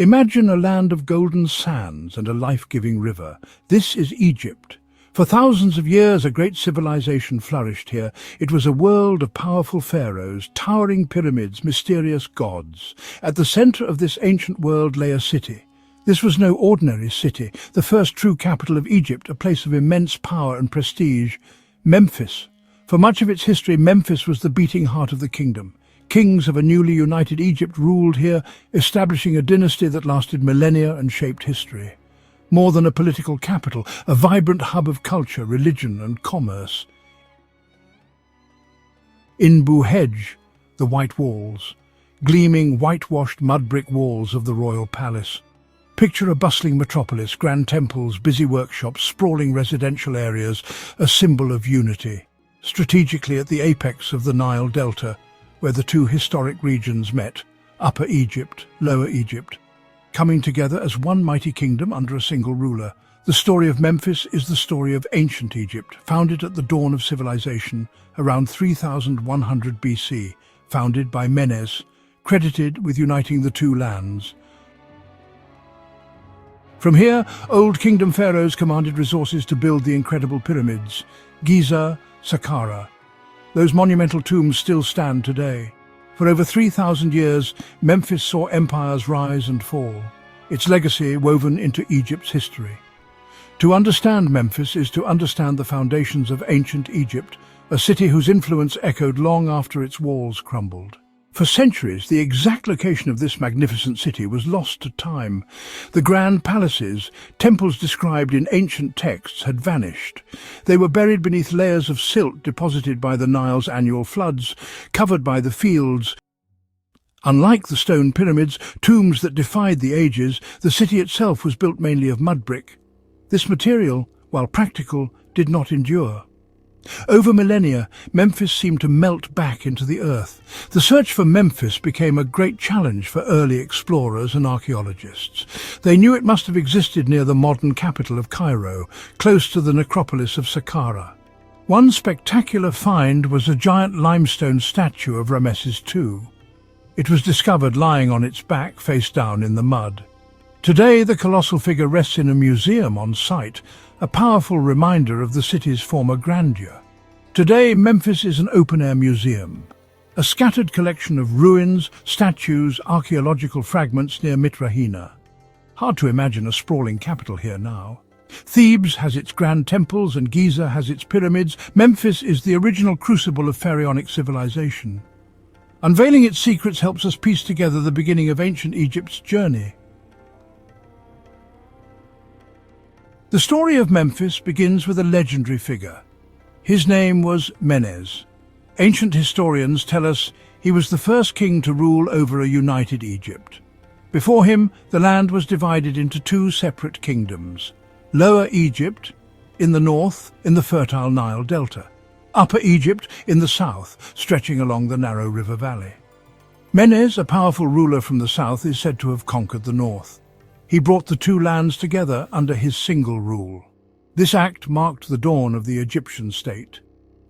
Imagine a land of golden sands and a life-giving river. This is Egypt. For thousands of years, a great civilization flourished here. It was a world of powerful pharaohs, towering pyramids, mysterious gods. At the center of this ancient world lay a city. This was no ordinary city, the first true capital of Egypt, a place of immense power and prestige, Memphis. For much of its history, Memphis was the beating heart of the kingdom. Kings of a newly united Egypt ruled here, establishing a dynasty that lasted millennia and shaped history. More than a political capital, a vibrant hub of culture, religion and commerce. Ineb-Hedj, the white walls, gleaming whitewashed mud-brick walls of the royal palace. Picture a bustling metropolis, grand temples, busy workshops, sprawling residential areas, a symbol of unity. Strategically at the apex of the Nile Delta, where the two historic regions met, Upper Egypt, Lower Egypt, coming together as one mighty kingdom under a single ruler. The story of Memphis is the story of ancient Egypt, founded at the dawn of civilization, around 3100 BC, founded by Menes, credited with uniting the two lands. From here, Old Kingdom pharaohs commanded resources to build the incredible pyramids, Giza, Saqqara. Those monumental tombs still stand today. For over 3,000 years, Memphis saw empires rise and fall, its legacy woven into Egypt's history. To understand Memphis is to understand the foundations of ancient Egypt, a city whose influence echoed long after its walls crumbled. For centuries, the exact location of this magnificent city was lost to time. The grand palaces, temples described in ancient texts, had vanished. They were buried beneath layers of silt deposited by the Nile's annual floods, covered by the fields. Unlike the stone pyramids, tombs that defied the ages, the city itself was built mainly of mud brick. This material, while practical, did not endure. Over millennia, Memphis seemed to melt back into the earth. The search for Memphis became a great challenge for early explorers and archaeologists. They knew it must have existed near the modern capital of Cairo, close to the necropolis of Saqqara. One spectacular find was a giant limestone statue of Ramesses II. It was discovered lying on its back, face down in the mud. Today, the colossal figure rests in a museum on site, a powerful reminder of the city's former grandeur. Today, Memphis is an open-air museum, a scattered collection of ruins, statues, archaeological fragments near Mitrahina. Hard to imagine a sprawling capital here now. Thebes has its grand temples and Giza has its pyramids. Memphis is the original crucible of pharaonic civilization. Unveiling its secrets helps us piece together the beginning of ancient Egypt's journey. The story of Memphis begins with a legendary figure. His name was Menes. Ancient historians tell us he was the first king to rule over a united Egypt. Before him, the land was divided into two separate kingdoms. Lower Egypt, in the north, in the fertile Nile Delta. Upper Egypt, in the south, stretching along the narrow river valley. Menes, a powerful ruler from the south, is said to have conquered the north. He brought the two lands together under his single rule. This act marked the dawn of the Egyptian state.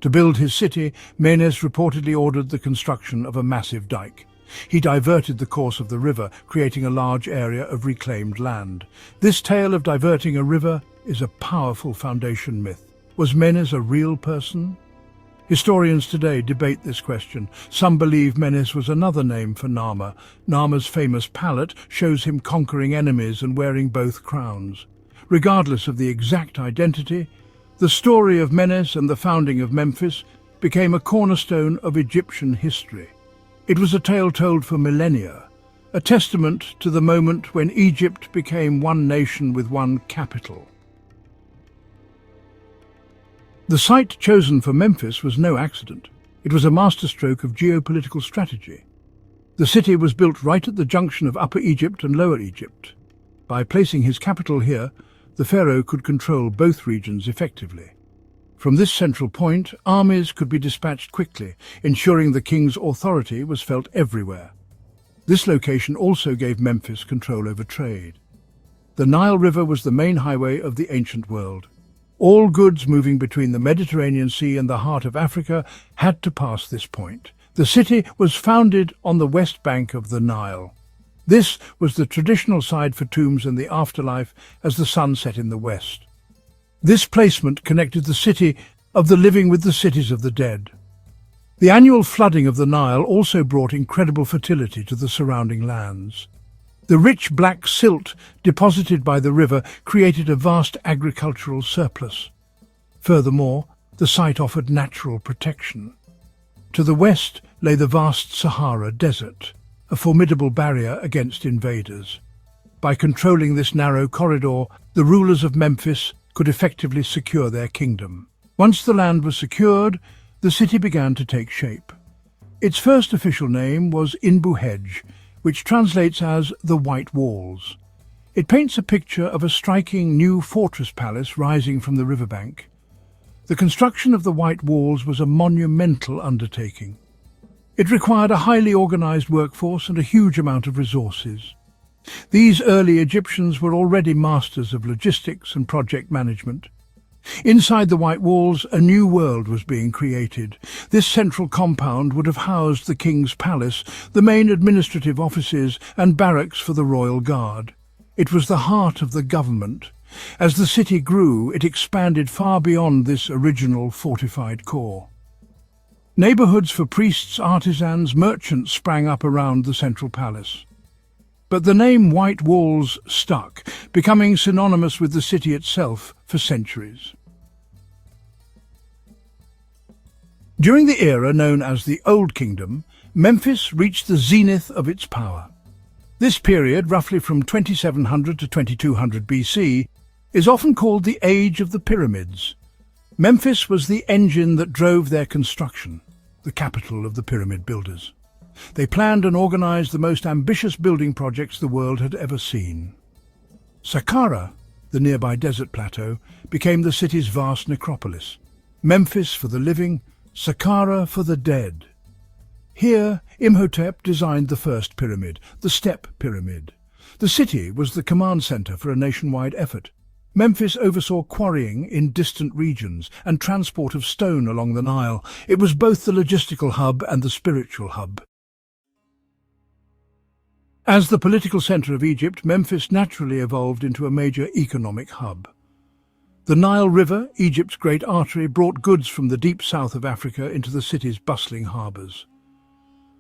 To build his city, Menes reportedly ordered the construction of a massive dike. He diverted the course of the river, creating a large area of reclaimed land. This tale of diverting a river is a powerful foundation myth. Was Menes a real person? Historians today debate this question. Some believe Menes was another name for Narmer. Narmer's famous palette shows him conquering enemies and wearing both crowns. Regardless of the exact identity, the story of Menes and the founding of Memphis became a cornerstone of Egyptian history. It was a tale told for millennia, a testament to the moment when Egypt became one nation with one capital. The site chosen for Memphis was no accident. It was a masterstroke of geopolitical strategy. The city was built right at the junction of Upper Egypt and Lower Egypt. By placing his capital here, the pharaoh could control both regions effectively. From this central point, armies could be dispatched quickly, ensuring the king's authority was felt everywhere. This location also gave Memphis control over trade. The Nile River was the main highway of the ancient world. All goods moving between the Mediterranean Sea and the heart of Africa had to pass this point. The city was founded on the west bank of the Nile. This was the traditional side for tombs and the afterlife as the sun set in the west. This placement connected the city of the living with the cities of the dead. The annual flooding of the Nile also brought incredible fertility to the surrounding lands. The rich black silt deposited by the river created a vast agricultural surplus. Furthermore, the site offered natural protection. To the west lay the vast Sahara Desert, a formidable barrier against invaders. By controlling this narrow corridor, the rulers of Memphis could effectively secure their kingdom. Once the land was secured, the city began to take shape. Its first official name was Ineb-Hedj, which translates as the White Walls. It paints a picture of a striking new fortress palace rising from the riverbank. The construction of the White Walls was a monumental undertaking. It required a highly organized workforce and a huge amount of resources. These early Egyptians were already masters of logistics and project management. Inside the White Walls, a new world was being created. This central compound would have housed the king's palace, the main administrative offices, and barracks for the royal guard. It was the heart of the government. As the city grew, it expanded far beyond this original fortified core. Neighborhoods for priests, artisans, merchants sprang up around the central palace. But the name White Walls stuck, becoming synonymous with the city itself for centuries. During the era known as the Old Kingdom, Memphis reached the zenith of its power. This period, roughly from 2700 to 2200 BC, is often called the Age of the Pyramids. Memphis was the engine that drove their construction, the capital of the pyramid builders. They planned and organized the most ambitious building projects the world had ever seen. Saqqara, the nearby desert plateau, became the city's vast necropolis. Memphis for the living, Saqqara for the dead. Here, Imhotep designed the first pyramid, the Step Pyramid. The city was the command center for a nationwide effort. Memphis oversaw quarrying in distant regions and transport of stone along the Nile. It was both the logistical hub and the spiritual hub. As the political center of Egypt, Memphis naturally evolved into a major economic hub. The Nile River, Egypt's great artery, brought goods from the deep south of Africa into the city's bustling harbours.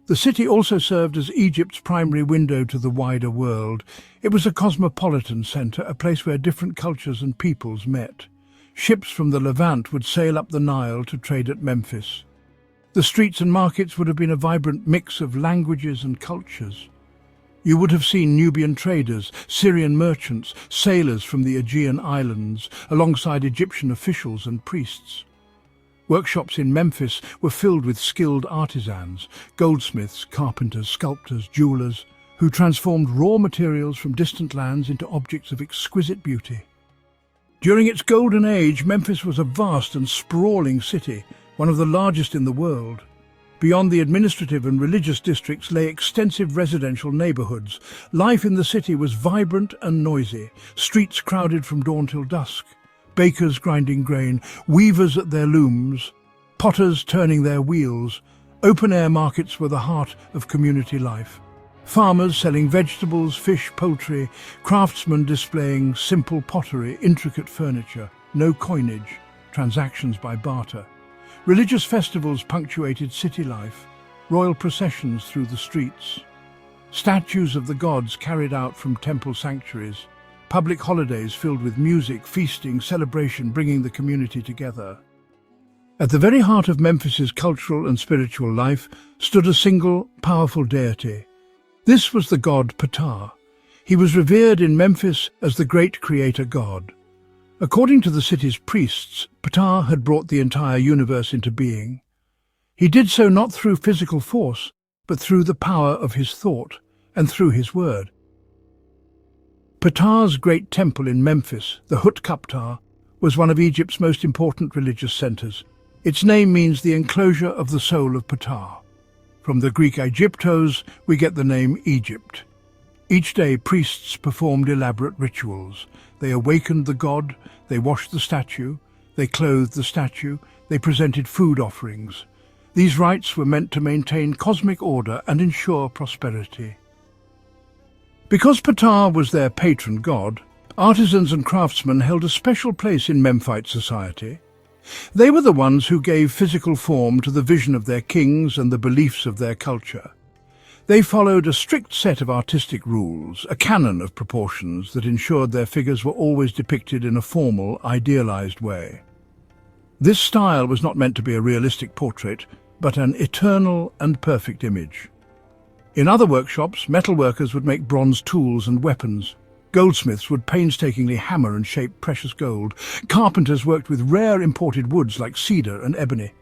The city also served as Egypt's primary window to the wider world. It was a cosmopolitan centre, a place where different cultures and peoples met. Ships from the Levant would sail up the Nile to trade at Memphis. The streets and markets would have been a vibrant mix of languages and cultures. You would have seen Nubian traders, Syrian merchants, sailors from the Aegean islands, alongside Egyptian officials and priests. Workshops in Memphis were filled with skilled artisans, goldsmiths, carpenters, sculptors, jewelers, who transformed raw materials from distant lands into objects of exquisite beauty. During its golden age, Memphis was a vast and sprawling city, one of the largest in the world. Beyond the administrative and religious districts lay extensive residential neighborhoods. Life in the city was vibrant and noisy, streets crowded from dawn till dusk. Bakers grinding grain, weavers at their looms, potters turning their wheels. Open-air markets were the heart of community life. Farmers selling vegetables, fish, poultry, craftsmen displaying simple pottery, intricate furniture, no coinage, transactions by barter. Religious festivals punctuated city life, royal processions through the streets. Statues of the gods carried out from temple sanctuaries. Public holidays filled with music, feasting, celebration, bringing the community together. At the very heart of Memphis's cultural and spiritual life stood a single, powerful deity. This was the god Ptah. He was revered in Memphis as the great creator god. According to the city's priests, Ptah had brought the entire universe into being. He did so not through physical force, but through the power of his thought and through his word. Ptah's great temple in Memphis, the Hut-Kaptah, was one of Egypt's most important religious centers. Its name means the enclosure of the soul of Ptah. From the Greek Aegyptos, we get the name Egypt. Each day, priests performed elaborate rituals. They awakened the god, they washed the statue, they clothed the statue, they presented food offerings. These rites were meant to maintain cosmic order and ensure prosperity. Because Ptah was their patron god, artisans and craftsmen held a special place in Memphite society. They were the ones who gave physical form to the vision of their kings and the beliefs of their culture. They followed a strict set of artistic rules, a canon of proportions that ensured their figures were always depicted in a formal, idealized way. This style was not meant to be a realistic portrait, but an eternal and perfect image. In other workshops, metalworkers would make bronze tools and weapons. Goldsmiths would painstakingly hammer and shape precious gold. Carpenters worked with rare imported woods like cedar and ebony.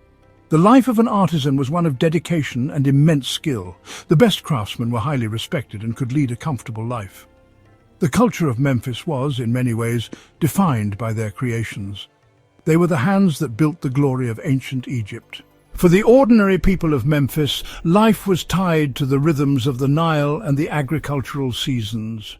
The life of an artisan was one of dedication and immense skill. The best craftsmen were highly respected and could lead a comfortable life. The culture of Memphis was, in many ways, defined by their creations. They were the hands that built the glory of ancient Egypt. For the ordinary people of Memphis, life was tied to the rhythms of the Nile and the agricultural seasons.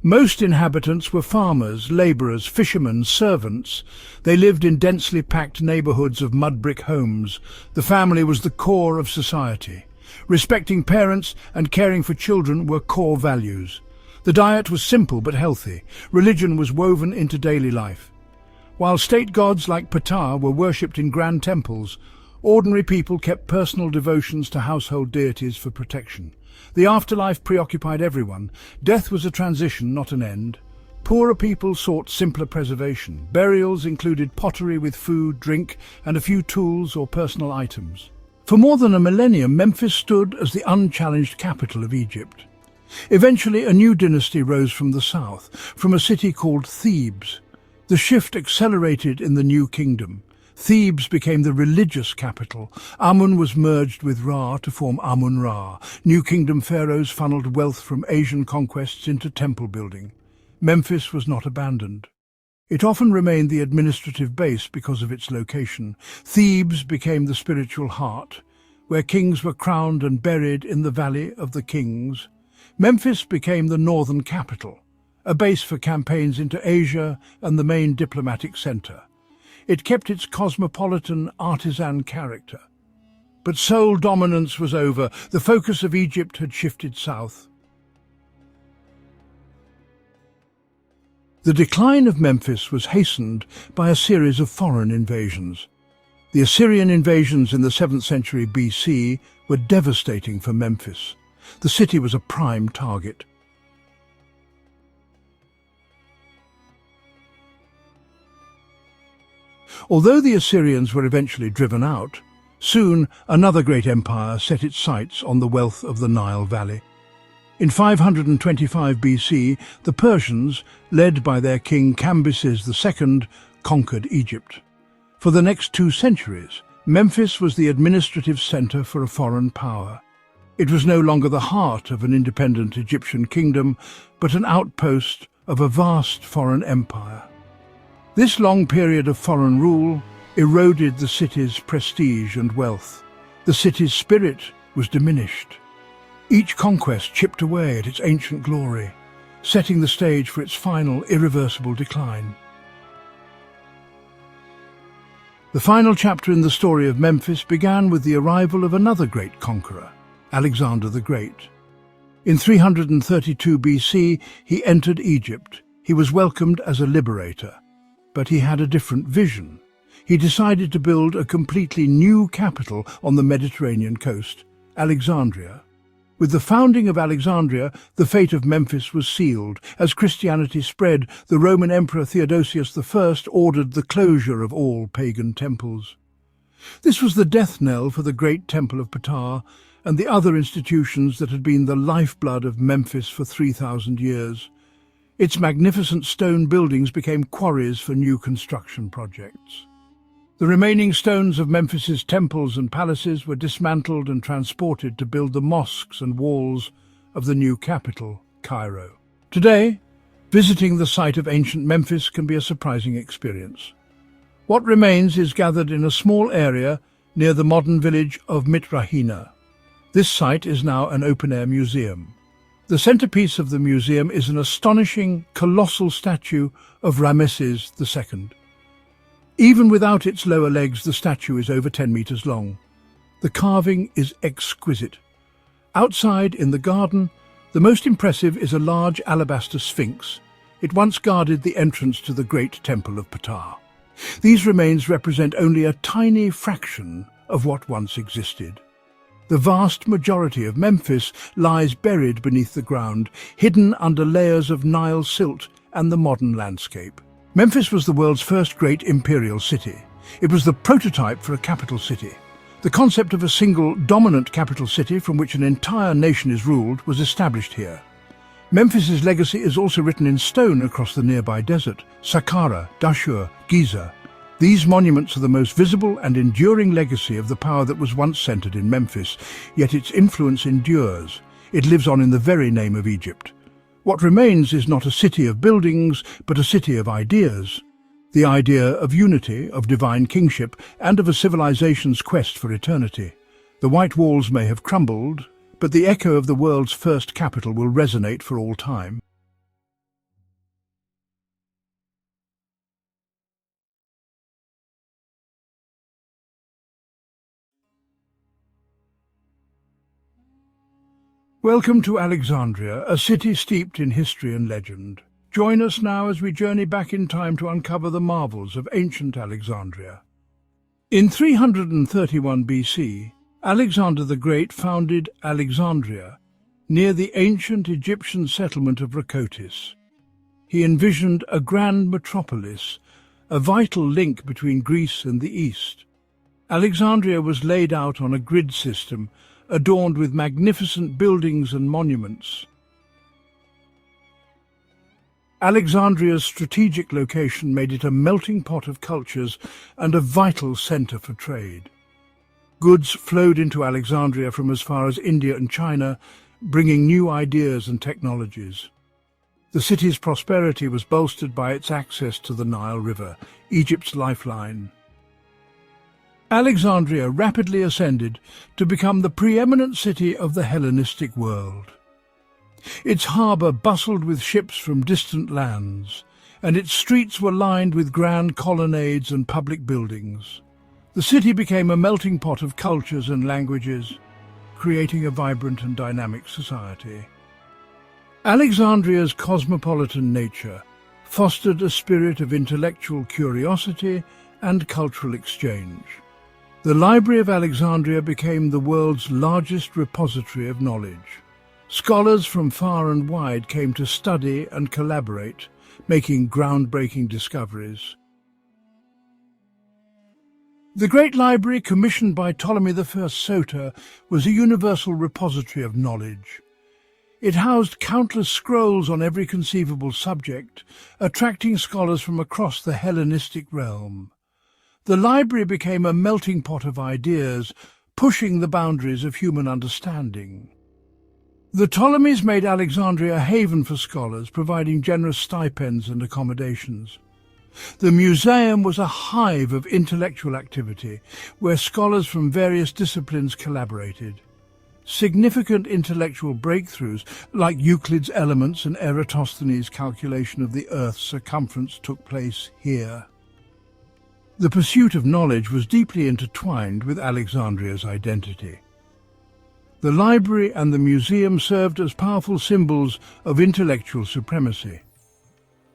Most inhabitants were farmers, labourers, fishermen, servants. They lived in densely packed neighbourhoods of mud-brick homes. The family was the core of society. Respecting parents and caring for children were core values. The diet was simple but healthy. Religion was woven into daily life. While state gods like Ptah were worshipped in grand temples, ordinary people kept personal devotions to household deities for protection. The afterlife preoccupied everyone. Death was a transition, not an end. Poorer people sought simpler preservation. Burials included pottery with food, drink, and a few tools or personal items. For more than a millennium, Memphis stood as the unchallenged capital of Egypt. Eventually, a new dynasty rose from the south, from a city called Thebes. The shift accelerated in the new kingdom. Thebes became the religious capital. Amun was merged with Ra to form Amun-Ra. New kingdom pharaohs funneled wealth from Asian conquests into temple building. Memphis was not abandoned. It often remained the administrative base because of its location. Thebes became the spiritual heart, where kings were crowned and buried in the Valley of the Kings. Memphis became the northern capital, a base for campaigns into Asia and the main diplomatic center. It kept its cosmopolitan, artisan character. But sole dominance was over. The focus of Egypt had shifted south. The decline of Memphis was hastened by a series of foreign invasions. The Assyrian invasions in the 7th century BC were devastating for Memphis. The city was a prime target. Although the Assyrians were eventually driven out, soon another great empire set its sights on the wealth of the Nile Valley. In 525 BC, the Persians, led by their king Cambyses II, conquered Egypt. For the next 2 centuries, Memphis was the administrative center for a foreign power. It was no longer the heart of an independent Egyptian kingdom, but an outpost of a vast foreign empire. This long period of foreign rule eroded the city's prestige and wealth. The city's spirit was diminished. Each conquest chipped away at its ancient glory, setting the stage for its final, irreversible decline. The final chapter in the story of Memphis began with the arrival of another great conqueror, Alexander the Great. In 332 BC, he entered Egypt. He was welcomed as a liberator. But he had a different vision. He decided to build a completely new capital on the Mediterranean coast, Alexandria. With the founding of Alexandria, the fate of Memphis was sealed. As Christianity spread, the Roman Emperor Theodosius I ordered the closure of all pagan temples. This was the death knell for the great temple of Ptah and the other institutions that had been the lifeblood of Memphis for 3,000 years. Its magnificent stone buildings became quarries for new construction projects. The remaining stones of Memphis's temples and palaces were dismantled and transported to build the mosques and walls of the new capital, Cairo. Today, visiting the site of ancient Memphis can be a surprising experience. What remains is gathered in a small area near the modern village of Mitrahina. This site is now an open-air museum. The centerpiece of the museum is an astonishing, colossal statue of Ramesses II. Even without its lower legs, the statue is over 10 meters long. The carving is exquisite. Outside, in the garden, The most impressive is a large alabaster sphinx. It once guarded the entrance to the great temple of Ptah. These remains represent only a tiny fraction of what once existed. The vast majority of Memphis lies buried beneath the ground, hidden under layers of Nile silt and the modern landscape. Memphis was the world's first great imperial city. It was the prototype for a capital city. The concept of a single, dominant capital city from which an entire nation is ruled was established here. Memphis's legacy is also written in stone across the nearby desert: Saqqara, Dashur, Giza. These monuments are the most visible and enduring legacy of the power that was once centered in Memphis, yet its influence endures. It lives on in the very name of Egypt. What remains is not a city of buildings, but a city of ideas. The idea of unity, of divine kingship, and of a civilization's quest for eternity. The white walls may have crumbled, but the echo of the world's first capital will resonate for all time. Welcome to Alexandria, a city steeped in history and legend. Join us now as we journey back in time to uncover the marvels of ancient Alexandria. In 331 BC, Alexander the Great founded Alexandria, near the ancient Egyptian settlement of Rakotis. He envisioned a grand metropolis, a vital link between Greece and the East. Alexandria was laid out on a grid system, adorned with magnificent buildings and monuments. Alexandria's strategic location made it a melting pot of cultures and a vital centre for trade. Goods flowed into Alexandria from as far as India and China, bringing new ideas and technologies. The city's prosperity was bolstered by its access to the Nile River, Egypt's lifeline. Alexandria rapidly ascended to become the preeminent city of the Hellenistic world. Its harbour bustled with ships from distant lands, and its streets were lined with grand colonnades and public buildings. The city became a melting pot of cultures and languages, creating a vibrant and dynamic society. Alexandria's cosmopolitan nature fostered a spirit of intellectual curiosity and cultural exchange. The Library of Alexandria became the world's largest repository of knowledge. Scholars from far and wide came to study and collaborate, making groundbreaking discoveries. The Great Library, commissioned by Ptolemy I Soter, was a universal repository of knowledge. It housed countless scrolls on every conceivable subject, attracting scholars from across the Hellenistic realm. The library became a melting pot of ideas, pushing the boundaries of human understanding. The Ptolemies made Alexandria a haven for scholars, providing generous stipends and accommodations. The museum was a hive of intellectual activity, where scholars from various disciplines collaborated. Significant intellectual breakthroughs, like Euclid's Elements and Eratosthenes' calculation of the Earth's circumference, took place here. The pursuit of knowledge was deeply intertwined with Alexandria's identity. The library and the museum served as powerful symbols of intellectual supremacy.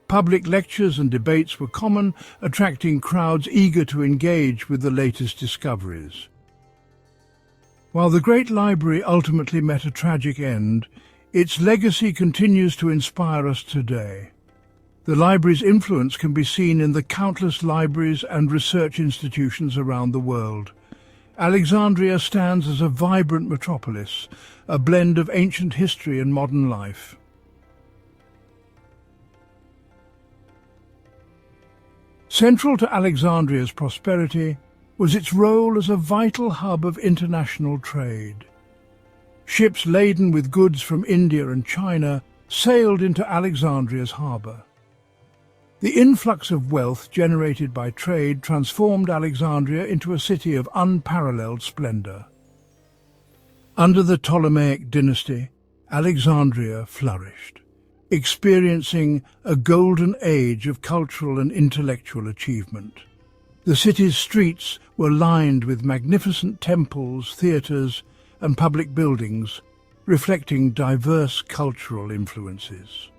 Public lectures and debates were common, attracting crowds eager to engage with the latest discoveries. While the Great Library ultimately met a tragic end, its legacy continues to inspire us today. The library's influence can be seen in the countless libraries and research institutions around the world. Alexandria stands as a vibrant metropolis, a blend of ancient history and modern life. Central to Alexandria's prosperity was its role as a vital hub of international trade. Ships laden with goods from India and China sailed into Alexandria's harbour. The influx of wealth generated by trade transformed Alexandria into a city of unparalleled splendour. Under the Ptolemaic dynasty, Alexandria flourished, experiencing a golden age of cultural and intellectual achievement. The city's streets were lined with magnificent temples, theatres, and public buildings, reflecting diverse cultural influences.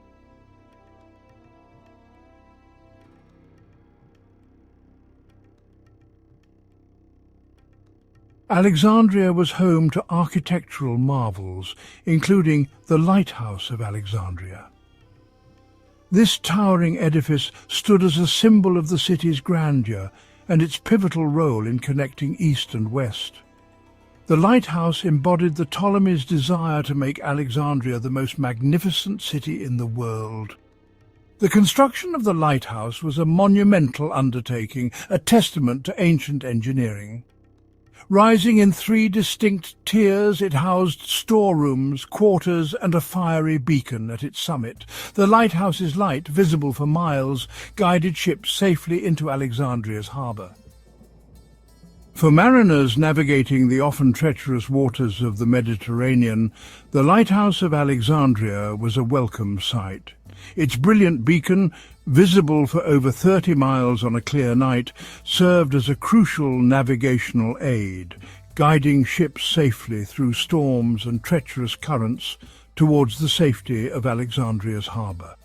Alexandria was home to architectural marvels, including the Lighthouse of Alexandria. This towering edifice stood as a symbol of the city's grandeur and its pivotal role in connecting East and West. The lighthouse embodied the Ptolemies' desire to make Alexandria the most magnificent city in the world. The construction of the lighthouse was a monumental undertaking, a testament to ancient engineering. Rising in 3 distinct tiers, it housed storerooms, quarters, and a fiery beacon at its summit. The lighthouse's light, visible for miles, guided ships safely into Alexandria's harbour. For mariners navigating the often treacherous waters of the Mediterranean, the Lighthouse of Alexandria was a welcome sight. Its brilliant beacon, visible for over 30 miles on a clear night, served as a crucial navigational aid, guiding ships safely through storms and treacherous currents towards the safety of Alexandria's harbour.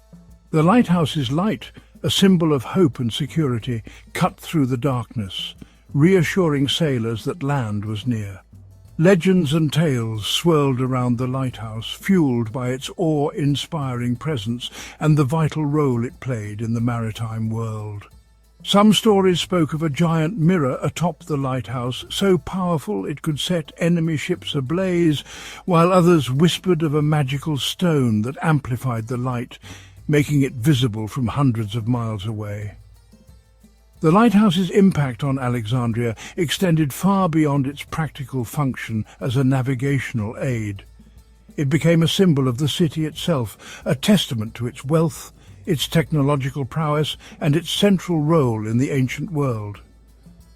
The lighthouse's light, a symbol of hope and security, cut through the darkness, reassuring sailors that land was near. Legends and tales swirled around the lighthouse, fueled by its awe-inspiring presence and the vital role it played in the maritime world. Some stories spoke of a giant mirror atop the lighthouse, so powerful it could set enemy ships ablaze, while others whispered of a magical stone that amplified the light, making it visible from hundreds of miles away. The lighthouse's impact on Alexandria extended far beyond its practical function as a navigational aid. It became a symbol of the city itself, a testament to its wealth, its technological prowess, and its central role in the ancient world.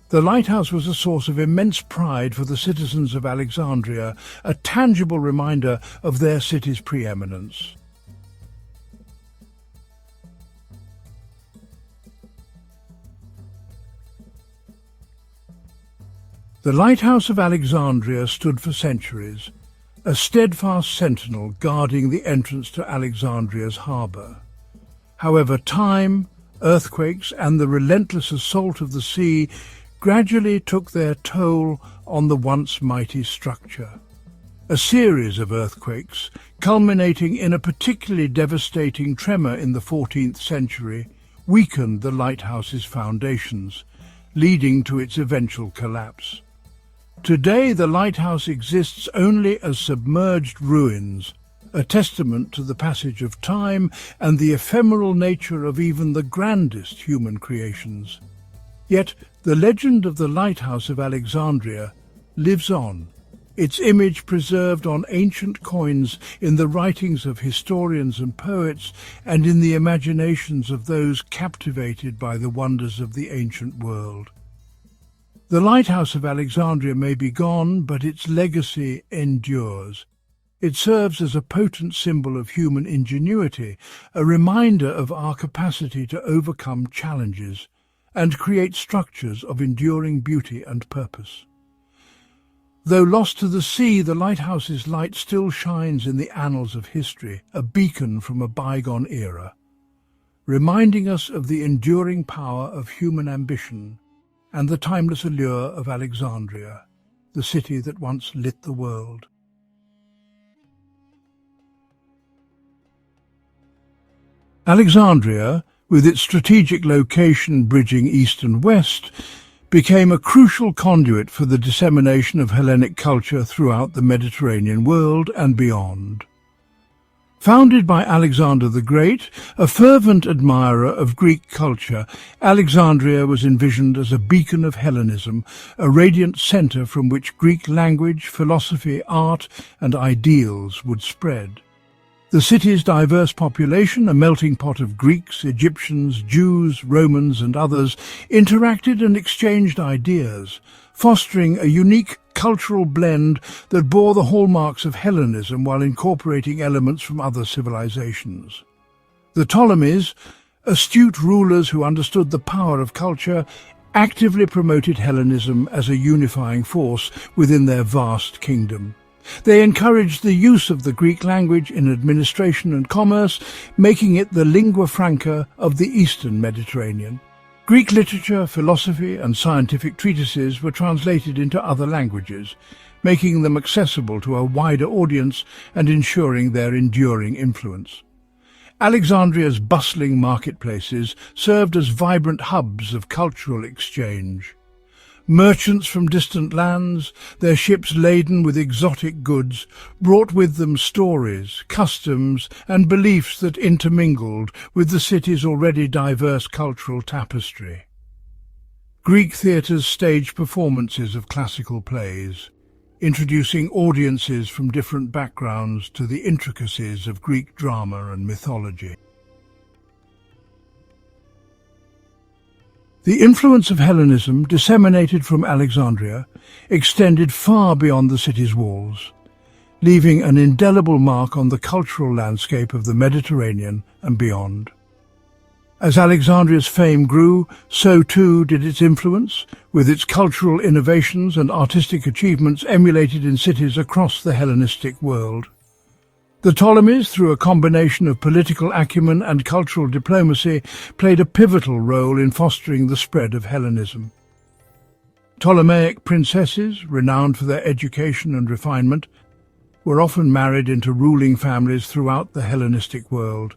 The lighthouse was a source of immense pride for the citizens of Alexandria, a tangible reminder of their city's preeminence. The Lighthouse of Alexandria stood for centuries, a steadfast sentinel guarding the entrance to Alexandria's harbour. However, time, earthquakes, and the relentless assault of the sea gradually took their toll on the once mighty structure. A series of earthquakes, culminating in a particularly devastating tremor in the 14th century, weakened the lighthouse's foundations, leading to its eventual collapse. Today, the lighthouse exists only as submerged ruins, a testament to the passage of time and the ephemeral nature of even the grandest human creations. Yet, the legend of the Lighthouse of Alexandria lives on, its image preserved on ancient coins, in the writings of historians and poets, and in the imaginations of those captivated by the wonders of the ancient world. The Lighthouse of Alexandria may be gone, but its legacy endures. It serves as a potent symbol of human ingenuity, a reminder of our capacity to overcome challenges and create structures of enduring beauty and purpose. Though lost to the sea, the lighthouse's light still shines in the annals of history, a beacon from a bygone era, reminding us of the enduring power of human ambition and the timeless allure of Alexandria, the city that once lit the world. Alexandria, with its strategic location bridging east and west, became a crucial conduit for the dissemination of Hellenic culture throughout the Mediterranean world and beyond. Founded by Alexander the Great, a fervent admirer of Greek culture, Alexandria was envisioned as a beacon of Hellenism, a radiant centre from which Greek language, philosophy, art, and ideals would spread. The city's diverse population, a melting pot of Greeks, Egyptians, Jews, Romans, and others, interacted and exchanged ideas, fostering a unique cultural blend that bore the hallmarks of Hellenism while incorporating elements from other civilizations. The Ptolemies, astute rulers who understood the power of culture, actively promoted Hellenism as a unifying force within their vast kingdom. They encouraged the use of the Greek language in administration and commerce, making it the lingua franca of the Eastern Mediterranean. Greek literature, philosophy, and scientific treatises were translated into other languages, making them accessible to a wider audience and ensuring their enduring influence. Alexandria's bustling marketplaces served as vibrant hubs of cultural exchange. Merchants from distant lands, their ships laden with exotic goods, brought with them stories, customs, and beliefs that intermingled with the city's already diverse cultural tapestry. Greek theatres staged performances of classical plays, introducing audiences from different backgrounds to the intricacies of Greek drama and mythology. The influence of Hellenism, disseminated from Alexandria, extended far beyond the city's walls, leaving an indelible mark on the cultural landscape of the Mediterranean and beyond. As Alexandria's fame grew, so too did its influence, with its cultural innovations and artistic achievements emulated in cities across the Hellenistic world. The Ptolemies, through a combination of political acumen and cultural diplomacy, played a pivotal role in fostering the spread of Hellenism. Ptolemaic princesses, renowned for their education and refinement, were often married into ruling families throughout the Hellenistic world,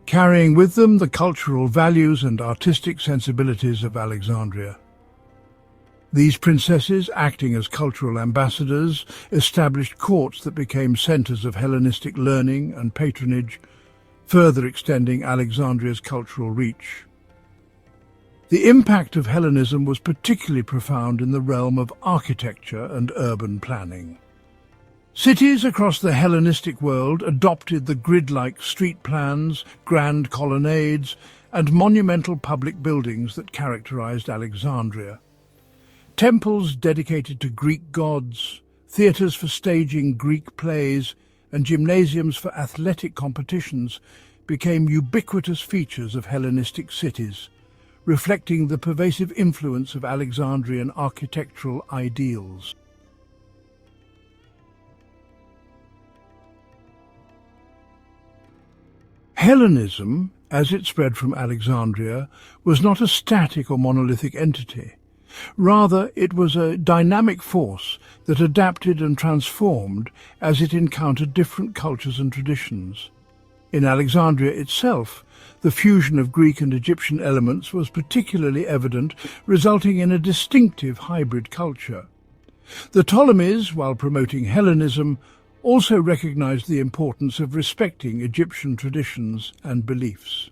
carrying with them the cultural values and artistic sensibilities of Alexandria. These princesses, acting as cultural ambassadors, established courts that became centres of Hellenistic learning and patronage, further extending Alexandria's cultural reach. The impact of Hellenism was particularly profound in the realm of architecture and urban planning. Cities across the Hellenistic world adopted the grid-like street plans, grand colonnades, and monumental public buildings that characterized Alexandria. Temples dedicated to Greek gods, theatres for staging Greek plays, and gymnasiums for athletic competitions became ubiquitous features of Hellenistic cities, reflecting the pervasive influence of Alexandrian architectural ideals. Hellenism, as it spread from Alexandria, was not a static or monolithic entity. Rather, it was a dynamic force that adapted and transformed as it encountered different cultures and traditions. In Alexandria itself, the fusion of Greek and Egyptian elements was particularly evident, resulting in a distinctive hybrid culture. The Ptolemies, while promoting Hellenism, also recognized the importance of respecting Egyptian traditions and beliefs.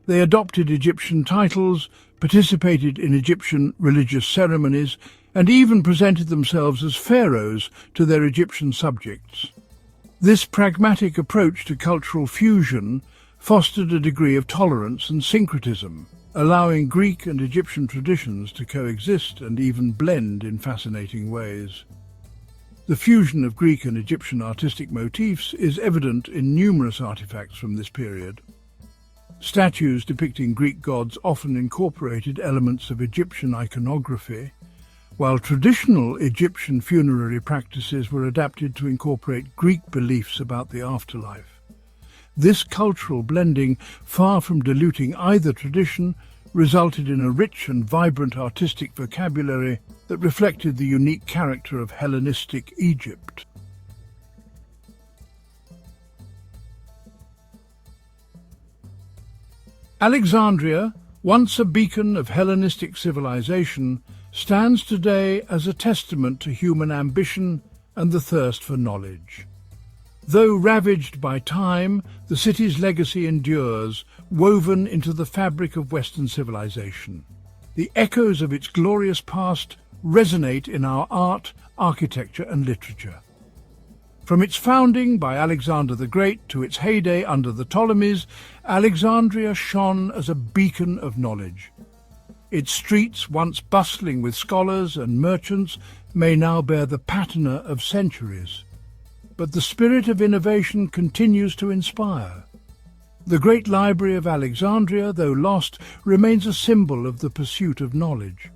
They adopted Egyptian titles, participated in Egyptian religious ceremonies, and even presented themselves as pharaohs to their Egyptian subjects. This pragmatic approach to cultural fusion fostered a degree of tolerance and syncretism, allowing Greek and Egyptian traditions to coexist and even blend in fascinating ways. The fusion of Greek and Egyptian artistic motifs is evident in numerous artifacts from this period. Statues depicting Greek gods often incorporated elements of Egyptian iconography, while traditional Egyptian funerary practices were adapted to incorporate Greek beliefs about the afterlife. This cultural blending, far from diluting either tradition, resulted in a rich and vibrant artistic vocabulary that reflected the unique character of Hellenistic Egypt. Alexandria, once a beacon of Hellenistic civilization, stands today as a testament to human ambition and the thirst for knowledge. Though ravaged by time, the city's legacy endures, woven into the fabric of Western civilization. The echoes of its glorious past resonate in our art, architecture, and literature. From its founding by Alexander the Great to its heyday under the Ptolemies, Alexandria shone as a beacon of knowledge. Its streets, once bustling with scholars and merchants, may now bear the patina of centuries. But the spirit of innovation continues to inspire. The great library of Alexandria, though lost, remains a symbol of the pursuit of knowledge.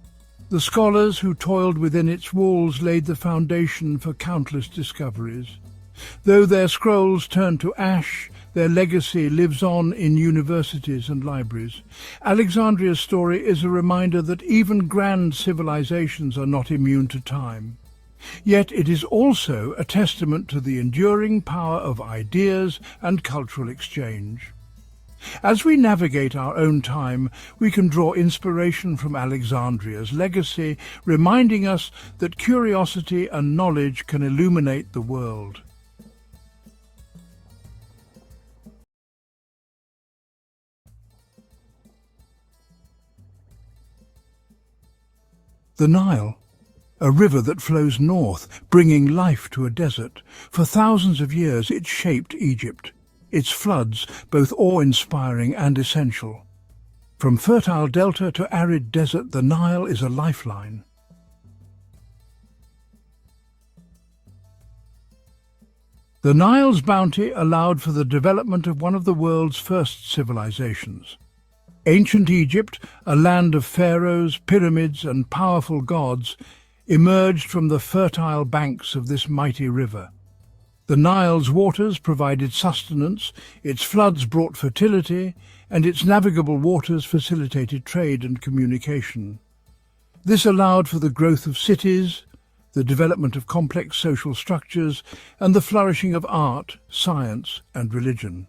The scholars who toiled within its walls laid the foundation for countless discoveries. Though their scrolls turned to ash, their legacy lives on in universities and libraries. Alexandria's story is a reminder that even grand civilizations are not immune to time. Yet it is also a testament to the enduring power of ideas and cultural exchange. As we navigate our own time, we can draw inspiration from Alexandria's legacy, reminding us that curiosity and knowledge can illuminate the world. The Nile, a river that flows north, bringing life to a desert. For thousands of years it shaped Egypt, its floods both awe-inspiring and essential. From fertile delta to arid desert, the Nile is a lifeline. The Nile's bounty allowed for the development of one of the world's first civilizations. Ancient Egypt, a land of pharaohs, pyramids and powerful gods, emerged from the fertile banks of this mighty river. The Nile's waters provided sustenance, its floods brought fertility, and its navigable waters facilitated trade and communication. This allowed for the growth of cities, the development of complex social structures, and the flourishing of art, science, and religion.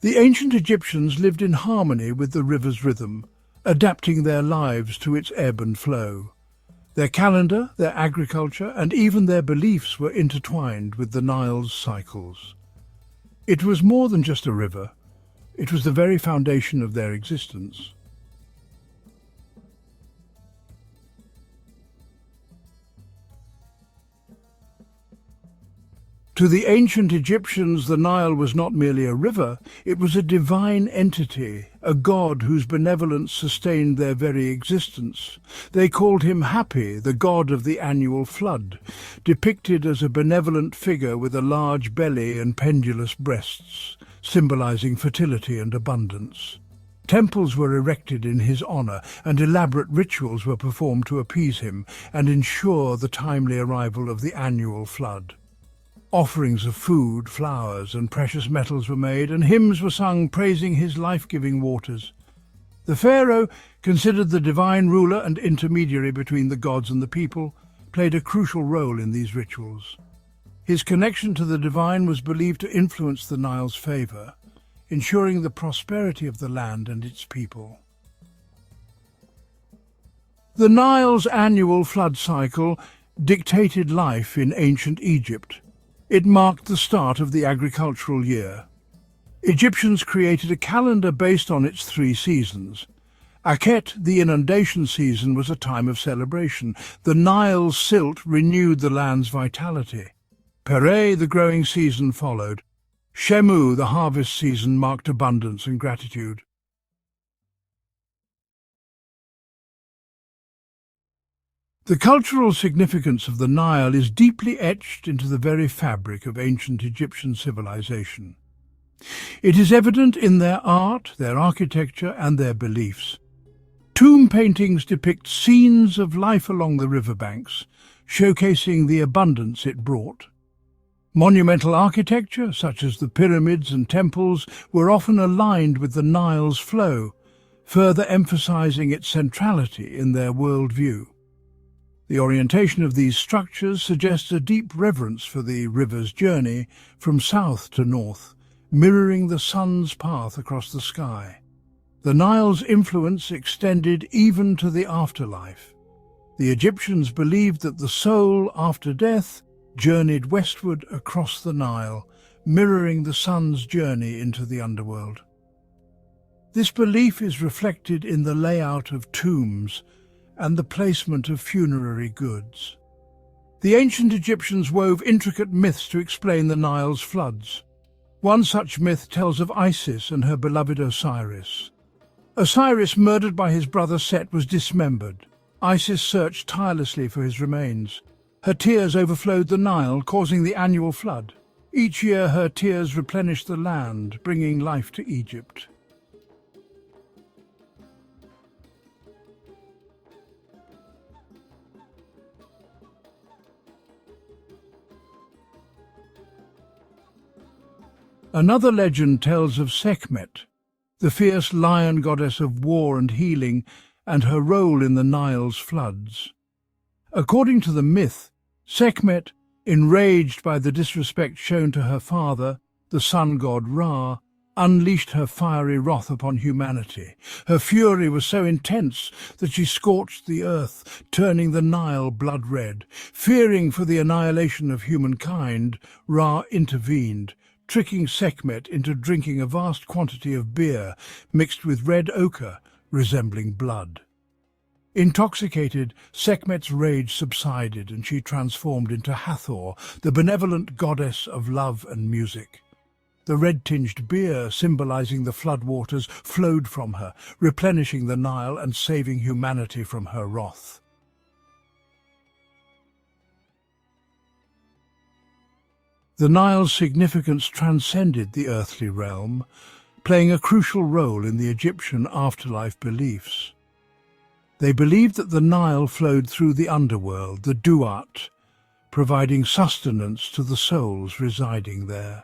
The ancient Egyptians lived in harmony with the river's rhythm, adapting their lives to its ebb and flow. Their calendar, their agriculture, and even their beliefs were intertwined with the Nile's cycles. It was more than just a river. It was the very foundation of their existence. To the ancient Egyptians, the Nile was not merely a river, it was a divine entity, a god whose benevolence sustained their very existence. They called him Hapi, the god of the annual flood, depicted as a benevolent figure with a large belly and pendulous breasts, symbolizing fertility and abundance. Temples were erected in his honor, and elaborate rituals were performed to appease him and ensure the timely arrival of the annual flood. Offerings of food, flowers, and precious metals were made, and hymns were sung praising his life-giving waters. The pharaoh, considered the divine ruler and intermediary between the gods and the people, played a crucial role in these rituals. His connection to the divine was believed to influence the Nile's favor, ensuring the prosperity of the land and its people. The Nile's annual flood cycle dictated life in ancient Egypt. It marked the start of the agricultural year. Egyptians created a calendar based on its 3 seasons. Akhet, the inundation season, was a time of celebration. The Nile's silt renewed the land's vitality. Pere, the growing season, followed. Shemu, the harvest season, marked abundance and gratitude. The cultural significance of the Nile is deeply etched into the very fabric of ancient Egyptian civilization. It is evident in their art, their architecture, and their beliefs. Tomb paintings depict scenes of life along the riverbanks, showcasing the abundance it brought. Monumental architecture, such as the pyramids and temples, were often aligned with the Nile's flow, further emphasizing its centrality in their worldview. The orientation of these structures suggests a deep reverence for the river's journey from south to north, mirroring the sun's path across the sky. The Nile's influence extended even to the afterlife. The Egyptians believed that the soul, after death, journeyed westward across the Nile, mirroring the sun's journey into the underworld. This belief is reflected in the layout of tombs and the placement of funerary goods. The ancient Egyptians wove intricate myths to explain the Nile's floods. One such myth tells of Isis and her beloved Osiris. Osiris, murdered by his brother Set, was dismembered. Isis searched tirelessly for his remains. Her tears overflowed the Nile, causing the annual flood. Each year her tears replenished the land, bringing life to Egypt. Another legend tells of Sekhmet, the fierce lion goddess of war and healing, and her role in the Nile's floods. According to the myth, Sekhmet, enraged by the disrespect shown to her father, the sun god Ra, unleashed her fiery wrath upon humanity. Her fury was so intense that she scorched the earth, turning the Nile blood-red. Fearing for the annihilation of humankind, Ra intervened, tricking Sekhmet into drinking a vast quantity of beer mixed with red ochre, resembling blood. Intoxicated, Sekhmet's rage subsided and she transformed into Hathor, the benevolent goddess of love and music. The red-tinged beer, symbolizing the floodwaters, flowed from her, replenishing the Nile and saving humanity from her wrath. The Nile's significance transcended the earthly realm, playing a crucial role in the Egyptian afterlife beliefs. They believed that the Nile flowed through the underworld, the Duat, providing sustenance to the souls residing there.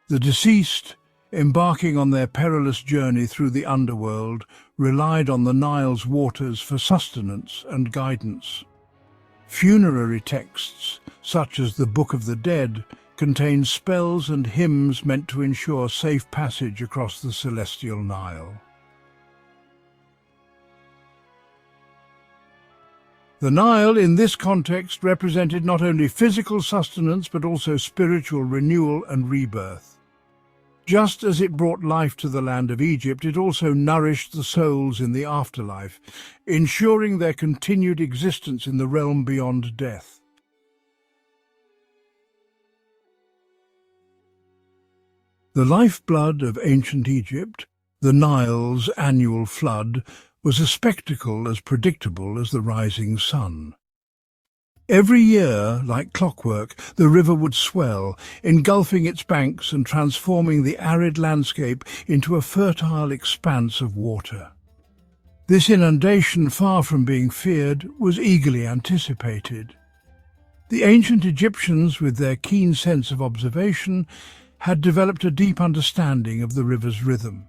The deceased, embarking on their perilous journey through the underworld, relied on the Nile's waters for sustenance and guidance. Funerary texts, such as the Book of the Dead, contain spells and hymns meant to ensure safe passage across the celestial Nile. The Nile, in this context, represented not only physical sustenance but also spiritual renewal and rebirth. Just as it brought life to the land of Egypt, it also nourished the souls in the afterlife, ensuring their continued existence in the realm beyond death. The lifeblood of ancient Egypt, the Nile's annual flood, was a spectacle as predictable as the rising sun. Every year, like clockwork, the river would swell, engulfing its banks and transforming the arid landscape into a fertile expanse of water. This inundation, far from being feared, was eagerly anticipated. The ancient Egyptians, with their keen sense of observation, had developed a deep understanding of the river's rhythm.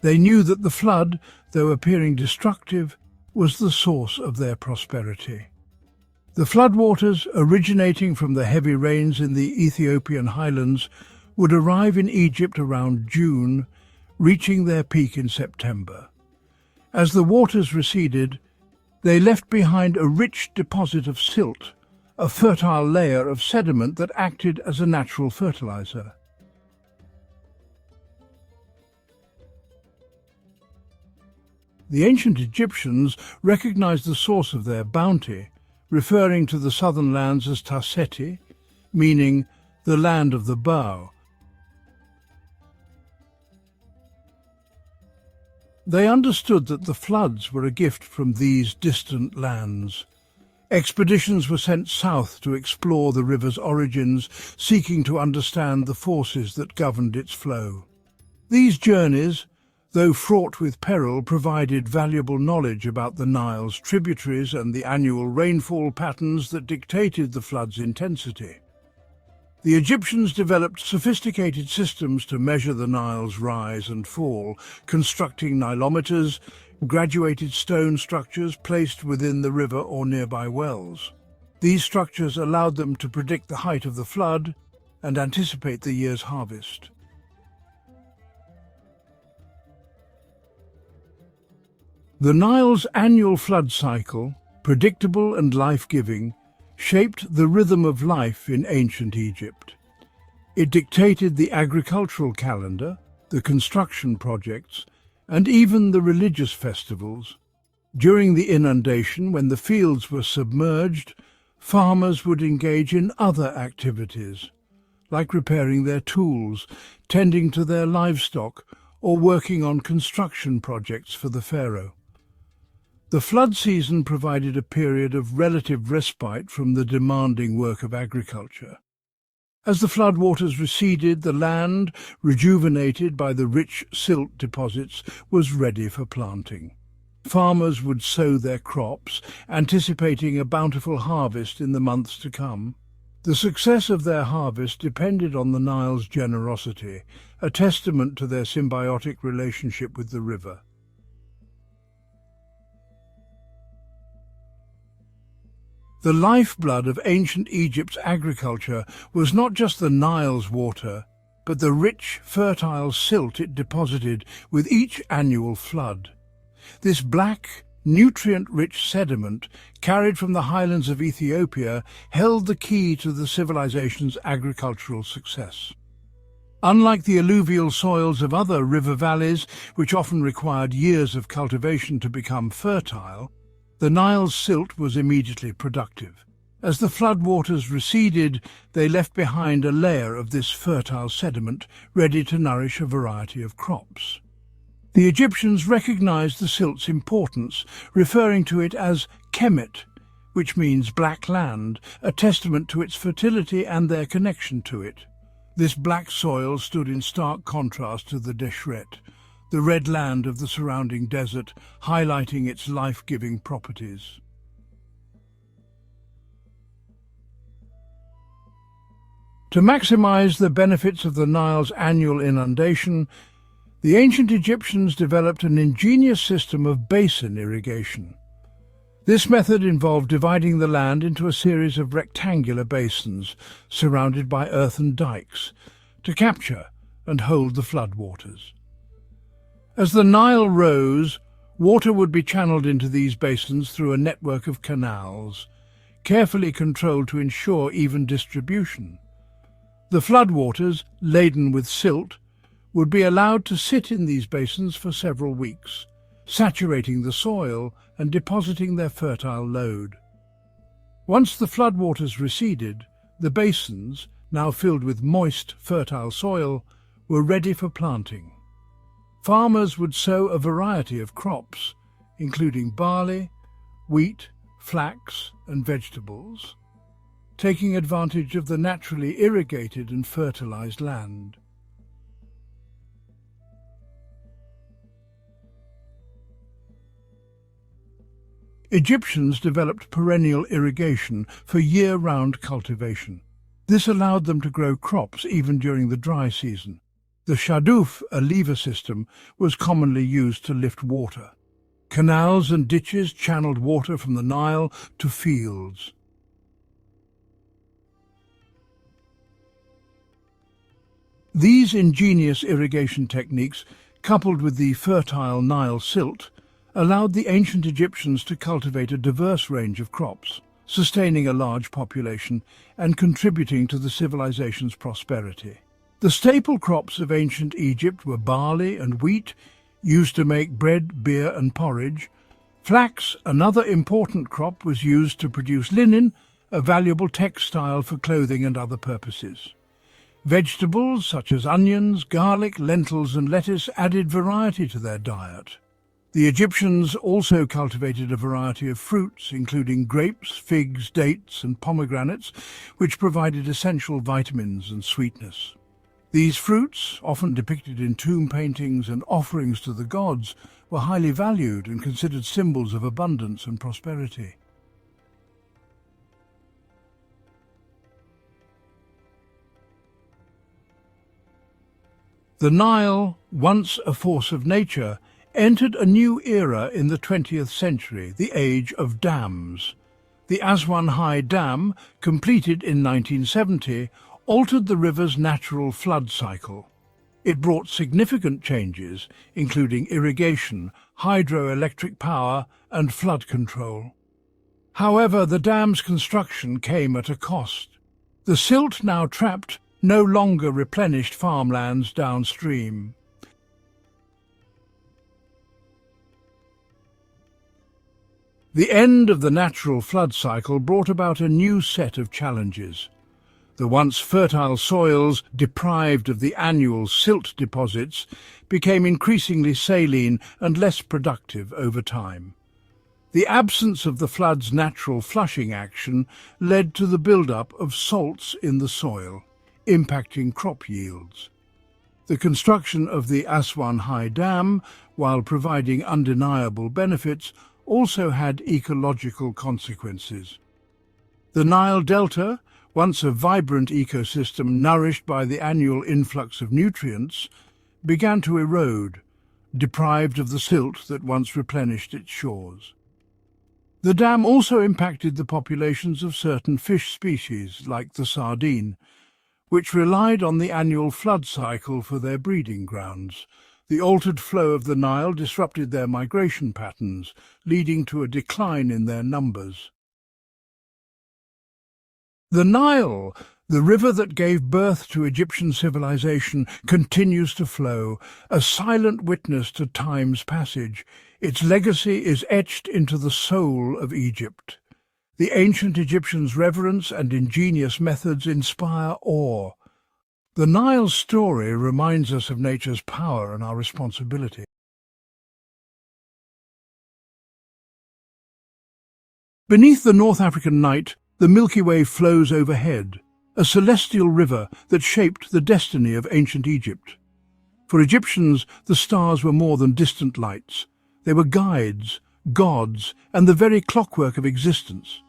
They knew that the flood, though appearing destructive, was the source of their prosperity. The floodwaters, originating from the heavy rains in the Ethiopian highlands, would arrive in Egypt around June, reaching their peak in September. As the waters receded, they left behind a rich deposit of silt, a fertile layer of sediment that acted as a natural fertilizer. The ancient Egyptians recognized the source of their bounty, referring to the southern lands as Taseti, meaning the land of the bow. They understood that the floods were a gift from these distant lands. Expeditions were sent south to explore the river's origins, seeking to understand the forces that governed its flow. These journeys, though fraught with peril, provided valuable knowledge about the Nile's tributaries and the annual rainfall patterns that dictated the flood's intensity. The Egyptians developed sophisticated systems to measure the Nile's rise and fall, constructing nilometers, graduated stone structures placed within the river or nearby wells. These structures allowed them to predict the height of the flood and anticipate the year's harvest. The Nile's annual flood cycle, predictable and life-giving, shaped the rhythm of life in ancient Egypt. It dictated the agricultural calendar, the construction projects, and even the religious festivals. During the inundation, when the fields were submerged, farmers would engage in other activities, like repairing their tools, tending to their livestock, or working on construction projects for the pharaoh. The flood season provided a period of relative respite from the demanding work of agriculture. As the floodwaters receded, the land, rejuvenated by the rich silt deposits, was ready for planting. Farmers would sow their crops, anticipating a bountiful harvest in the months to come. The success of their harvest depended on the Nile's generosity, a testament to their symbiotic relationship with the river. The lifeblood of ancient Egypt's agriculture was not just the Nile's water, but the rich, fertile silt it deposited with each annual flood. This black, nutrient-rich sediment, carried from the highlands of Ethiopia, held the key to the civilization's agricultural success. Unlike the alluvial soils of other river valleys, which often required years of cultivation to become fertile, the Nile's silt was immediately productive. As the floodwaters receded, they left behind a layer of this fertile sediment ready to nourish a variety of crops. The Egyptians recognized the silt's importance, referring to it as Kemet, which means black land, a testament to its fertility and their connection to it. This black soil stood in stark contrast to the Deshret, the red land of the surrounding desert, highlighting its life-giving properties. To maximize the benefits of the Nile's annual inundation, the ancient Egyptians developed an ingenious system of basin irrigation. This method involved dividing the land into a series of rectangular basins surrounded by earthen dikes to capture and hold the floodwaters. As the Nile rose, water would be channeled into these basins through a network of canals, carefully controlled to ensure even distribution. The floodwaters, laden with silt, would be allowed to sit in these basins for several weeks, saturating the soil and depositing their fertile load. Once the floodwaters receded, the basins, now filled with moist, fertile soil, were ready for planting. Farmers would sow a variety of crops, including barley, wheat, flax, and vegetables, taking advantage of the naturally irrigated and fertilized land. Egyptians developed perennial irrigation for year-round cultivation. This allowed them to grow crops even during the dry season. The shaduf, a lever system, was commonly used to lift water. Canals and ditches channeled water from the Nile to fields. These ingenious irrigation techniques, coupled with the fertile Nile silt, allowed the ancient Egyptians to cultivate a diverse range of crops, sustaining a large population and contributing to the civilization's prosperity. The staple crops of ancient Egypt were barley and wheat, used to make bread, beer and porridge. Flax, another important crop, was used to produce linen, a valuable textile for clothing and other purposes. Vegetables such as onions, garlic, lentils and lettuce added variety to their diet. The Egyptians also cultivated a variety of fruits, including grapes, figs, dates and pomegranates, which provided essential vitamins and sweetness. These fruits, often depicted in tomb paintings and offerings to the gods, were highly valued and considered symbols of abundance and prosperity. The Nile, once a force of nature, entered a new era in the 20th century, the age of dams. The Aswan High Dam, completed in 1970, altered the river's natural flood cycle. It brought significant changes, including irrigation, hydroelectric power and flood control. However, the dam's construction came at a cost. The silt now trapped no longer replenished farmlands downstream. The end of the natural flood cycle brought about a new set of challenges. The once fertile soils, deprived of the annual silt deposits, became increasingly saline and less productive over time. The absence of the flood's natural flushing action led to the build-up of salts in the soil, impacting crop yields. The construction of the Aswan High Dam, while providing undeniable benefits, also had ecological consequences. The Nile Delta, once a vibrant ecosystem nourished by the annual influx of nutrients, began to erode, deprived of the silt that once replenished its shores. The dam also impacted the populations of certain fish species, like the sardine, which relied on the annual flood cycle for their breeding grounds. The altered flow of the Nile disrupted their migration patterns, leading to a decline in their numbers. The Nile, the river that gave birth to Egyptian civilization, continues to flow, a silent witness to time's passage. Its legacy is etched into the soul of Egypt. The ancient Egyptians' reverence and ingenious methods inspire awe. The Nile's story reminds us of nature's power and our responsibility. Beneath the North African night, the Milky Way flows overhead, a celestial river that shaped the destiny of ancient Egypt. For Egyptians, the stars were more than distant lights. They were guides, gods, and the very clockwork of existence.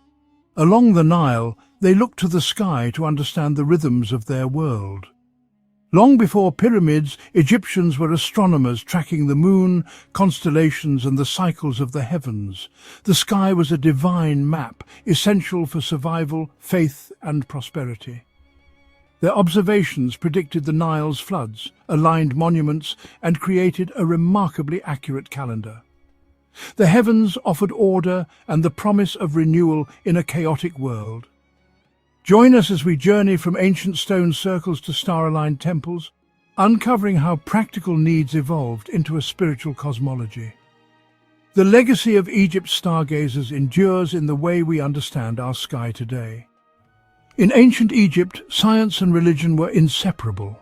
Along the Nile, they looked to the sky to understand the rhythms of their world. Long before pyramids, Egyptians were astronomers tracking the moon, constellations, and the cycles of the heavens. The sky was a divine map, essential for survival, faith, and prosperity. Their observations predicted the Nile's floods, aligned monuments, and created a remarkably accurate calendar. The heavens offered order and the promise of renewal in a chaotic world. Join us as we journey from ancient stone circles to star-aligned temples, uncovering how practical needs evolved into a spiritual cosmology. The legacy of Egypt's stargazers endures in the way we understand our sky today. In ancient Egypt, science and religion were inseparable.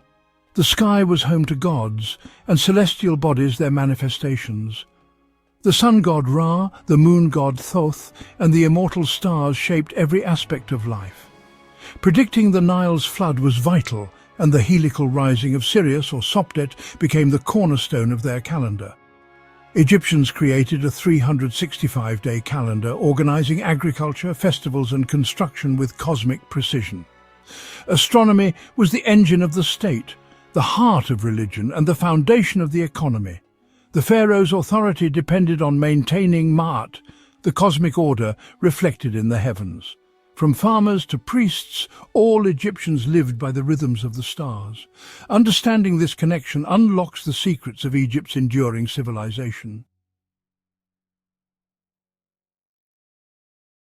The sky was home to gods, and celestial bodies their manifestations. The sun god Ra, the moon god Thoth, and the immortal stars shaped every aspect of life. Predicting the Nile's flood was vital, and the heliacal rising of Sirius or Sopdet became the cornerstone of their calendar. Egyptians created a 365-day calendar, organizing agriculture, festivals, and construction with cosmic precision. Astronomy was the engine of the state, the heart of religion, and the foundation of the economy. The pharaoh's authority depended on maintaining Ma'at, the cosmic order reflected in the heavens. From farmers to priests, all Egyptians lived by the rhythms of the stars. Understanding this connection unlocks the secrets of Egypt's enduring civilization.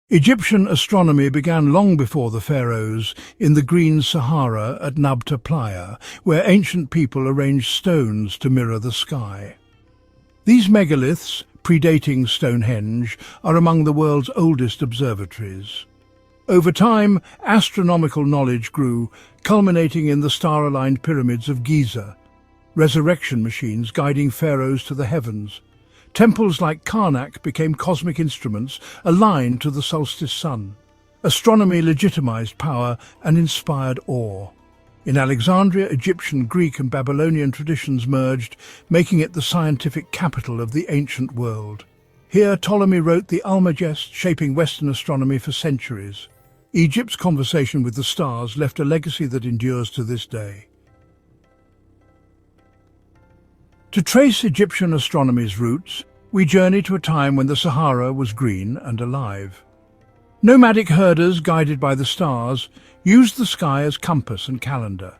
Egyptian astronomy began long before the pharaohs in the Green Sahara at Nabta Playa, where ancient people arranged stones to mirror the sky. These megaliths, predating Stonehenge, are among the world's oldest observatories. Over time, astronomical knowledge grew, culminating in the star-aligned pyramids of Giza, resurrection machines guiding pharaohs to the heavens. Temples like Karnak became cosmic instruments aligned to the solstice sun. Astronomy legitimized power and inspired awe. In Alexandria, Egyptian, Greek, and Babylonian traditions merged, making it the scientific capital of the ancient world. Here, Ptolemy wrote the Almagest, shaping Western astronomy for centuries. Egypt's conversation with the stars left a legacy that endures to this day. To trace Egyptian astronomy's roots, we journey to a time when the Sahara was green and alive. Nomadic herders, guided by the stars, used the sky as compass and calendar.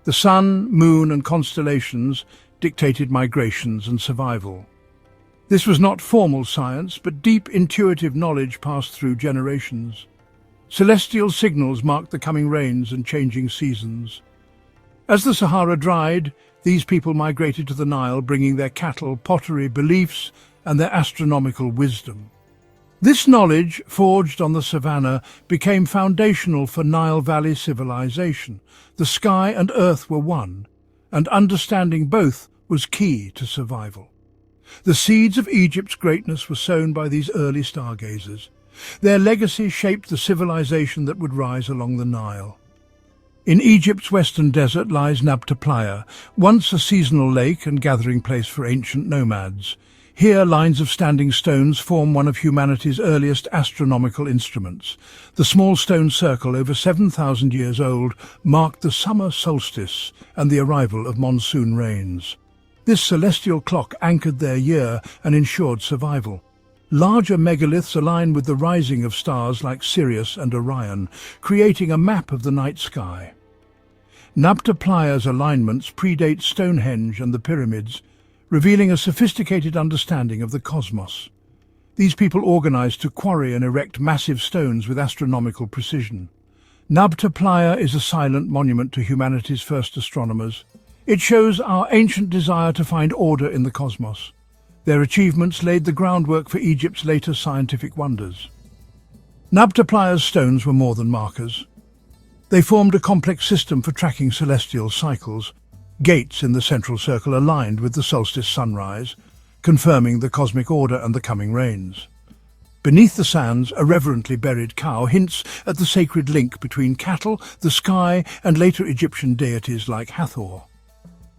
The sun, moon, and constellations dictated migrations and survival. This was not formal science, but deep intuitive knowledge passed through generations. Celestial signals marked the coming rains and changing seasons. As the Sahara dried, these people migrated to the Nile, bringing their cattle, pottery, beliefs, and their astronomical wisdom. This knowledge, forged on the savannah, became foundational for Nile Valley civilization. The sky and earth were one, and understanding both was key to survival. The seeds of Egypt's greatness were sown by these early stargazers. Their legacy shaped the civilization that would rise along the Nile. In Egypt's western desert lies Nabta Playa, once a seasonal lake and gathering place for ancient nomads. Here, lines of standing stones form one of humanity's earliest astronomical instruments. The small stone circle, over 7,000 years old, marked the summer solstice and the arrival of monsoon rains. This celestial clock anchored their year and ensured survival. Larger megaliths align with the rising of stars like Sirius and Orion, creating a map of the night sky. Nabta-Playa's alignments predate Stonehenge and the pyramids, revealing a sophisticated understanding of the cosmos. These people organized to quarry and erect massive stones with astronomical precision. Nabta-Playa is a silent monument to humanity's first astronomers. It shows our ancient desire to find order in the cosmos. Their achievements laid the groundwork for Egypt's later scientific wonders. Nabta-Playa's stones were more than markers. They formed a complex system for tracking celestial cycles. Gates in the central circle aligned with the solstice sunrise, confirming the cosmic order and the coming rains. Beneath the sands, a reverently buried cow hints at the sacred link between cattle, the sky, and later Egyptian deities like Hathor.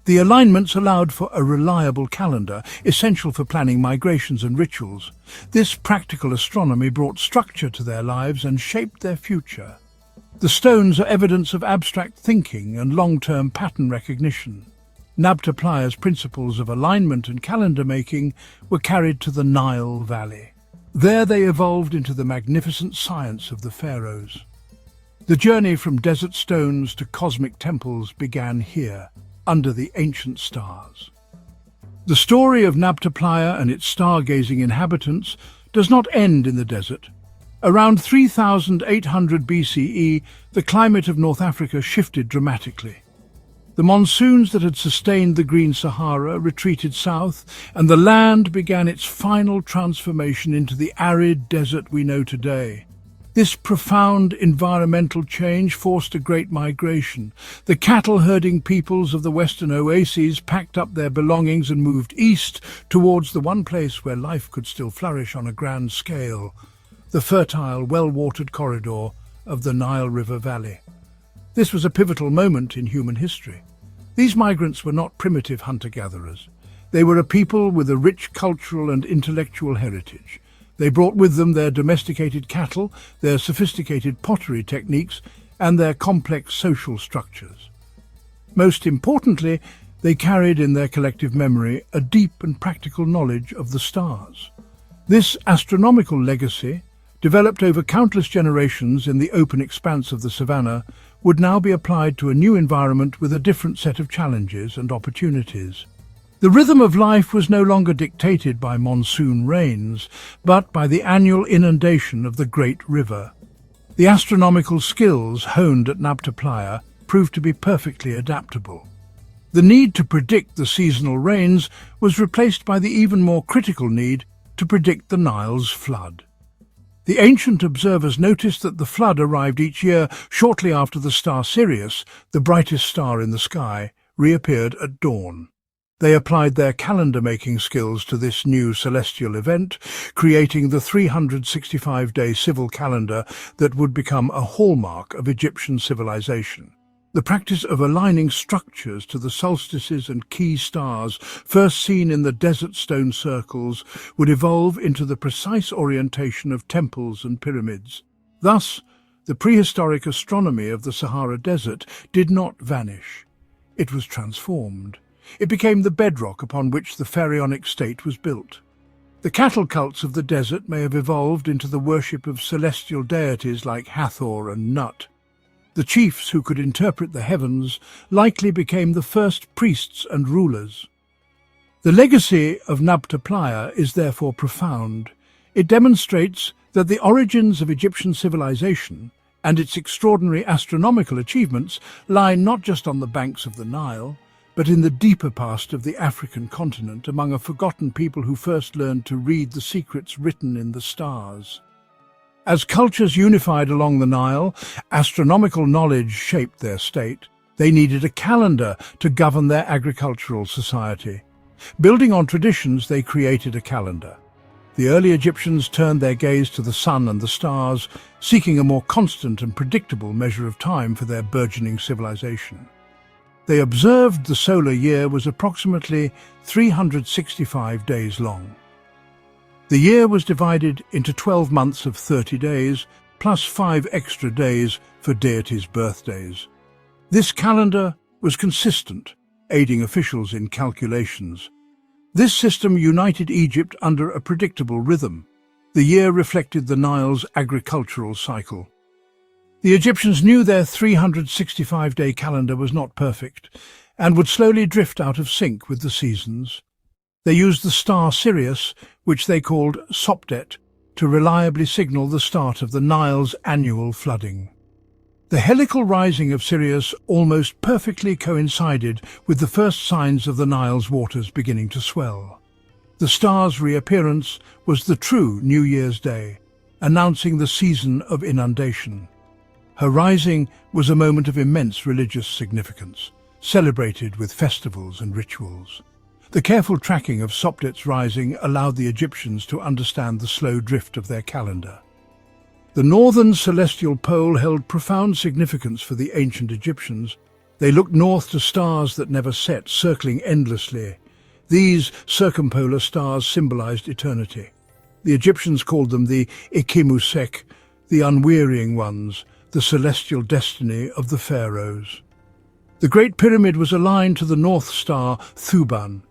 The alignments allowed for a reliable calendar, essential for planning migrations and rituals. This practical astronomy brought structure to their lives and shaped their future. The stones are evidence of abstract thinking and long-term pattern recognition. Nabta-Playa's principles of alignment and calendar making were carried to the Nile Valley. There they evolved into the magnificent science of the pharaohs. The journey from desert stones to cosmic temples began here, under the ancient stars. The story of Nabta-Playa and its stargazing inhabitants does not end in the desert. Around 3,800 BCE, the climate of North Africa shifted dramatically. The monsoons that had sustained the Green Sahara retreated south, and the land began its final transformation into the arid desert we know today. This profound environmental change forced a great migration. The cattle-herding peoples of the western oases packed up their belongings and moved east towards the one place where life could still flourish on a grand scale: the fertile, well-watered corridor of the Nile River Valley. This was a pivotal moment in human history. These migrants were not primitive hunter-gatherers. They were a people with a rich cultural and intellectual heritage. They brought with them their domesticated cattle, their sophisticated pottery techniques, and their complex social structures. Most importantly, they carried in their collective memory a deep and practical knowledge of the stars. This astronomical legacy, developed over countless generations in the open expanse of the savannah, would now be applied to a new environment with a different set of challenges and opportunities. The rhythm of life was no longer dictated by monsoon rains, but by the annual inundation of the great river. The astronomical skills honed at Nabta-Playa proved to be perfectly adaptable. The need to predict the seasonal rains was replaced by the even more critical need to predict the Nile's flood. The ancient observers noticed that the flood arrived each year shortly after the star Sirius, the brightest star in the sky, reappeared at dawn. They applied their calendar-making skills to this new celestial event, creating the 365-day civil calendar that would become a hallmark of Egyptian civilization. The practice of aligning structures to the solstices and key stars, first seen in the desert stone circles, would evolve into the precise orientation of temples and pyramids. Thus, the prehistoric astronomy of the Sahara Desert did not vanish. It was transformed. It became the bedrock upon which the pharaonic state was built. The cattle cults of the desert may have evolved into the worship of celestial deities like Hathor and Nut. The chiefs who could interpret the heavens likely became the first priests and rulers. The legacy of Nabta-Playa is therefore profound. It demonstrates that the origins of Egyptian civilization and its extraordinary astronomical achievements lie not just on the banks of the Nile, but in the deeper past of the African continent, among a forgotten people who first learned to read the secrets written in the stars. As cultures unified along the Nile, astronomical knowledge shaped their state. They needed a calendar to govern their agricultural society. Building on traditions, they created a calendar. The early Egyptians turned their gaze to the sun and the stars, seeking a more constant and predictable measure of time for their burgeoning civilization. They observed the solar year was approximately 365 days long. The year was divided into 12 months of 30 days, plus 5 extra days for deities' birthdays. This calendar was consistent, aiding officials in calculations. This system united Egypt under a predictable rhythm. The year reflected the Nile's agricultural cycle. The Egyptians knew their 365-day calendar was not perfect and would slowly drift out of sync with the seasons. They used the star Sirius, which they called Sopdet, to reliably signal the start of the Nile's annual flooding. The helical rising of Sirius almost perfectly coincided with the first signs of the Nile's waters beginning to swell. The star's reappearance was the true New Year's Day, announcing the season of inundation. Her rising was a moment of immense religious significance, celebrated with festivals and rituals. The careful tracking of Sopdet's rising allowed the Egyptians to understand the slow drift of their calendar. The northern celestial pole held profound significance for the ancient Egyptians. They looked north to stars that never set, circling endlessly. These circumpolar stars symbolized eternity. The Egyptians called them the Ikimusek, the unwearying ones, the celestial destiny of the pharaohs. The Great Pyramid was aligned to the North Star, Thuban.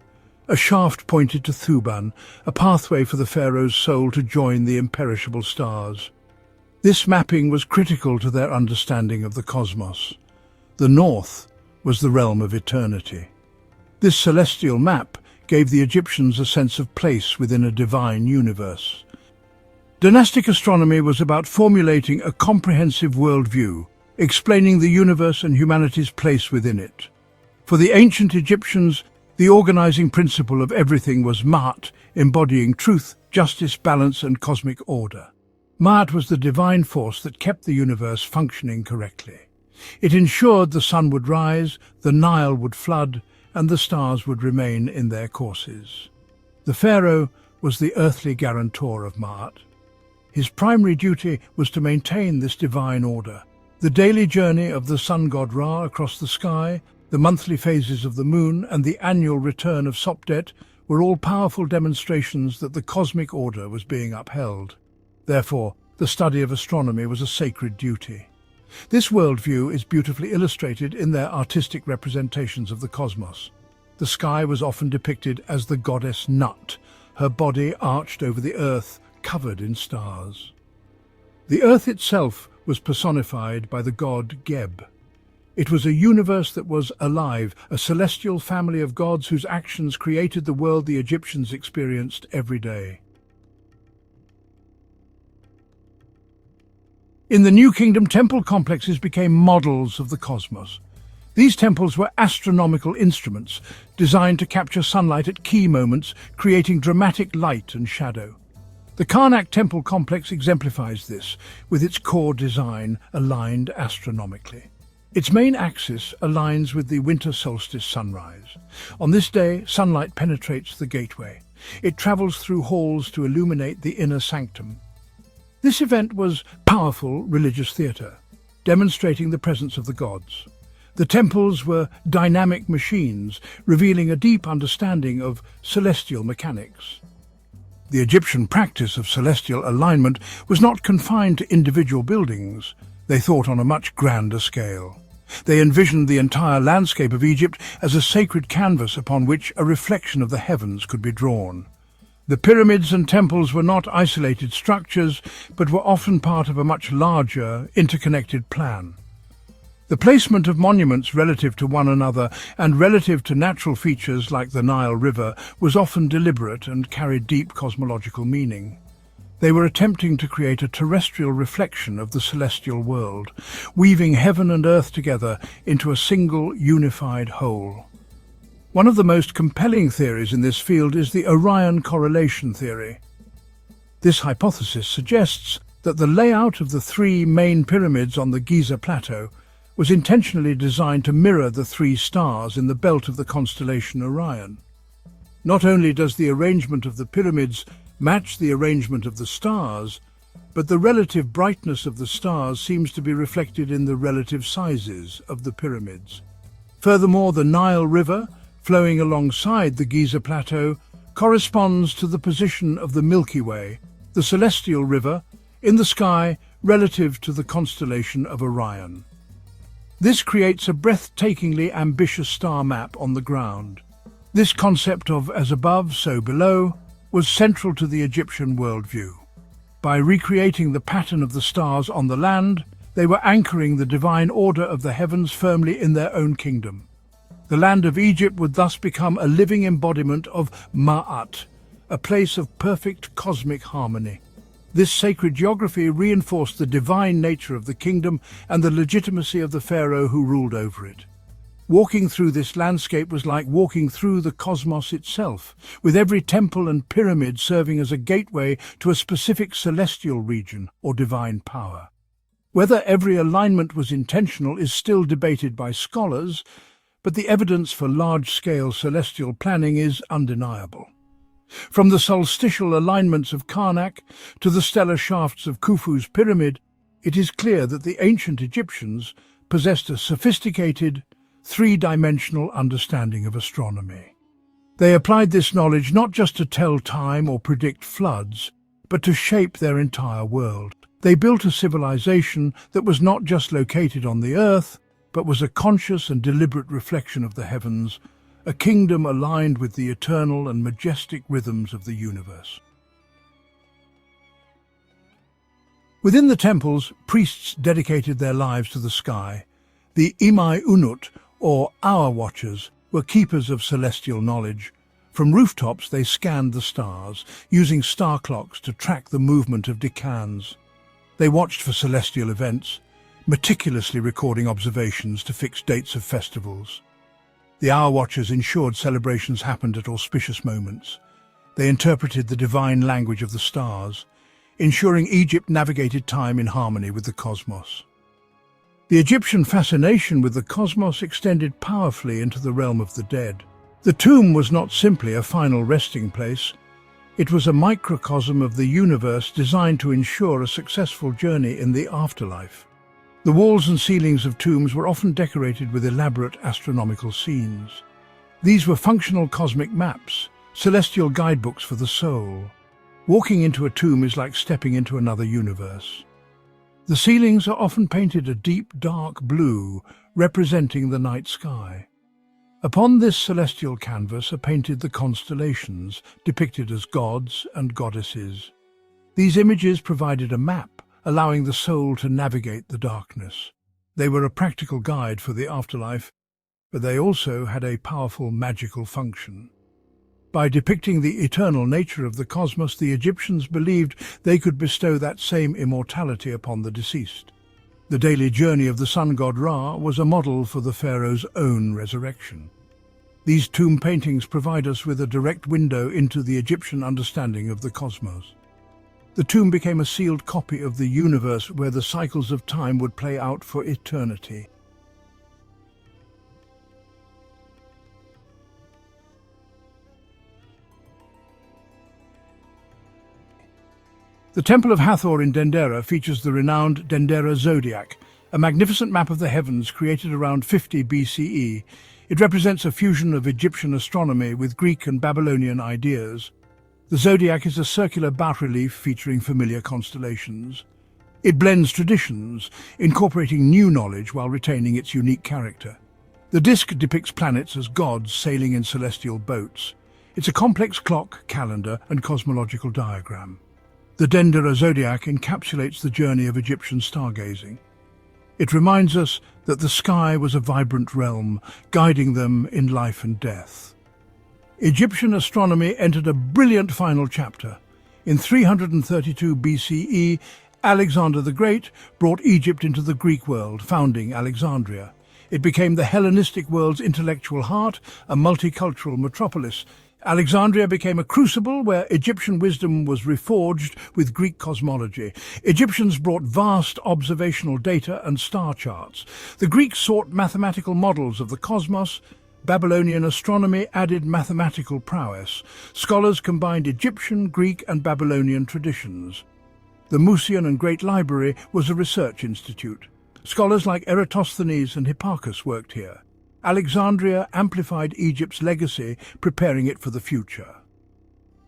A shaft pointed to Thuban, a pathway for the pharaoh's soul to join the imperishable stars. This mapping was critical to their understanding of the cosmos. The north was the realm of eternity. This celestial map gave the Egyptians a sense of place within a divine universe. Dynastic astronomy was about formulating a comprehensive worldview, explaining the universe and humanity's place within it. For the ancient Egyptians, the organizing principle of everything was Ma'at, embodying truth, justice, balance, and cosmic order. Ma'at was the divine force that kept the universe functioning correctly. It ensured the sun would rise, the Nile would flood, and the stars would remain in their courses. The pharaoh was the earthly guarantor of Ma'at. His primary duty was to maintain this divine order. The daily journey of the sun god Ra across the sky, the monthly phases of the moon, and the annual return of Sopdet were all powerful demonstrations that the cosmic order was being upheld. Therefore, the study of astronomy was a sacred duty. This worldview is beautifully illustrated in their artistic representations of the cosmos. The sky was often depicted as the goddess Nut, her body arched over the earth, covered in stars. The earth itself was personified by the god Geb. It was a universe that was alive, a celestial family of gods whose actions created the world the Egyptians experienced every day. In the New Kingdom, temple complexes became models of the cosmos. These temples were astronomical instruments designed to capture sunlight at key moments, creating dramatic light and shadow. The Karnak temple complex exemplifies this, with its core design aligned astronomically. Its main axis aligns with the winter solstice sunrise. On this day, sunlight penetrates the gateway. It travels through halls to illuminate the inner sanctum. This event was powerful religious theatre, demonstrating the presence of the gods. The temples were dynamic machines, revealing a deep understanding of celestial mechanics. The Egyptian practice of celestial alignment was not confined to individual buildings. They thought on a much grander scale. They envisioned the entire landscape of Egypt as a sacred canvas upon which a reflection of the heavens could be drawn. The pyramids and temples were not isolated structures, but were often part of a much larger, interconnected plan. The placement of monuments relative to one another and relative to natural features like the Nile River was often deliberate and carried deep cosmological meaning. They were attempting to create a terrestrial reflection of the celestial world, weaving heaven and earth together into a single, unified whole. One of the most compelling theories in this field is the Orion correlation theory. This hypothesis suggests that the layout of the three main pyramids on the Giza plateau was intentionally designed to mirror the three stars in the belt of the constellation Orion. Not only does the arrangement of the pyramids match the arrangement of the stars, but the relative brightness of the stars seems to be reflected in the relative sizes of the pyramids. Furthermore, the Nile River, flowing alongside the Giza plateau, corresponds to the position of the Milky Way, the celestial river, in the sky relative to the constellation of Orion. This creates a breathtakingly ambitious star map on the ground. This concept of as above, so below was central to the Egyptian worldview. By recreating the pattern of the stars on the land, they were anchoring the divine order of the heavens firmly in their own kingdom. The land of Egypt would thus become a living embodiment of Ma'at, a place of perfect cosmic harmony. This sacred geography reinforced the divine nature of the kingdom and the legitimacy of the pharaoh who ruled over it. Walking through this landscape was like walking through the cosmos itself, with every temple and pyramid serving as a gateway to a specific celestial region or divine power. Whether every alignment was intentional is still debated by scholars, but the evidence for large-scale celestial planning is undeniable. From the solstitial alignments of Karnak to the stellar shafts of Khufu's pyramid, it is clear that the ancient Egyptians possessed a sophisticated, three-dimensional understanding of astronomy. They applied this knowledge not just to tell time or predict floods, but to shape their entire world. They built a civilization that was not just located on the earth, but was a conscious and deliberate reflection of the heavens, a kingdom aligned with the eternal and majestic rhythms of the universe. Within the temples, priests dedicated their lives to the sky. The Imai Unut, or Hour Watchers, were keepers of celestial knowledge. From rooftops they scanned the stars, using star clocks to track the movement of decans. They watched for celestial events, meticulously recording observations to fix dates of festivals. The Hour Watchers ensured celebrations happened at auspicious moments. They interpreted the divine language of the stars, ensuring Egypt navigated time in harmony with the cosmos. The Egyptian fascination with the cosmos extended powerfully into the realm of the dead. The tomb was not simply a final resting place. It was a microcosm of the universe designed to ensure a successful journey in the afterlife. The walls and ceilings of tombs were often decorated with elaborate astronomical scenes. These were functional cosmic maps, celestial guidebooks for the soul. Walking into a tomb is like stepping into another universe. The ceilings are often painted a deep, dark blue, representing the night sky. Upon this celestial canvas are painted the constellations, depicted as gods and goddesses. These images provided a map, allowing the soul to navigate the darkness. They were a practical guide for the afterlife, but they also had a powerful magical function. By depicting the eternal nature of the cosmos, the Egyptians believed they could bestow that same immortality upon the deceased. The daily journey of the sun god Ra was a model for the pharaoh's own resurrection. These tomb paintings provide us with a direct window into the Egyptian understanding of the cosmos. The tomb became a sealed copy of the universe where the cycles of time would play out for eternity. The Temple of Hathor in Dendera features the renowned Dendera zodiac, a magnificent map of the heavens created around 50 BCE. It represents a fusion of Egyptian astronomy with Greek and Babylonian ideas. The zodiac is a circular bas-relief featuring familiar constellations. It blends traditions, incorporating new knowledge while retaining its unique character. The disk depicts planets as gods sailing in celestial boats. It's a complex clock, calendar, and cosmological diagram. The Dendera zodiac encapsulates the journey of Egyptian stargazing. It reminds us that the sky was a vibrant realm, guiding them in life and death. Egyptian astronomy entered a brilliant final chapter. In 332 BCE, Alexander the Great brought Egypt into the Greek world, founding Alexandria. It became the Hellenistic world's intellectual heart, a multicultural metropolis. Alexandria became a crucible where Egyptian wisdom was reforged with Greek cosmology. Egyptians brought vast observational data and star charts. The Greeks sought mathematical models of the cosmos. Babylonian astronomy added mathematical prowess. Scholars combined Egyptian, Greek, and Babylonian traditions. The Museum and Great Library was a research institute. Scholars like Eratosthenes and Hipparchus worked here. Alexandria amplified Egypt's legacy, preparing it for the future.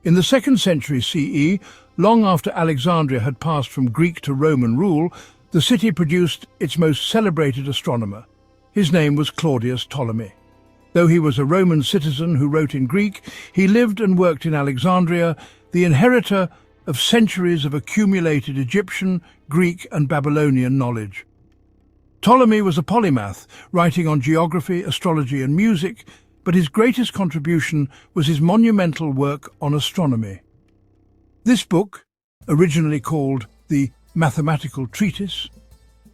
In the 2nd century CE, long after Alexandria had passed from Greek to Roman rule, the city produced its most celebrated astronomer. His name was Claudius Ptolemy. Though he was a Roman citizen who wrote in Greek, he lived and worked in Alexandria, the inheritor of centuries of accumulated Egyptian, Greek and Babylonian knowledge. Ptolemy was a polymath, writing on geography, astrology and music, but his greatest contribution was his monumental work on astronomy. This book, originally called the Mathematical Treatise,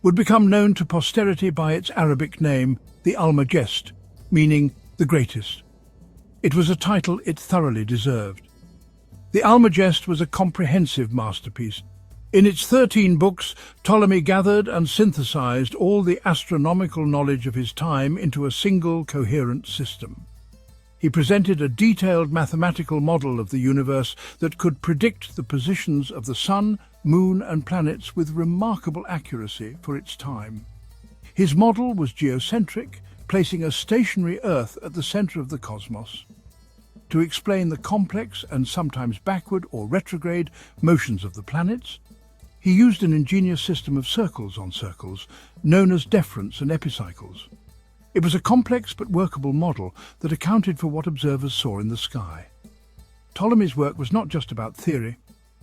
would become known to posterity by its Arabic name, the Almagest, meaning the greatest. It was a title it thoroughly deserved. The Almagest was a comprehensive masterpiece. In its 13 books, Ptolemy gathered and synthesized all the astronomical knowledge of his time into a single coherent system. He presented a detailed mathematical model of the universe that could predict the positions of the sun, moon and planets with remarkable accuracy for its time. His model was geocentric, placing a stationary Earth at the center of the cosmos. To explain the complex and sometimes backward or retrograde motions of the planets, he used an ingenious system of circles on circles, known as deferents and epicycles. It was a complex but workable model that accounted for what observers saw in the sky. Ptolemy's work was not just about theory,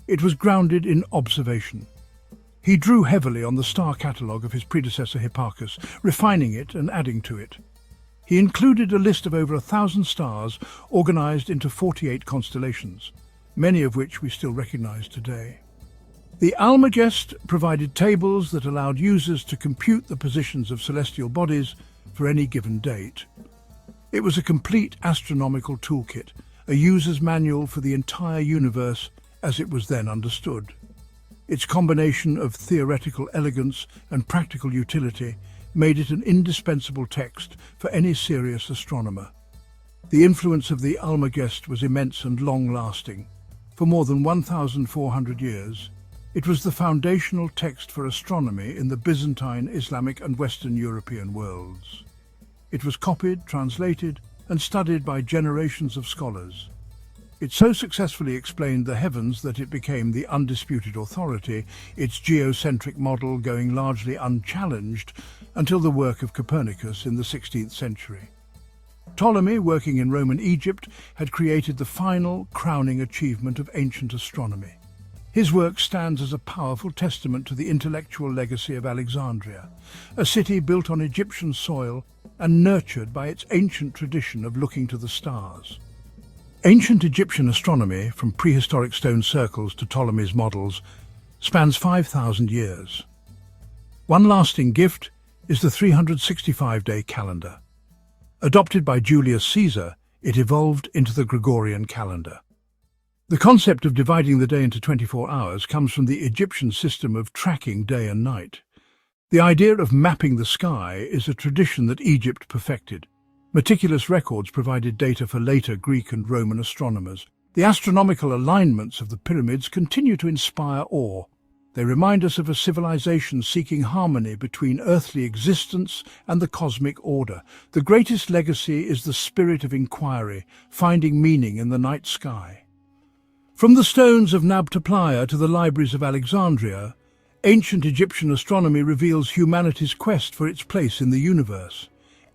it was grounded in observation. He drew heavily on the star catalogue of his predecessor Hipparchus, refining it and adding to it. He included a list of over 1,000 stars organized into 48 constellations, many of which we still recognize today. The Almagest provided tables that allowed users to compute the positions of celestial bodies for any given date. It was a complete astronomical toolkit, a user's manual for the entire universe as it was then understood. Its combination of theoretical elegance and practical utility made it an indispensable text for any serious astronomer. The influence of the Almagest was immense and long-lasting. For more than 1,400 years, it was the foundational text for astronomy in the Byzantine, Islamic and Western European worlds. It was copied, translated and studied by generations of scholars. It so successfully explained the heavens that it became the undisputed authority, its geocentric model going largely unchallenged until the work of Copernicus in the 16th century. Ptolemy, working in Roman Egypt, had created the final, crowning achievement of ancient astronomy. His work stands as a powerful testament to the intellectual legacy of Alexandria, a city built on Egyptian soil and nurtured by its ancient tradition of looking to the stars. Ancient Egyptian astronomy, from prehistoric stone circles to Ptolemy's models, spans 5,000 years. One lasting gift is the 365-day calendar. Adopted by Julius Caesar, it evolved into the Gregorian calendar. The concept of dividing the day into 24 hours comes from the Egyptian system of tracking day and night. The idea of mapping the sky is a tradition that Egypt perfected. Meticulous records provided data for later Greek and Roman astronomers. The astronomical alignments of the pyramids continue to inspire awe. They remind us of a civilization seeking harmony between earthly existence and the cosmic order. The greatest legacy is the spirit of inquiry, finding meaning in the night sky. From the stones of Nab-Taplia to the libraries of Alexandria, ancient Egyptian astronomy reveals humanity's quest for its place in the universe.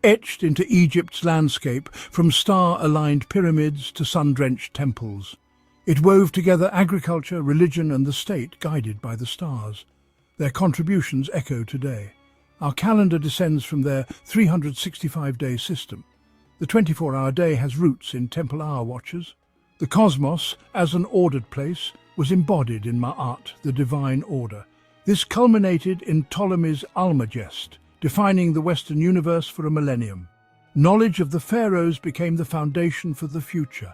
Etched into Egypt's landscape, from star-aligned pyramids to sun-drenched temples, it wove together agriculture, religion and the state, guided by the stars. Their contributions echo today. Our calendar descends from their 365-day system. The 24-hour day has roots in temple hour watches. The cosmos, as an ordered place, was embodied in Ma'at, the divine order. This culminated in Ptolemy's Almagest, defining the Western universe for a millennium. Knowledge of the pharaohs became the foundation for the future.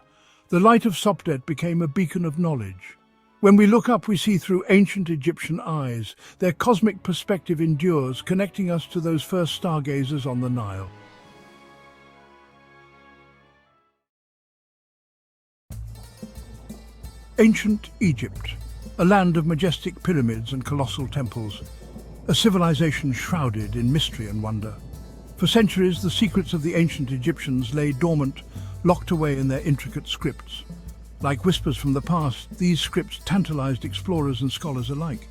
The light of Sopdet became a beacon of knowledge. When we look up, we see through ancient Egyptian eyes. Their cosmic perspective endures, connecting us to those first stargazers on the Nile. Ancient Egypt, a land of majestic pyramids and colossal temples, a civilization shrouded in mystery and wonder. For centuries, the secrets of the ancient Egyptians lay dormant, locked away in their intricate scripts. Like whispers from the past, these scripts tantalized explorers and scholars alike.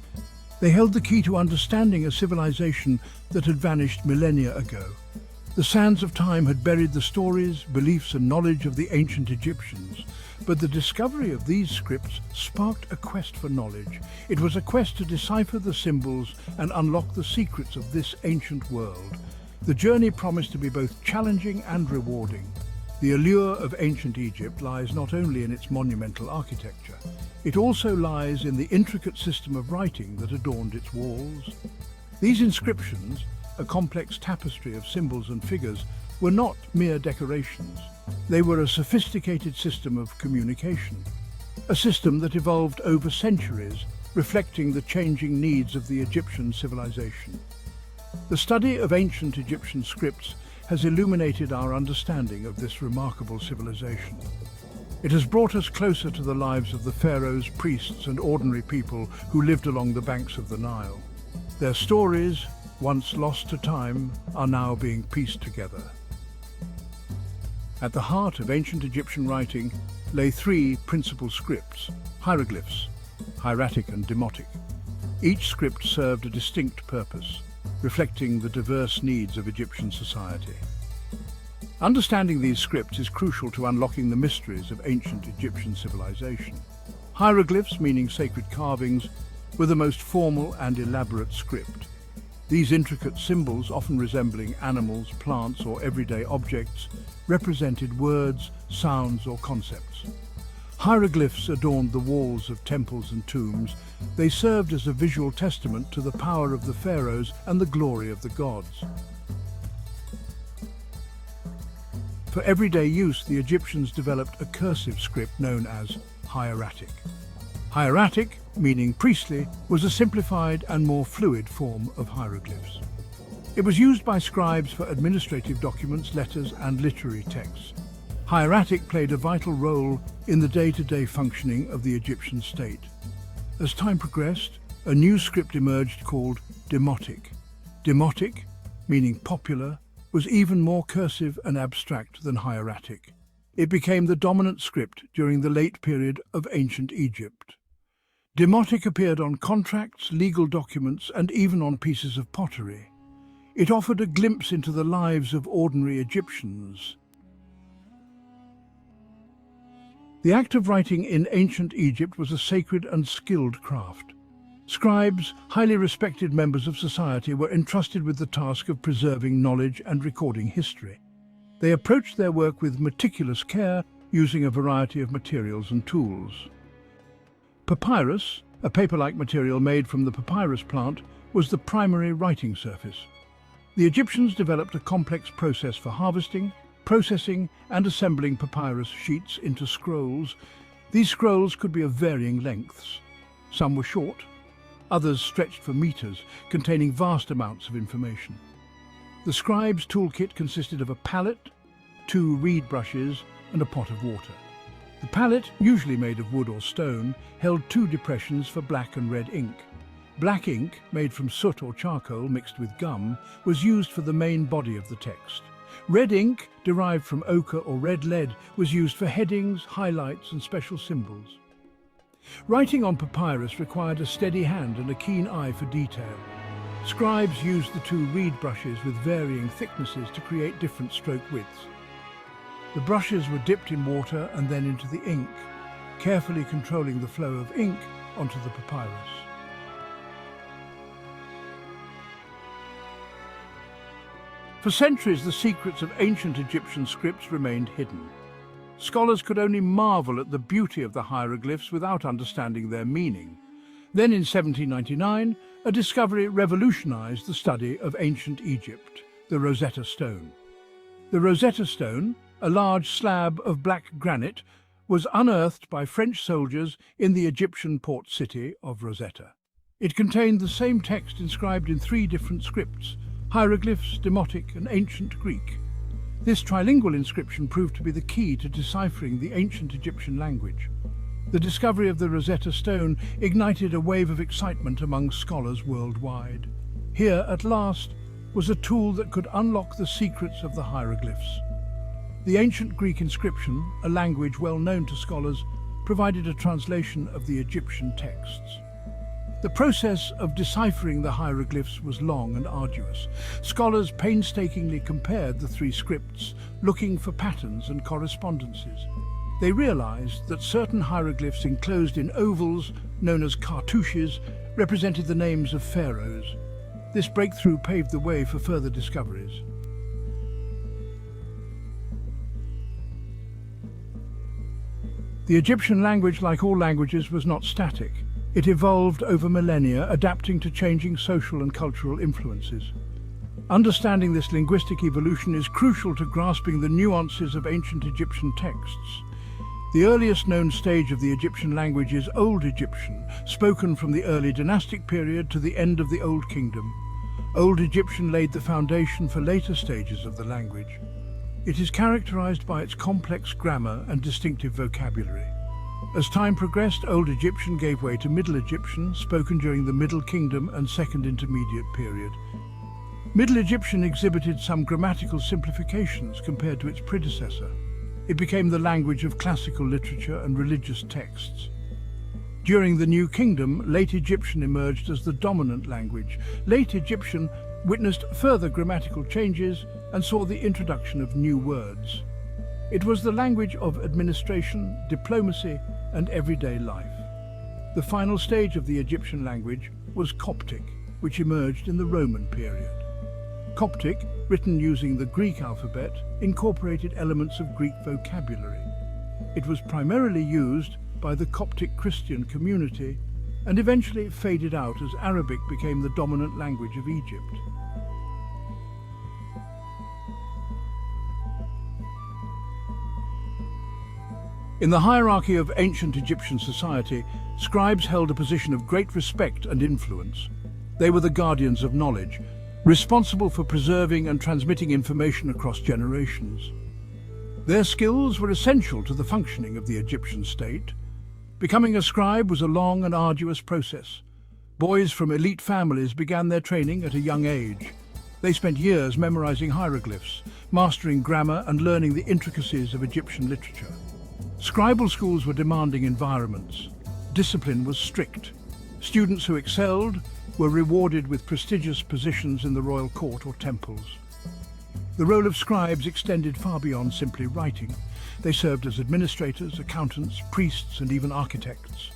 They held the key to understanding a civilization that had vanished millennia ago. The sands of time had buried the stories, beliefs and knowledge of the ancient Egyptians, but the discovery of these scripts sparked a quest for knowledge. It was a quest to decipher the symbols and unlock the secrets of this ancient world. The journey promised to be both challenging and rewarding. The allure of ancient Egypt lies not only in its monumental architecture, it also lies in the intricate system of writing that adorned its walls. These inscriptions, a complex tapestry of symbols and figures, were not mere decorations. They were a sophisticated system of communication, a system that evolved over centuries, reflecting the changing needs of the Egyptian civilization. The study of ancient Egyptian scripts has illuminated our understanding of this remarkable civilization. It has brought us closer to the lives of the pharaohs, priests, and ordinary people who lived along the banks of the Nile. Their stories, once lost to time, are now being pieced together. At the heart of ancient Egyptian writing lay three principal scripts: hieroglyphs, hieratic and demotic. Each script served a distinct purpose, reflecting the diverse needs of Egyptian society. Understanding these scripts is crucial to unlocking the mysteries of ancient Egyptian civilization. Hieroglyphs, meaning sacred carvings, were the most formal and elaborate script. These intricate symbols, often resembling animals, plants, or everyday objects, represented words, sounds, or concepts. Hieroglyphs adorned the walls of temples and tombs. They served as a visual testament to the power of the pharaohs and the glory of the gods. For everyday use, the Egyptians developed a cursive script known as hieratic. Hieratic, meaning priestly, was a simplified and more fluid form of hieroglyphs. It was used by scribes for administrative documents, letters, and literary texts. Hieratic played a vital role in the day-to-day functioning of the Egyptian state. As time progressed, a new script emerged called demotic. Demotic, meaning popular, was even more cursive and abstract than hieratic. It became the dominant script during the late period of ancient Egypt. Demotic appeared on contracts, legal documents, and even on pieces of pottery. It offered a glimpse into the lives of ordinary Egyptians. The act of writing in ancient Egypt was a sacred and skilled craft. Scribes, highly respected members of society, were entrusted with the task of preserving knowledge and recording history. They approached their work with meticulous care, using a variety of materials and tools. Papyrus, a paper-like material made from the papyrus plant, was the primary writing surface. The Egyptians developed a complex process for harvesting, processing, and assembling papyrus sheets into scrolls. These scrolls could be of varying lengths. Some were short, others stretched for meters, containing vast amounts of information. The scribe's toolkit consisted of a palette, 2 reed brushes, and a pot of water. The palette, usually made of wood or stone, held 2 depressions for black and red ink. Black ink, made from soot or charcoal mixed with gum, was used for the main body of the text. Red ink, derived from ochre or red lead, was used for headings, highlights, and special symbols. Writing on papyrus required a steady hand and a keen eye for detail. Scribes used the 2 reed brushes with varying thicknesses to create different stroke widths. The brushes were dipped in water and then into the ink, carefully controlling the flow of ink onto the papyrus. For centuries, the secrets of ancient Egyptian scripts remained hidden. Scholars could only marvel at the beauty of the hieroglyphs without understanding their meaning. Then in 1799, a discovery revolutionized the study of ancient Egypt: the Rosetta Stone. The Rosetta Stone, a large slab of black granite, was unearthed by French soldiers in the Egyptian port city of Rosetta. It contained the same text inscribed in 3 different scripts: hieroglyphs, demotic, and ancient Greek. This trilingual inscription proved to be the key to deciphering the ancient Egyptian language. The discovery of the Rosetta Stone ignited a wave of excitement among scholars worldwide. Here, at last, was a tool that could unlock the secrets of the hieroglyphs. The ancient Greek inscription, a language well known to scholars, provided a translation of the Egyptian texts. The process of deciphering the hieroglyphs was long and arduous. Scholars painstakingly compared the three scripts, looking for patterns and correspondences. They realized that certain hieroglyphs enclosed in ovals, known as cartouches, represented the names of pharaohs. This breakthrough paved the way for further discoveries. The Egyptian language, like all languages, was not static. It evolved over millennia, adapting to changing social and cultural influences. Understanding this linguistic evolution is crucial to grasping the nuances of ancient Egyptian texts. The earliest known stage of the Egyptian language is Old Egyptian, spoken from the early dynastic period to the end of the Old Kingdom. Old Egyptian laid the foundation for later stages of the language. It is characterized by its complex grammar and distinctive vocabulary. As time progressed, Old Egyptian gave way to Middle Egyptian, spoken during the Middle Kingdom and Second Intermediate period. Middle Egyptian exhibited some grammatical simplifications compared to its predecessor. It became the language of classical literature and religious texts. During the New Kingdom, Late Egyptian emerged as the dominant language. Late Egyptian witnessed further grammatical changes and saw the introduction of new words. It was the language of administration, diplomacy, and everyday life. The final stage of the Egyptian language was Coptic, which emerged in the Roman period. Coptic, written using the Greek alphabet, incorporated elements of Greek vocabulary. It was primarily used by the Coptic Christian community and eventually faded out as Arabic became the dominant language of Egypt. In the hierarchy of ancient Egyptian society, scribes held a position of great respect and influence. They were the guardians of knowledge, responsible for preserving and transmitting information across generations. Their skills were essential to the functioning of the Egyptian state. Becoming a scribe was a long and arduous process. Boys from elite families began their training at a young age. They spent years memorizing hieroglyphs, mastering grammar and learning the intricacies of Egyptian literature. Scribal schools were demanding environments. Discipline was strict. Students who excelled were rewarded with prestigious positions in the royal court or temples. The role of scribes extended far beyond simply writing. They served as administrators, accountants, priests, and even architects.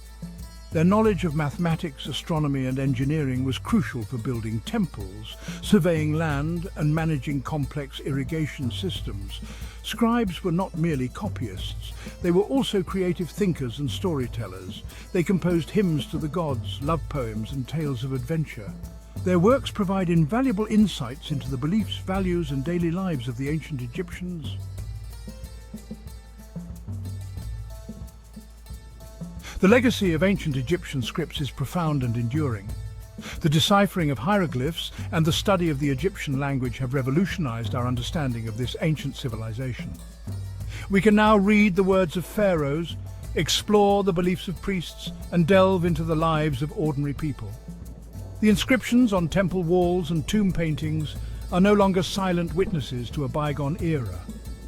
Their knowledge of mathematics, astronomy, and engineering was crucial for building temples, surveying land, and managing complex irrigation systems. Scribes were not merely copyists. They were also creative thinkers and storytellers. They composed hymns to the gods, love poems, and tales of adventure. Their works provide invaluable insights into the beliefs, values, and daily lives of the ancient Egyptians. The legacy of ancient Egyptian scripts is profound and enduring. The deciphering of hieroglyphs and the study of the Egyptian language have revolutionized our understanding of this ancient civilization. We can now read the words of pharaohs, explore the beliefs of priests, and delve into the lives of ordinary people. The inscriptions on temple walls and tomb paintings are no longer silent witnesses to a bygone era.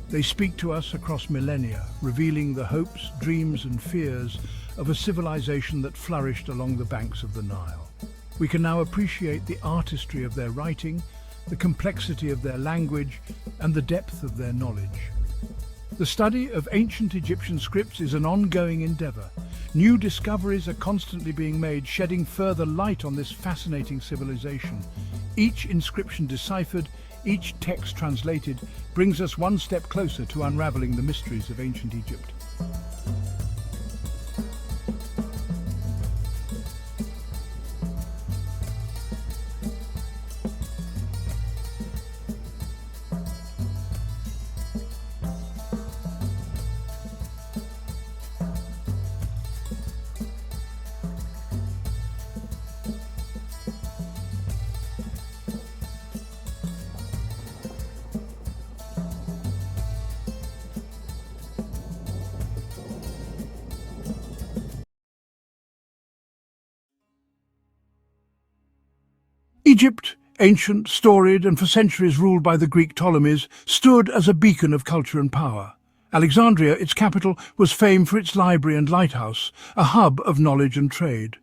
They speak to us across millennia, revealing the hopes, dreams, and fears of a civilization that flourished along the banks of the Nile. We can now appreciate the artistry of their writing, the complexity of their language, and the depth of their knowledge. The study of ancient Egyptian scripts is an ongoing endeavor. New discoveries are constantly being made, shedding further light on this fascinating civilization. Each inscription deciphered, each text translated, brings us one step closer to unraveling the mysteries of ancient Egypt. Egypt, ancient, storied, and for centuries ruled by the Greek Ptolemies, stood as a beacon of culture and power. Alexandria, its capital, was famed for its library and lighthouse, a hub of knowledge and trade.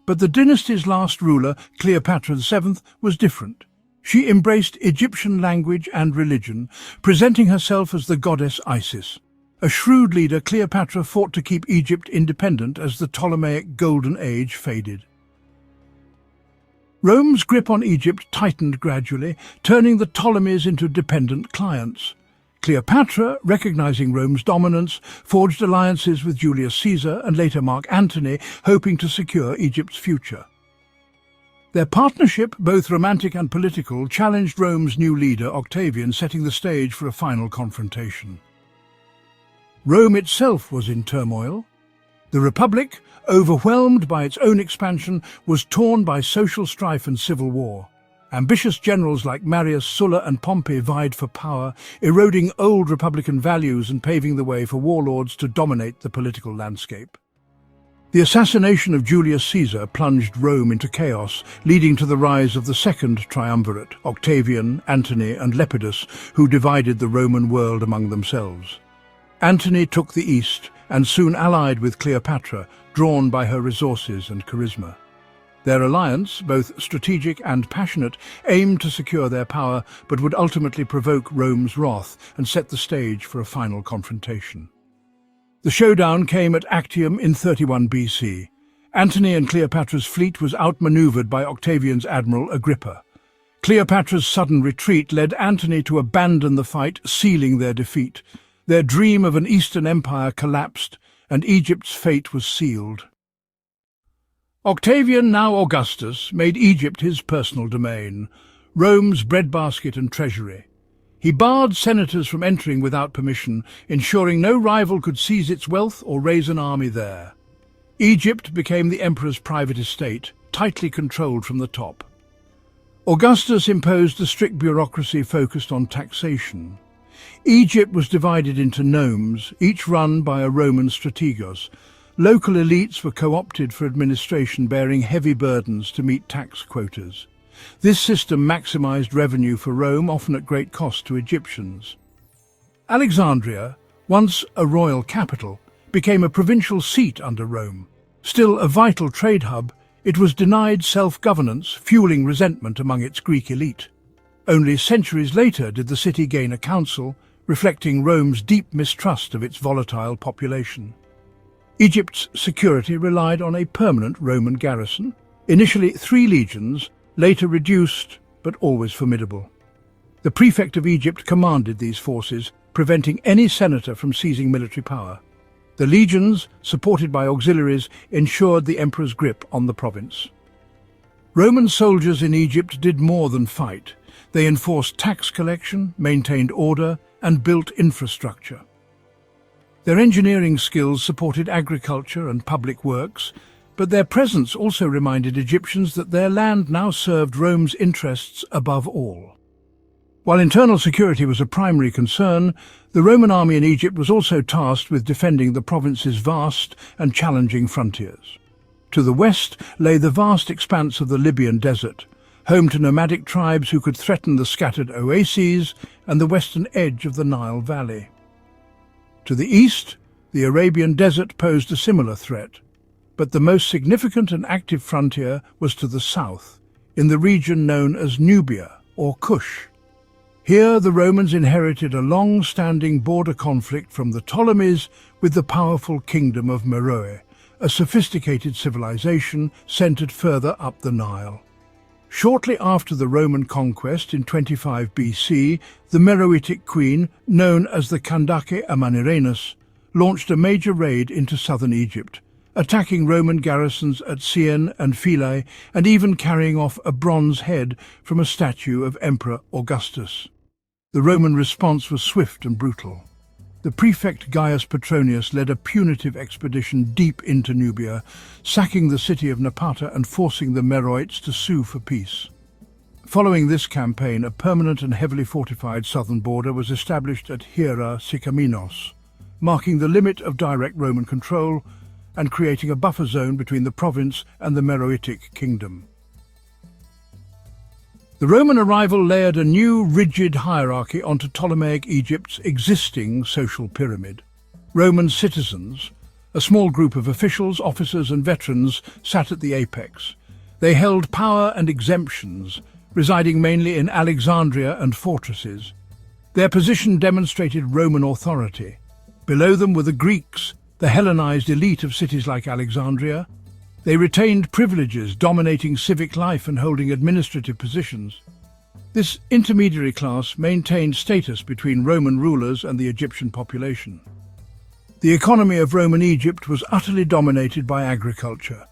But the dynasty's last ruler, Cleopatra VII, was different. She embraced Egyptian language and religion, presenting herself as the goddess Isis. A shrewd leader, Cleopatra fought to keep Egypt independent as the Ptolemaic Golden Age faded. Rome's grip on Egypt tightened gradually, turning the Ptolemies into dependent clients. Cleopatra, recognizing Rome's dominance, forged alliances with Julius Caesar and later Mark Antony, hoping to secure Egypt's future. Their partnership, both romantic and political, challenged Rome's new leader, Octavian, setting the stage for a final confrontation. Rome itself was in turmoil. The Republic, overwhelmed by its own expansion, was torn by social strife and civil war. Ambitious generals like Marius, Sulla and Pompey vied for power, eroding old Republican values and paving the way for warlords to dominate the political landscape. The assassination of Julius Caesar plunged Rome into chaos, leading to the rise of the Second Triumvirate, Octavian, Antony and Lepidus, who divided the Roman world among themselves. Antony took the east and soon allied with Cleopatra, drawn by her resources and charisma. Their alliance, both strategic and passionate, aimed to secure their power, but would ultimately provoke Rome's wrath and set the stage for a final confrontation. The showdown came at Actium in 31 BC. Antony and Cleopatra's fleet was outmaneuvered by Octavian's admiral Agrippa. Cleopatra's sudden retreat led Antony to abandon the fight, sealing their defeat. Their dream of an Eastern empire collapsed, and Egypt's fate was sealed. Octavian, now Augustus, made Egypt his personal domain, Rome's breadbasket and treasury. He barred senators from entering without permission, ensuring no rival could seize its wealth or raise an army there. Egypt became the emperor's private estate, tightly controlled from the top. Augustus imposed a strict bureaucracy focused on taxation. Egypt was divided into nomes, each run by a Roman strategos. Local elites were co-opted for administration, bearing heavy burdens to meet tax quotas. This system maximized revenue for Rome, often at great cost to Egyptians. Alexandria, once a royal capital, became a provincial seat under Rome. Still a vital trade hub, it was denied self-governance, fueling resentment among its Greek elite. Only centuries later did the city gain a council, reflecting Rome's deep mistrust of its volatile population. Egypt's security relied on a permanent Roman garrison, initially 3 legions, later reduced but always formidable. The prefect of Egypt commanded these forces, preventing any senator from seizing military power. The legions, supported by auxiliaries, ensured the emperor's grip on the province. Roman soldiers in Egypt did more than fight. They enforced tax collection, maintained order, and built infrastructure. Their engineering skills supported agriculture and public works, but their presence also reminded Egyptians that their land now served Rome's interests above all. While internal security was a primary concern, the Roman army in Egypt was also tasked with defending the province's vast and challenging frontiers. To the west lay the vast expanse of the Libyan desert, home to nomadic tribes who could threaten the scattered oases and the western edge of the Nile Valley. To the east, the Arabian desert posed a similar threat, but the most significant and active frontier was to the south, in the region known as Nubia, or Kush. Here the Romans inherited a long-standing border conflict from the Ptolemies with the powerful kingdom of Meroe, a sophisticated civilization centered further up the Nile. Shortly after the Roman conquest in 25 BC, the Meroitic queen, known as the Candace Amanirenas, launched a major raid into southern Egypt, attacking Roman garrisons at Syene and Philae and even carrying off a bronze head from a statue of Emperor Augustus. The Roman response was swift and brutal. The prefect Gaius Petronius led a punitive expedition deep into Nubia, sacking the city of Napata and forcing the Meroites to sue for peace. Following this campaign, a permanent and heavily fortified southern border was established at Hiera Sykaminos, marking the limit of direct Roman control and creating a buffer zone between the province and the Meroitic kingdom. The Roman arrival layered a new, rigid hierarchy onto Ptolemaic Egypt's existing social pyramid. Roman citizens, a small group of officials, officers and veterans, sat at the apex. They held power and exemptions, residing mainly in Alexandria and fortresses. Their position demonstrated Roman authority. Below them were the Greeks, the Hellenized elite of cities like Alexandria. They retained privileges, dominating civic life and holding administrative positions. This intermediary class maintained status between Roman rulers and the Egyptian population. The economy of Roman Egypt was utterly dominated by agriculture.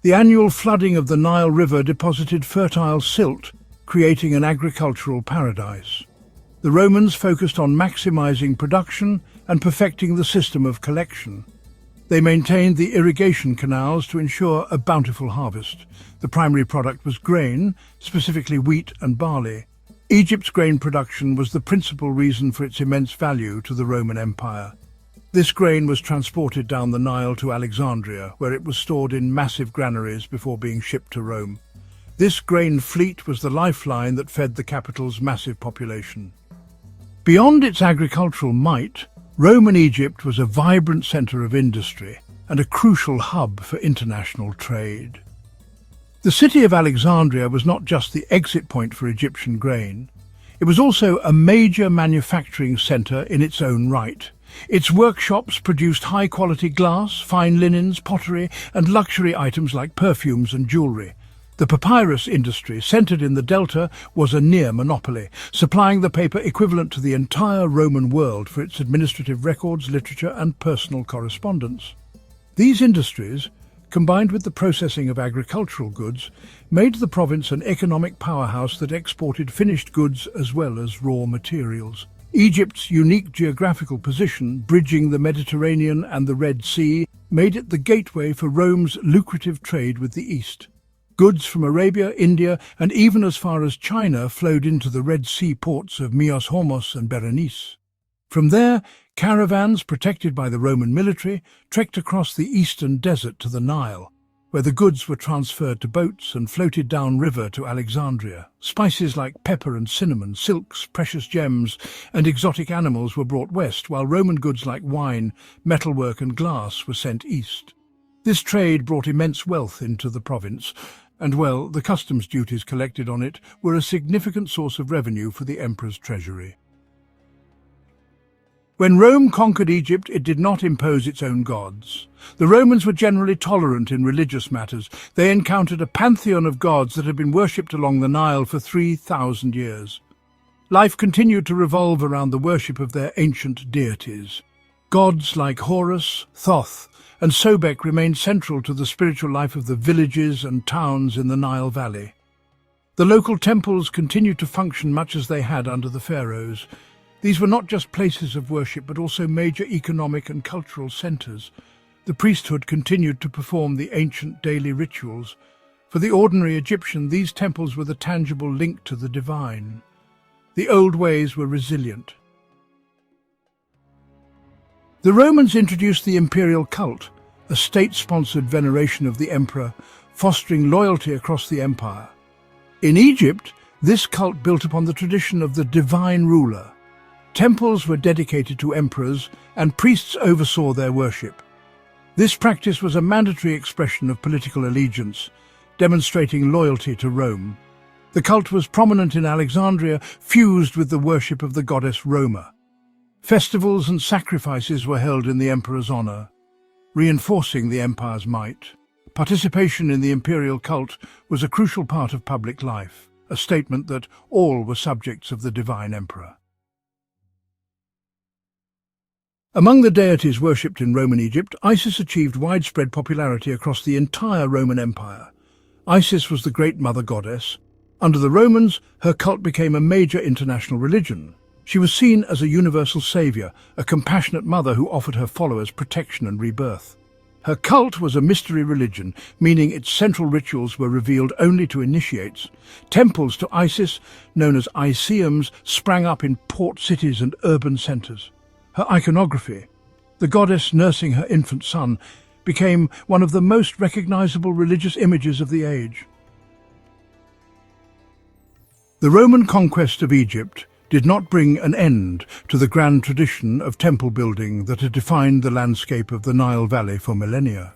The annual flooding of the Nile River deposited fertile silt, creating an agricultural paradise. The Romans focused on maximizing production and perfecting the system of collection. They maintained the irrigation canals to ensure a bountiful harvest. The primary product was grain, specifically wheat and barley. Egypt's grain production was the principal reason for its immense value to the Roman Empire. This grain was transported down the Nile to Alexandria, where it was stored in massive granaries before being shipped to Rome. This grain fleet was the lifeline that fed the capital's massive population. Beyond its agricultural might, Roman Egypt was a vibrant center of industry and a crucial hub for international trade. The city of Alexandria was not just the exit point for Egyptian grain. It was also a major manufacturing center in its own right. Its workshops produced high-quality glass, fine linens, pottery, and luxury items like perfumes and jewelry. The papyrus industry, centered in the Delta, was a near monopoly, supplying the paper equivalent to the entire Roman world for its administrative records, literature, and personal correspondence. These industries, combined with the processing of agricultural goods, made the province an economic powerhouse that exported finished goods as well as raw materials. Egypt's unique geographical position, bridging the Mediterranean and the Red Sea, made it the gateway for Rome's lucrative trade with the East. Goods from Arabia, India, and even as far as China flowed into the Red Sea ports of Myos, Hormos, and Berenice. From there, caravans, protected by the Roman military, trekked across the eastern desert to the Nile, where the goods were transferred to boats and floated downriver to Alexandria. Spices like pepper and cinnamon, silks, precious gems, and exotic animals were brought west, while Roman goods like wine, metalwork, and glass were sent east. This trade brought immense wealth into the province, and, well, the customs duties collected on it were a significant source of revenue for the emperor's treasury. When Rome conquered Egypt, it did not impose its own gods. The Romans were generally tolerant in religious matters. They encountered a pantheon of gods that had been worshipped along the Nile for 3,000 years. Life continued to revolve around the worship of their ancient deities. Gods like Horus, Thoth, and Sobek remained central to the spiritual life of the villages and towns in the Nile Valley. The local temples continued to function much as they had under the pharaohs. These were not just places of worship, but also major economic and cultural centers. The priesthood continued to perform the ancient daily rituals. For the ordinary Egyptian, these temples were the tangible link to the divine. The old ways were resilient. The Romans introduced the imperial cult, a state-sponsored veneration of the emperor, fostering loyalty across the empire. In Egypt, this cult built upon the tradition of the divine ruler. Temples were dedicated to emperors, and priests oversaw their worship. This practice was a mandatory expression of political allegiance, demonstrating loyalty to Rome. The cult was prominent in Alexandria, fused with the worship of the goddess Roma. Festivals and sacrifices were held in the emperor's honor, reinforcing the empire's might. Participation in the imperial cult was a crucial part of public life, a statement that all were subjects of the divine emperor. Among the deities worshipped in Roman Egypt, Isis achieved widespread popularity across the entire Roman Empire. Isis was the great mother goddess. Under the Romans, her cult became a major international religion. She was seen as a universal savior, a compassionate mother who offered her followers protection and rebirth. Her cult was a mystery religion, meaning its central rituals were revealed only to initiates. Temples to Isis, known as Iseums, sprang up in port cities and urban centers. Her iconography, the goddess nursing her infant son, became one of the most recognizable religious images of the age. The Roman conquest of Egypt did not bring an end to the grand tradition of temple building that had defined the landscape of the Nile Valley for millennia.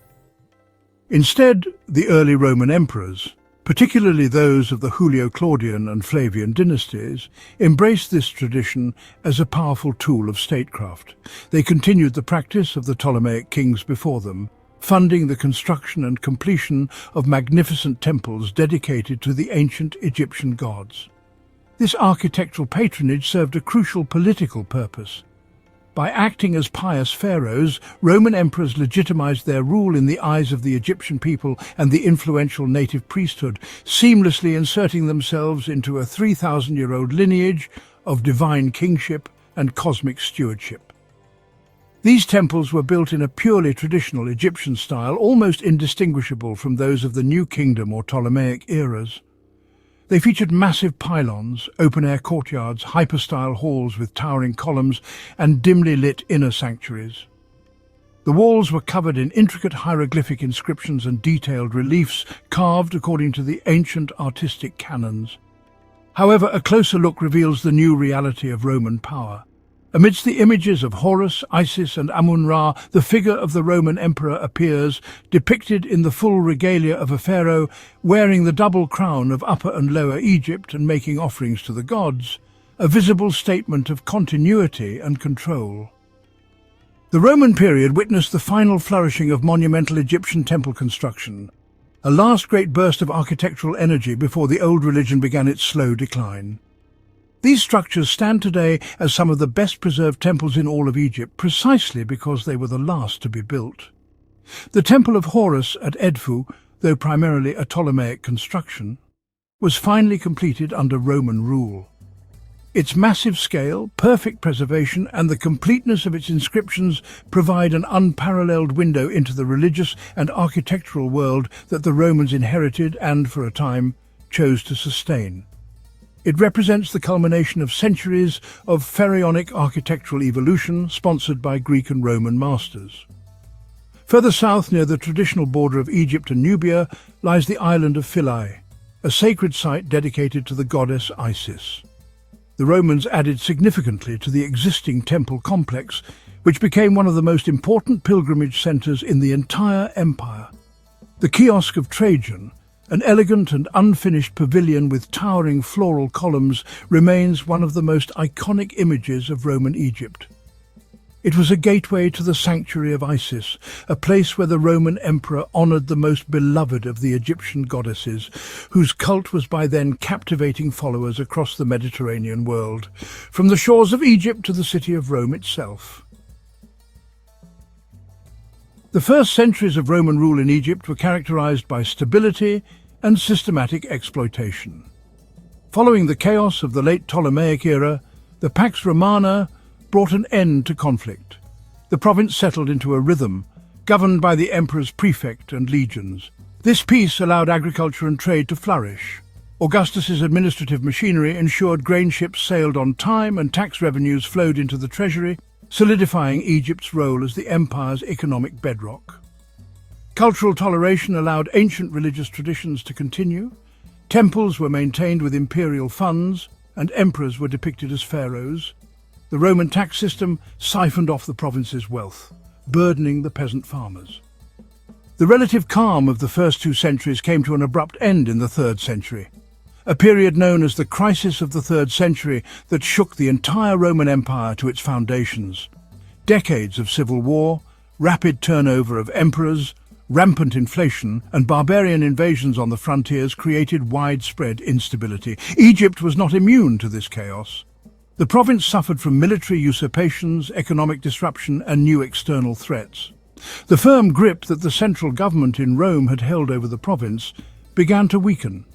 Instead, the early Roman emperors, particularly those of the Julio-Claudian and Flavian dynasties, embraced this tradition as a powerful tool of statecraft. They continued the practice of the Ptolemaic kings before them, funding the construction and completion of magnificent temples dedicated to the ancient Egyptian gods. This architectural patronage served a crucial political purpose. By acting as pious pharaohs, Roman emperors legitimized their rule in the eyes of the Egyptian people and the influential native priesthood, seamlessly inserting themselves into a 3,000-year-old lineage of divine kingship and cosmic stewardship. These temples were built in a purely traditional Egyptian style, almost indistinguishable from those of the New Kingdom or Ptolemaic eras. They featured massive pylons, open-air courtyards, hyper-style halls with towering columns, and dimly lit inner sanctuaries. The walls were covered in intricate hieroglyphic inscriptions and detailed reliefs carved according to the ancient artistic canons. However, a closer look reveals the new reality of Roman power. Amidst the images of Horus, Isis and Amun-Ra, the figure of the Roman emperor appears, depicted in the full regalia of a pharaoh, wearing the double crown of Upper and Lower Egypt and making offerings to the gods, a visible statement of continuity and control. The Roman period witnessed the final flourishing of monumental Egyptian temple construction, a last great burst of architectural energy before the old religion began its slow decline. These structures stand today as some of the best-preserved temples in all of Egypt, precisely because they were the last to be built. The Temple of Horus at Edfu, though primarily a Ptolemaic construction, was finally completed under Roman rule. Its massive scale, perfect preservation, and the completeness of its inscriptions provide an unparalleled window into the religious and architectural world that the Romans inherited and, for a time, chose to sustain. It represents the culmination of centuries of pharaonic architectural evolution sponsored by Greek and Roman masters. Further south, near the traditional border of Egypt and Nubia, lies the island of Philae, a sacred site dedicated to the goddess Isis. The Romans added significantly to the existing temple complex, which became one of the most important pilgrimage centers in the entire empire. The Kiosk of Trajan, an elegant and unfinished pavilion with towering floral columns, remains one of the most iconic images of Roman Egypt. It was a gateway to the sanctuary of Isis, a place where the Roman emperor honored the most beloved of the Egyptian goddesses, whose cult was by then captivating followers across the Mediterranean world, from the shores of Egypt to the city of Rome itself. The first centuries of Roman rule in Egypt were characterized by stability and systematic exploitation. Following the chaos of the late Ptolemaic era, the Pax Romana brought an end to conflict. The province settled into a rhythm, governed by the emperor's prefect and legions. This peace allowed agriculture and trade to flourish. Augustus's administrative machinery ensured grain ships sailed on time and tax revenues flowed into the treasury, solidifying Egypt's role as the empire's economic bedrock. Cultural toleration allowed ancient religious traditions to continue. Temples were maintained with imperial funds, and emperors were depicted as pharaohs. The Roman tax system siphoned off the province's wealth, burdening the peasant farmers. The relative calm of the first 2 centuries came to an abrupt end in the 3rd century, a period known as the Crisis of the 3rd Century that shook the entire Roman Empire to its foundations. Decades of civil war, rapid turnover of emperors, rampant inflation, and barbarian invasions on the frontiers created widespread instability. Egypt was not immune to this chaos. The province suffered from military usurpations, economic disruption, and new external threats. The firm grip that the central government in Rome had held over the province began to weaken,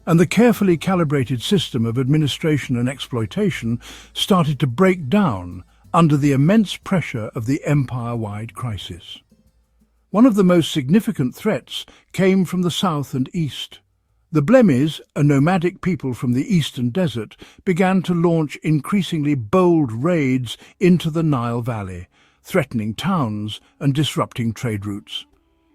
and the carefully calibrated system of administration and exploitation started to break down under the immense pressure of the empire-wide crisis. One of the most significant threats came from the south and east. The Blemmyes, a nomadic people from the eastern desert, began to launch increasingly bold raids into the Nile Valley, threatening towns and disrupting trade routes.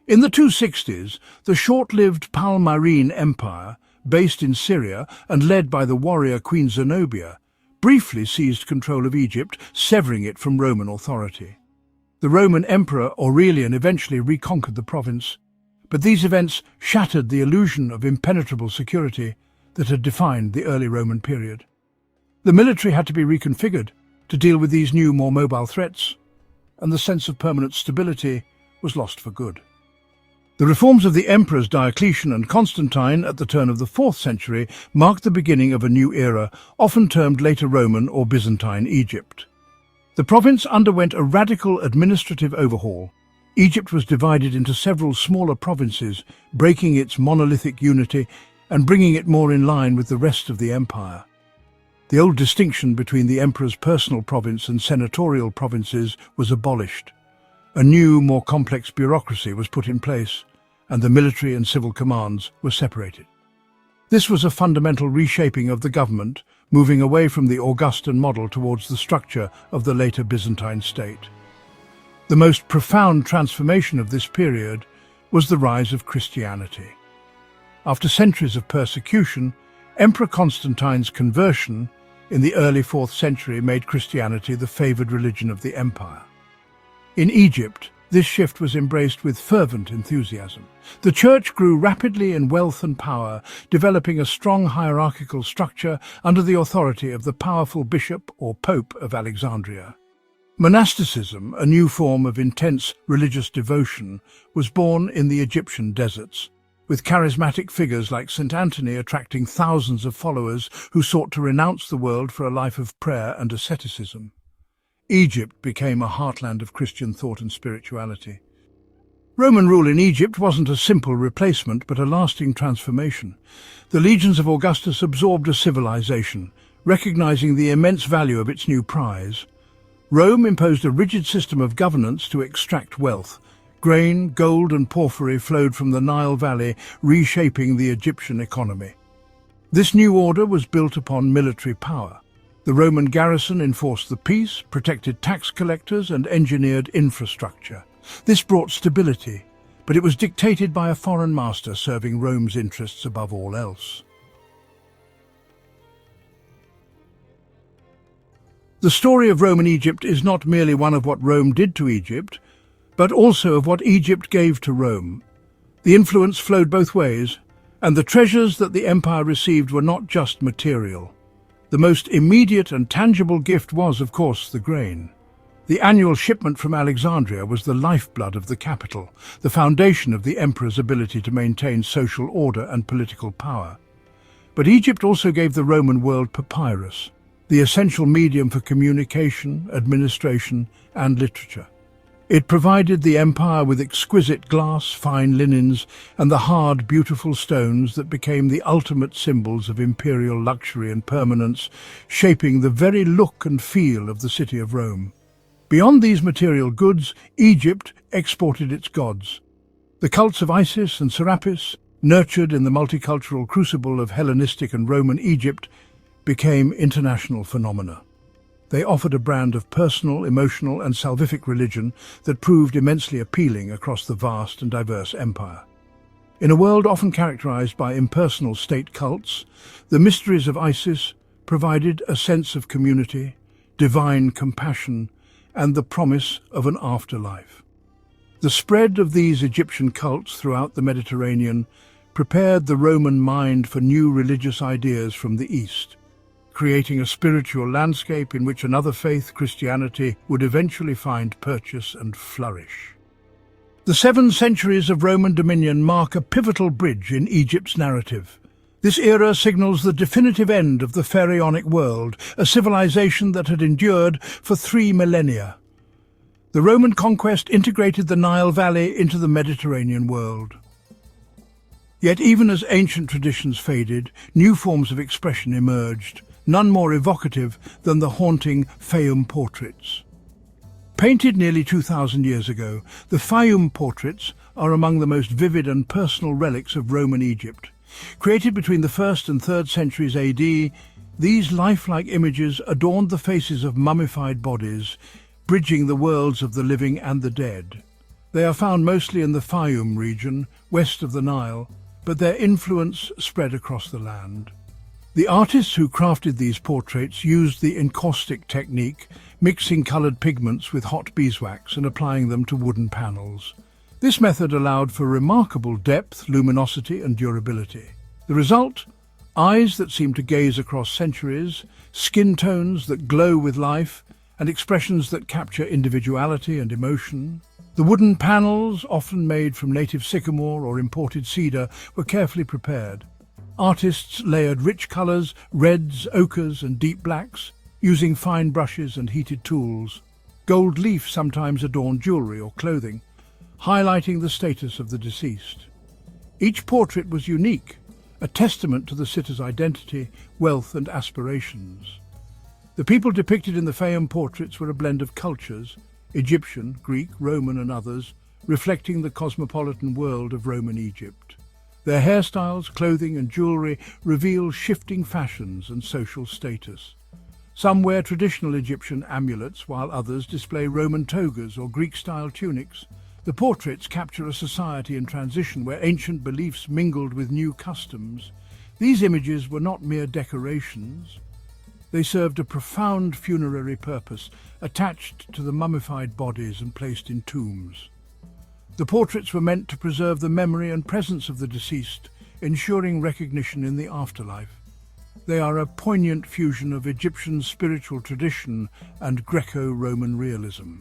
In the 260s, the short-lived Palmyrene Empire, based in Syria and led by the warrior Queen Zenobia, briefly seized control of Egypt, severing it from Roman authority. The Roman Emperor Aurelian eventually reconquered the province, but these events shattered the illusion of impenetrable security that had defined the early Roman period. The military had to be reconfigured to deal with these new, more mobile threats, and the sense of permanent stability was lost for good. The reforms of the emperors Diocletian and Constantine at the turn of the 4th century marked the beginning of a new era, often termed later Roman or Byzantine Egypt. The province underwent a radical administrative overhaul. Egypt was divided into several smaller provinces, breaking its monolithic unity and bringing it more in line with the rest of the empire. The old distinction between the emperor's personal province and senatorial provinces was abolished. A new, more complex bureaucracy was put in place, and the military and civil commands were separated. This was a fundamental reshaping of the government, moving away from the Augustan model towards the structure of the later Byzantine state. The most profound transformation of this period was the rise of Christianity. After centuries of persecution, Emperor Constantine's conversion in the early 4th century made Christianity the favored religion of the empire. In Egypt, this shift was embraced with fervent enthusiasm. The church grew rapidly in wealth and power, developing a strong hierarchical structure under the authority of the powerful bishop or pope of Alexandria. Monasticism, a new form of intense religious devotion, was born in the Egyptian deserts, with charismatic figures like St. Anthony attracting thousands of followers who sought to renounce the world for a life of prayer and asceticism. Egypt became a heartland of Christian thought and spirituality. Roman rule in Egypt wasn't a simple replacement, but a lasting transformation. The legions of Augustus absorbed a civilization, recognizing the immense value of its new prize. Rome imposed a rigid system of governance to extract wealth. Grain, gold and porphyry flowed from the Nile Valley, reshaping the Egyptian economy. This new order was built upon military power. The Roman garrison enforced the peace, protected tax collectors, and engineered infrastructure. This brought stability, but it was dictated by a foreign master serving Rome's interests above all else. The story of Roman Egypt is not merely one of what Rome did to Egypt, but also of what Egypt gave to Rome. The influence flowed both ways, and the treasures that the empire received were not just material. The most immediate and tangible gift was, of course, the grain. The annual shipment from Alexandria was the lifeblood of the capital, the foundation of the emperor's ability to maintain social order and political power. But Egypt also gave the Roman world papyrus, the essential medium for communication, administration, and literature. It provided the empire with exquisite glass, fine linens, and the hard, beautiful stones that became the ultimate symbols of imperial luxury and permanence, shaping the very look and feel of the city of Rome. Beyond these material goods, Egypt exported its gods. The cults of Isis and Serapis, nurtured in the multicultural crucible of Hellenistic and Roman Egypt, became international phenomena. They offered a brand of personal, emotional, and salvific religion that proved immensely appealing across the vast and diverse empire. In a world often characterized by impersonal state cults, the mysteries of Isis provided a sense of community, divine compassion, and the promise of an afterlife. The spread of these Egyptian cults throughout the Mediterranean prepared the Roman mind for new religious ideas from the East, creating a spiritual landscape in which another faith, Christianity, would eventually find purchase and flourish. The 7 centuries of Roman dominion mark a pivotal bridge in Egypt's narrative. This era signals the definitive end of the pharaonic world, a civilization that had endured for 3 millennia. The Roman conquest integrated the Nile Valley into the Mediterranean world. Yet even as ancient traditions faded, new forms of expression emerged, none more evocative than the haunting Fayum portraits. Painted nearly 2,000 years ago, the Fayum portraits are among the most vivid and personal relics of Roman Egypt. Created between the 1st and 3rd centuries AD, these lifelike images adorned the faces of mummified bodies, bridging the worlds of the living and the dead. They are found mostly in the Fayum region, west of the Nile, but their influence spread across the land. The artists who crafted these portraits used the encaustic technique, mixing coloured pigments with hot beeswax and applying them to wooden panels. This method allowed for remarkable depth, luminosity and durability. The result? Eyes that seem to gaze across centuries, skin tones that glow with life, and expressions that capture individuality and emotion. The wooden panels, often made from native sycamore or imported cedar, were carefully prepared. Artists layered rich colours, reds, ochres and deep blacks, using fine brushes and heated tools. Gold leaf sometimes adorned jewellery or clothing, highlighting the status of the deceased. Each portrait was unique, a testament to the sitter's identity, wealth and aspirations. The people depicted in the Fayum portraits were a blend of cultures, Egyptian, Greek, Roman and others, reflecting the cosmopolitan world of Roman Egypt. Their hairstyles, clothing and jewellery reveal shifting fashions and social status. Some wear traditional Egyptian amulets, while others display Roman togas or Greek-style tunics. The portraits capture a society in transition where ancient beliefs mingled with new customs. These images were not mere decorations. They served a profound funerary purpose, attached to the mummified bodies and placed in tombs. The portraits were meant to preserve the memory and presence of the deceased, ensuring recognition in the afterlife. They are a poignant fusion of Egyptian spiritual tradition and Greco-Roman realism.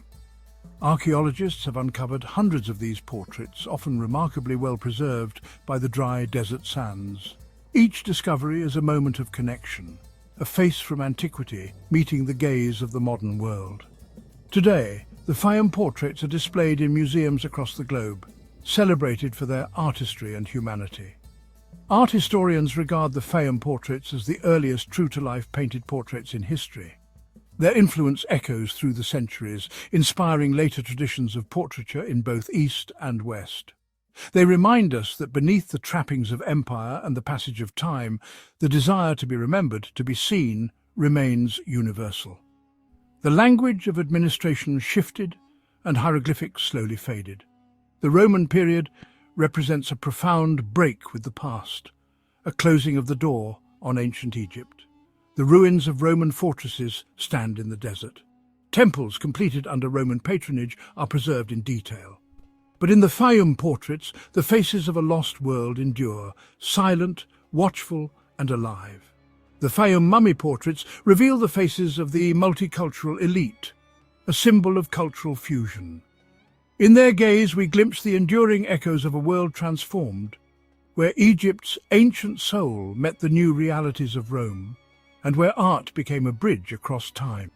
Archaeologists have uncovered hundreds of these portraits, often remarkably well preserved by the dry desert sands. Each discovery is a moment of connection, a face from antiquity meeting the gaze of the modern world. Today, the Fayum portraits are displayed in museums across the globe, celebrated for their artistry and humanity. Art historians regard the Fayum portraits as the earliest true-to-life painted portraits in history. Their influence echoes through the centuries, inspiring later traditions of portraiture in both East and West. They remind us that beneath the trappings of empire and the passage of time, the desire to be remembered, to be seen, remains universal. The language of administration shifted and hieroglyphics slowly faded. The Roman period represents a profound break with the past, a closing of the door on ancient Egypt. The ruins of Roman fortresses stand in the desert. Temples completed under Roman patronage are preserved in detail. But in the Fayum portraits, the faces of a lost world endure, silent, watchful and alive. The Fayum mummy portraits reveal the faces of the multicultural elite, a symbol of cultural fusion. In their gaze we glimpse the enduring echoes of a world transformed, where Egypt's ancient soul met the new realities of Rome, and where art became a bridge across time.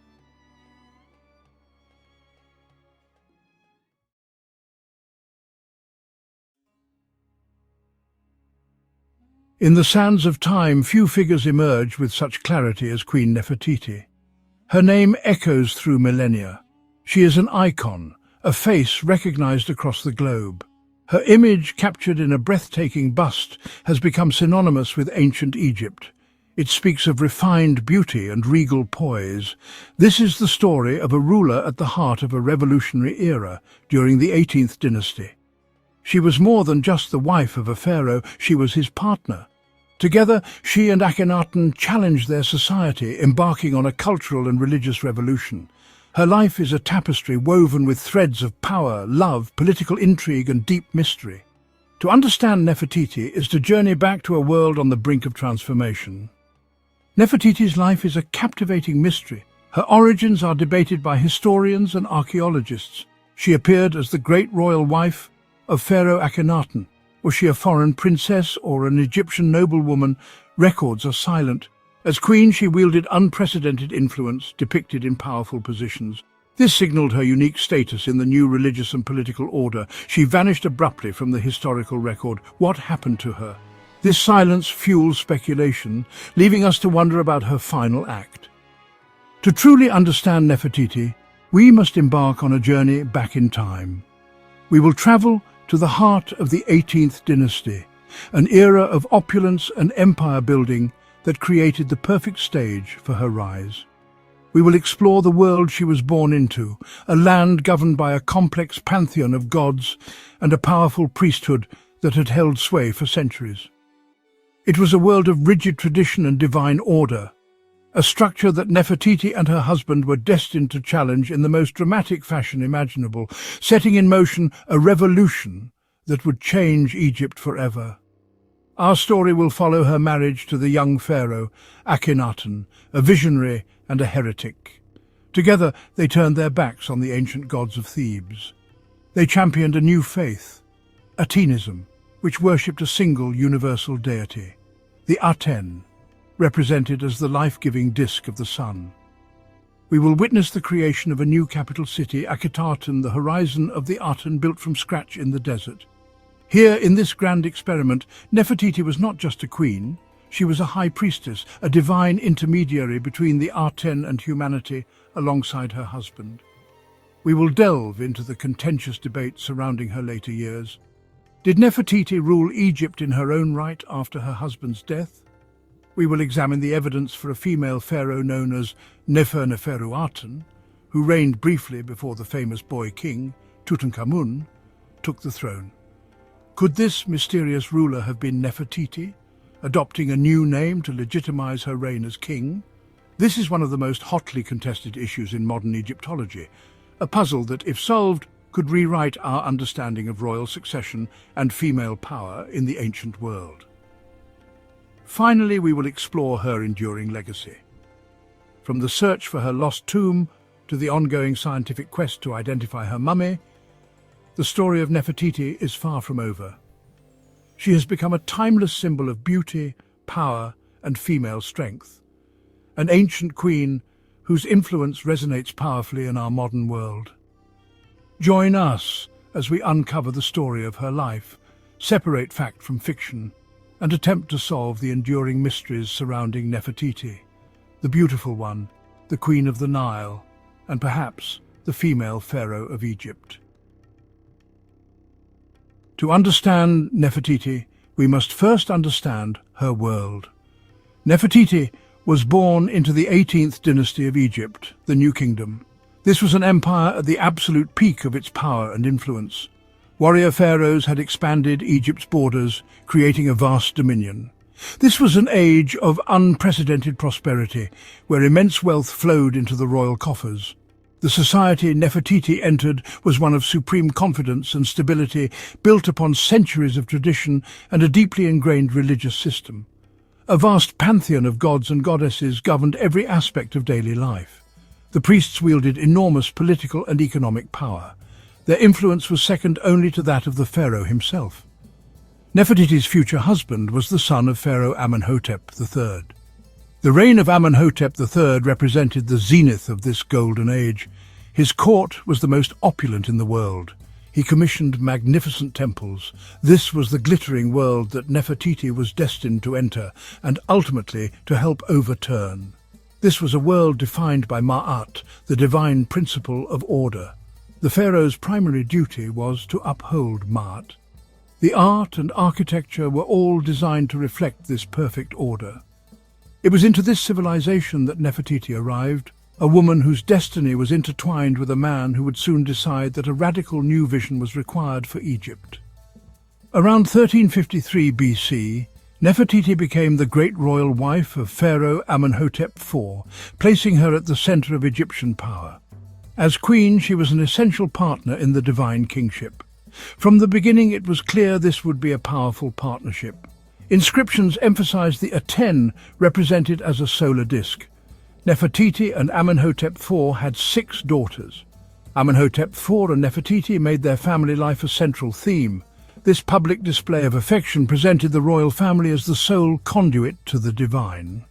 In the sands of time, few figures emerge with such clarity as Queen Nefertiti. Her name echoes through millennia. She is an icon, a face recognized across the globe. Her image, captured in a breathtaking bust, has become synonymous with ancient Egypt. It speaks of refined beauty and regal poise. This is the story of a ruler at the heart of a revolutionary era during the 18th dynasty. She was more than just the wife of a pharaoh, she was his partner. Together, she and Akhenaten challenged their society, embarking on a cultural and religious revolution. Her life is a tapestry woven with threads of power, love, political intrigue and deep mystery. To understand Nefertiti is to journey back to a world on the brink of transformation. Nefertiti's life is a captivating mystery. Her origins are debated by historians and archaeologists. She appeared as the great royal wife of Pharaoh Akhenaten. Was she a foreign princess or an Egyptian noblewoman? Records are silent. As queen, she wielded unprecedented influence, depicted in powerful positions. This signaled her unique status in the new religious and political order. She vanished abruptly from the historical record. What happened to her? This silence fuels speculation, leaving us to wonder about her final act. To truly understand Nefertiti, we must embark on a journey back in time. We will travel to the heart of the 18th dynasty, an era of opulence and empire building that created the perfect stage for her rise. We will explore the world she was born into, a land governed by a complex pantheon of gods and a powerful priesthood that had held sway for centuries. It was a world of rigid tradition and divine order, a structure that Nefertiti and her husband were destined to challenge in the most dramatic fashion imaginable, setting in motion a revolution that would change Egypt forever. Our story will follow her marriage to the young pharaoh, Akhenaten, a visionary and a heretic. Together, they turned their backs on the ancient gods of Thebes. They championed a new faith, Atenism, which worshipped a single universal deity, the Aten, represented as the life-giving disk of the sun. We will witness the creation of a new capital city, Akhetaten, the horizon of the Aten built from scratch in the desert. Here, in this grand experiment, Nefertiti was not just a queen, she was a high priestess, a divine intermediary between the Aten and humanity, alongside her husband. We will delve into the contentious debate surrounding her later years. Did Nefertiti rule Egypt in her own right after her husband's death? We will examine the evidence for a female pharaoh known as Neferuaten, who reigned briefly before the famous boy king, Tutankhamun, took the throne. Could this mysterious ruler have been Nefertiti, adopting a new name to legitimize her reign as king? This is one of the most hotly contested issues in modern Egyptology, a puzzle that, if solved, could rewrite our understanding of royal succession and female power in the ancient world. Finally, we will explore her enduring legacy. From the search for her lost tomb to the ongoing scientific quest to identify her mummy, the story of Nefertiti is far from over. She has become a timeless symbol of beauty, power, and female strength, an ancient queen whose influence resonates powerfully in our modern world. Join us as we uncover the story of her life, separate fact from fiction, and attempt to solve the enduring mysteries surrounding Nefertiti, the beautiful one, the Queen of the Nile, and perhaps the female pharaoh of Egypt. To understand Nefertiti, we must first understand her world. Nefertiti was born into the 18th dynasty of Egypt, the New Kingdom. This was an empire at the absolute peak of its power and influence. Warrior pharaohs had expanded Egypt's borders, creating a vast dominion. This was an age of unprecedented prosperity, where immense wealth flowed into the royal coffers. The society Nefertiti entered was one of supreme confidence and stability, built upon centuries of tradition and a deeply ingrained religious system. A vast pantheon of gods and goddesses governed every aspect of daily life. The priests wielded enormous political and economic power. Their influence was second only to that of the pharaoh himself. Nefertiti's future husband was the son of Pharaoh Amenhotep III. The reign of Amenhotep III represented the zenith of this golden age. His court was the most opulent in the world. He commissioned magnificent temples. This was the glittering world that Nefertiti was destined to enter and ultimately to help overturn. This was a world defined by Ma'at, the divine principle of order. The pharaoh's primary duty was to uphold Ma'at. The art and architecture were all designed to reflect this perfect order. It was into this civilization that Nefertiti arrived, a woman whose destiny was intertwined with a man who would soon decide that a radical new vision was required for Egypt. Around 1353 BC, Nefertiti became the great royal wife of Pharaoh Amenhotep IV, placing her at the center of Egyptian power. As queen, she was an essential partner in the divine kingship. From the beginning, it was clear this would be a powerful partnership. Inscriptions emphasized the Aten, represented as a solar disk. Nefertiti and Amenhotep IV had 6 daughters. Amenhotep IV and Nefertiti made their family life a central theme. This public display of affection presented the royal family as the sole conduit to the divine.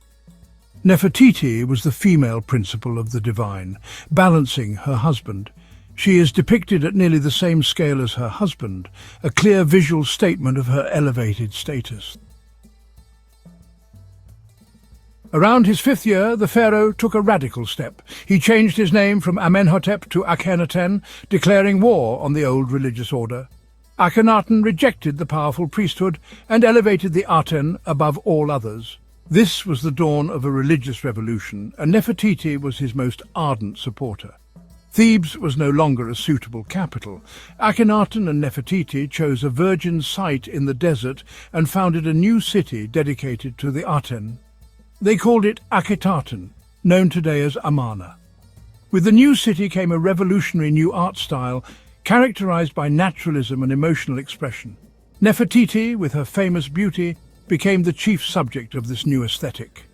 Nefertiti was the female principle of the divine, balancing her husband. She is depicted at nearly the same scale as her husband, a clear visual statement of her elevated status. Around his 5th year, the pharaoh took a radical step. He changed his name from Amenhotep to Akhenaten, declaring war on the old religious order. Akhenaten rejected the powerful priesthood and elevated the Aten above all others. This was the dawn of a religious revolution, and Nefertiti was his most ardent supporter. Thebes was no longer a suitable capital. Akhenaten and Nefertiti chose a virgin site in the desert and founded a new city dedicated to the Aten. They called it Akhetaten, known today as Amarna. With the new city came a revolutionary new art style characterized by naturalism and emotional expression. Nefertiti, with her famous beauty, became the chief subject of this new aesthetic.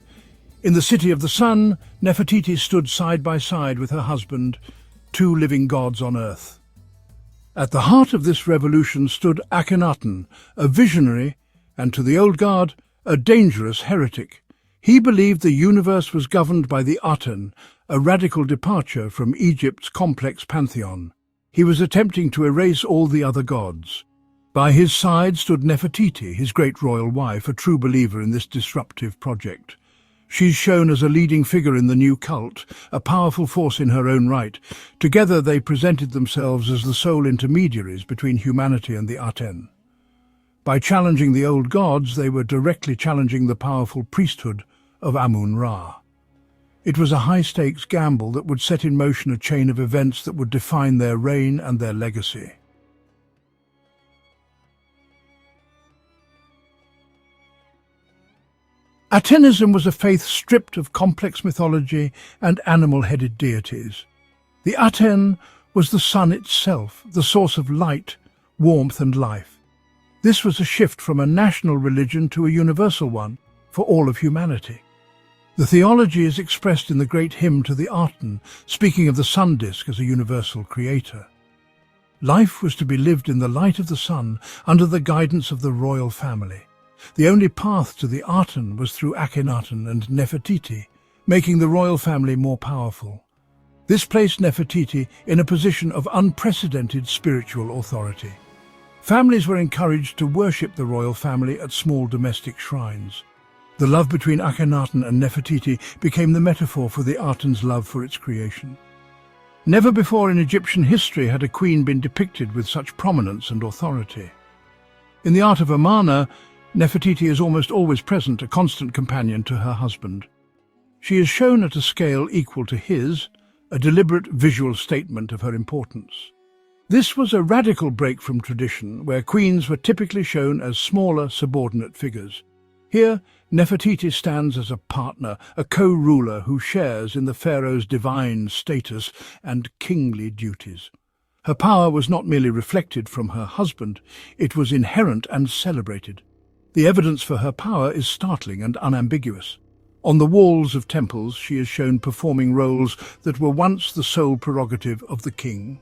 In the City of the Sun, Nefertiti stood side by side with her husband, two living gods on earth. At the heart of this revolution stood Akhenaten, a visionary, and to the old guard, a dangerous heretic. He believed the universe was governed by the Aten, a radical departure from Egypt's complex pantheon. He was attempting to erase all the other gods. By his side stood Nefertiti, his great royal wife, a true believer in this disruptive project. She's shown as a leading figure in the new cult, a powerful force in her own right. Together they presented themselves as the sole intermediaries between humanity and the Aten. By challenging the old gods, they were directly challenging the powerful priesthood of Amun-Ra. It was a high-stakes gamble that would set in motion a chain of events that would define their reign and their legacy. Atenism was a faith stripped of complex mythology and animal-headed deities. The Aten was the sun itself, the source of light, warmth and life. This was a shift from a national religion to a universal one for all of humanity. The theology is expressed in the great hymn to the Aten, speaking of the sun disk as a universal creator. Life was to be lived in the light of the sun under the guidance of the royal family. The only path to the Aten was through Akhenaten and Nefertiti, making the royal family more powerful. This placed Nefertiti in a position of unprecedented spiritual authority. Families were encouraged to worship the royal family at small domestic shrines. The love between Akhenaten and Nefertiti became the metaphor for the Aten's love for its creation. Never before in Egyptian history had a queen been depicted with such prominence and authority. In the art of Amarna, Nefertiti is almost always present, a constant companion to her husband. She is shown at a scale equal to his, a deliberate visual statement of her importance. This was a radical break from tradition, where queens were typically shown as smaller, subordinate figures. Here, Nefertiti stands as a partner, a co-ruler who shares in the pharaoh's divine status and kingly duties. Her power was not merely reflected from her husband, it was inherent and celebrated. The evidence for her power is startling and unambiguous. On the walls of temples, she is shown performing roles that were once the sole prerogative of the king.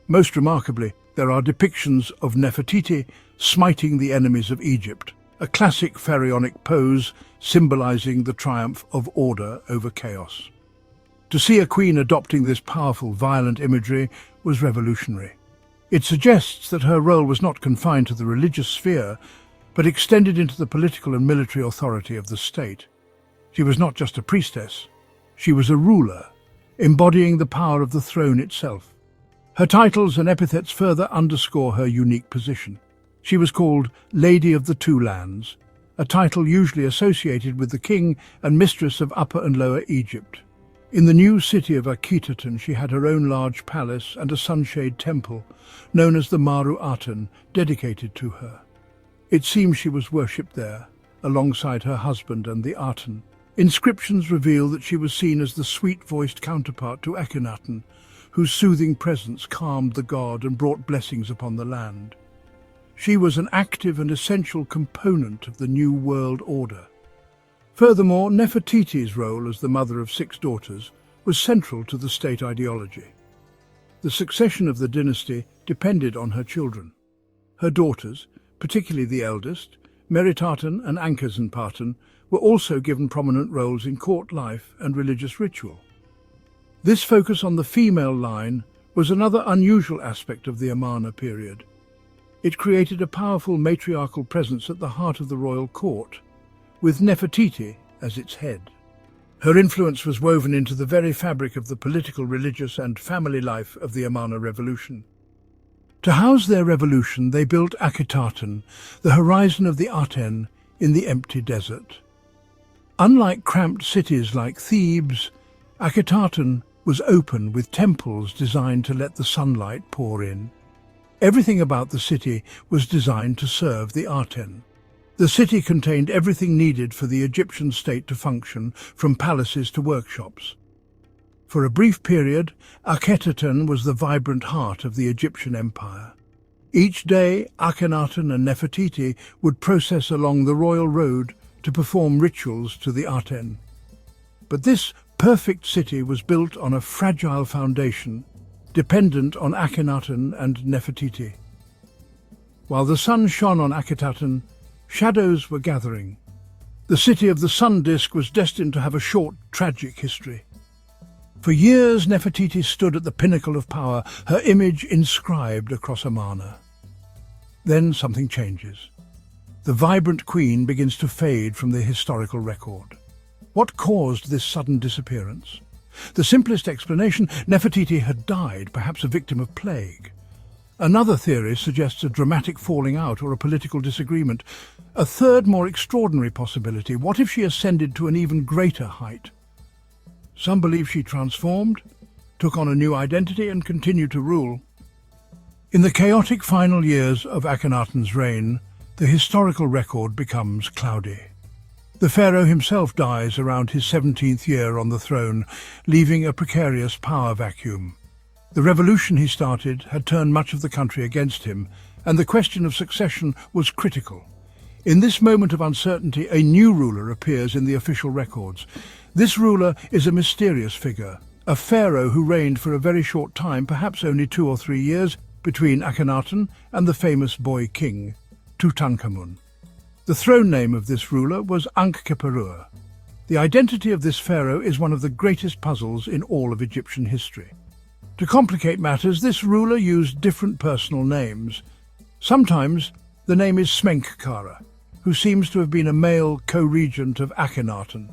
Most remarkably, there are depictions of Nefertiti smiting the enemies of Egypt, a classic pharaonic pose symbolizing the triumph of order over chaos. To see a queen adopting this powerful, violent imagery was revolutionary. It suggests that her role was not confined to the religious sphere, but extended into the political and military authority of the state. She was not just a priestess, she was a ruler, embodying the power of the throne itself. Her titles and epithets further underscore her unique position. She was called Lady of the Two Lands, a title usually associated with the king and mistress of Upper and Lower Egypt. In the new city of Akhetaten, she had her own large palace and a sunshade temple, known as the Maru Aten, dedicated to her. It seems she was worshipped there, alongside her husband and the Aten. Inscriptions reveal that she was seen as the sweet-voiced counterpart to Akhenaten, whose soothing presence calmed the god and brought blessings upon the land. She was an active and essential component of the new world order. Furthermore, Nefertiti's role as the mother of 6 daughters was central to the state ideology. The succession of the dynasty depended on her children. Her daughters, particularly the eldest, Meritaten and Ankhesenaten, were also given prominent roles in court life and religious ritual. This focus on the female line was another unusual aspect of the Amarna period. It created a powerful matriarchal presence at the heart of the royal court, with Nefertiti as its head. Her influence was woven into the very fabric of the political, religious and family life of the Amarna revolution. To house their revolution, they built Akhetaten, the horizon of the Aten, in the empty desert. Unlike cramped cities like Thebes, Akhetaten was open with temples designed to let the sunlight pour in. Everything about the city was designed to serve the Aten. The city contained everything needed for the Egyptian state to function, from palaces to workshops. For a brief period, Akhetaten was the vibrant heart of the Egyptian empire. Each day, Akhenaten and Nefertiti would process along the royal road to perform rituals to the Aten. But this perfect city was built on a fragile foundation, dependent on Akhenaten and Nefertiti. While the sun shone on Akhetaten, shadows were gathering. The city of the sun disk was destined to have a short, tragic history. For years, Nefertiti stood at the pinnacle of power, her image inscribed across Amarna. Then something changes. The vibrant queen begins to fade from the historical record. What caused this sudden disappearance? The simplest explanation: Nefertiti had died, perhaps a victim of plague. Another theory suggests a dramatic falling out or a political disagreement. A third, more extraordinary possibility: what if she ascended to an even greater height? Some believe she transformed, took on a new identity, and continued to rule. In the chaotic final years of Akhenaten's reign, the historical record becomes cloudy. The pharaoh himself dies around his 17th year on the throne, leaving a precarious power vacuum. The revolution he started had turned much of the country against him, and the question of succession was critical. In this moment of uncertainty, a new ruler appears in the official records. This ruler is a mysterious figure, a pharaoh who reigned for a very short time, perhaps only 2 or 3 years, between Akhenaten and the famous boy king, Tutankhamun. The throne name of this ruler was Ankh-Kheperur. The identity of this pharaoh is one of the greatest puzzles in all of Egyptian history. To complicate matters, this ruler used different personal names. Sometimes the name is Smenkhkare, who seems to have been a male co-regent of Akhenaten.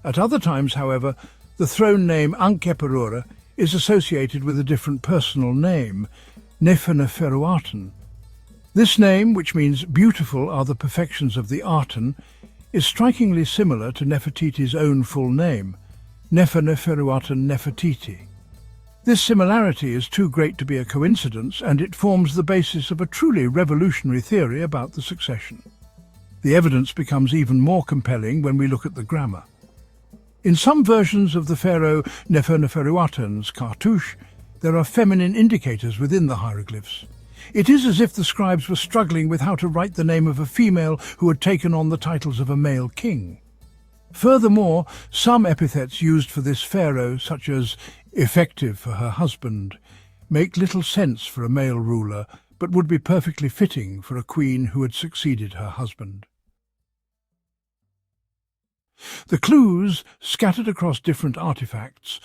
At other times, however, the throne name Ankh-Kheperur is associated with a different personal name, Nefer-Neferuaten. This name, which means beautiful are the perfections of the Aten, is strikingly similar to Nefertiti's own full name, Nefer-Neferuaten Nefertiti. This similarity is too great to be a coincidence, and it forms the basis of a truly revolutionary theory about the succession. The evidence becomes even more compelling when we look at the grammar. In some versions of the pharaoh Nefer-Neferuaten's cartouche, there are feminine indicators within the hieroglyphs. It is as if the scribes were struggling with how to write the name of a female who had taken on the titles of a male king. Furthermore, some epithets used for this pharaoh, such as effective for her husband, make little sense for a male ruler, but would be perfectly fitting for a queen who had succeeded her husband. The clues, scattered across different artifacts,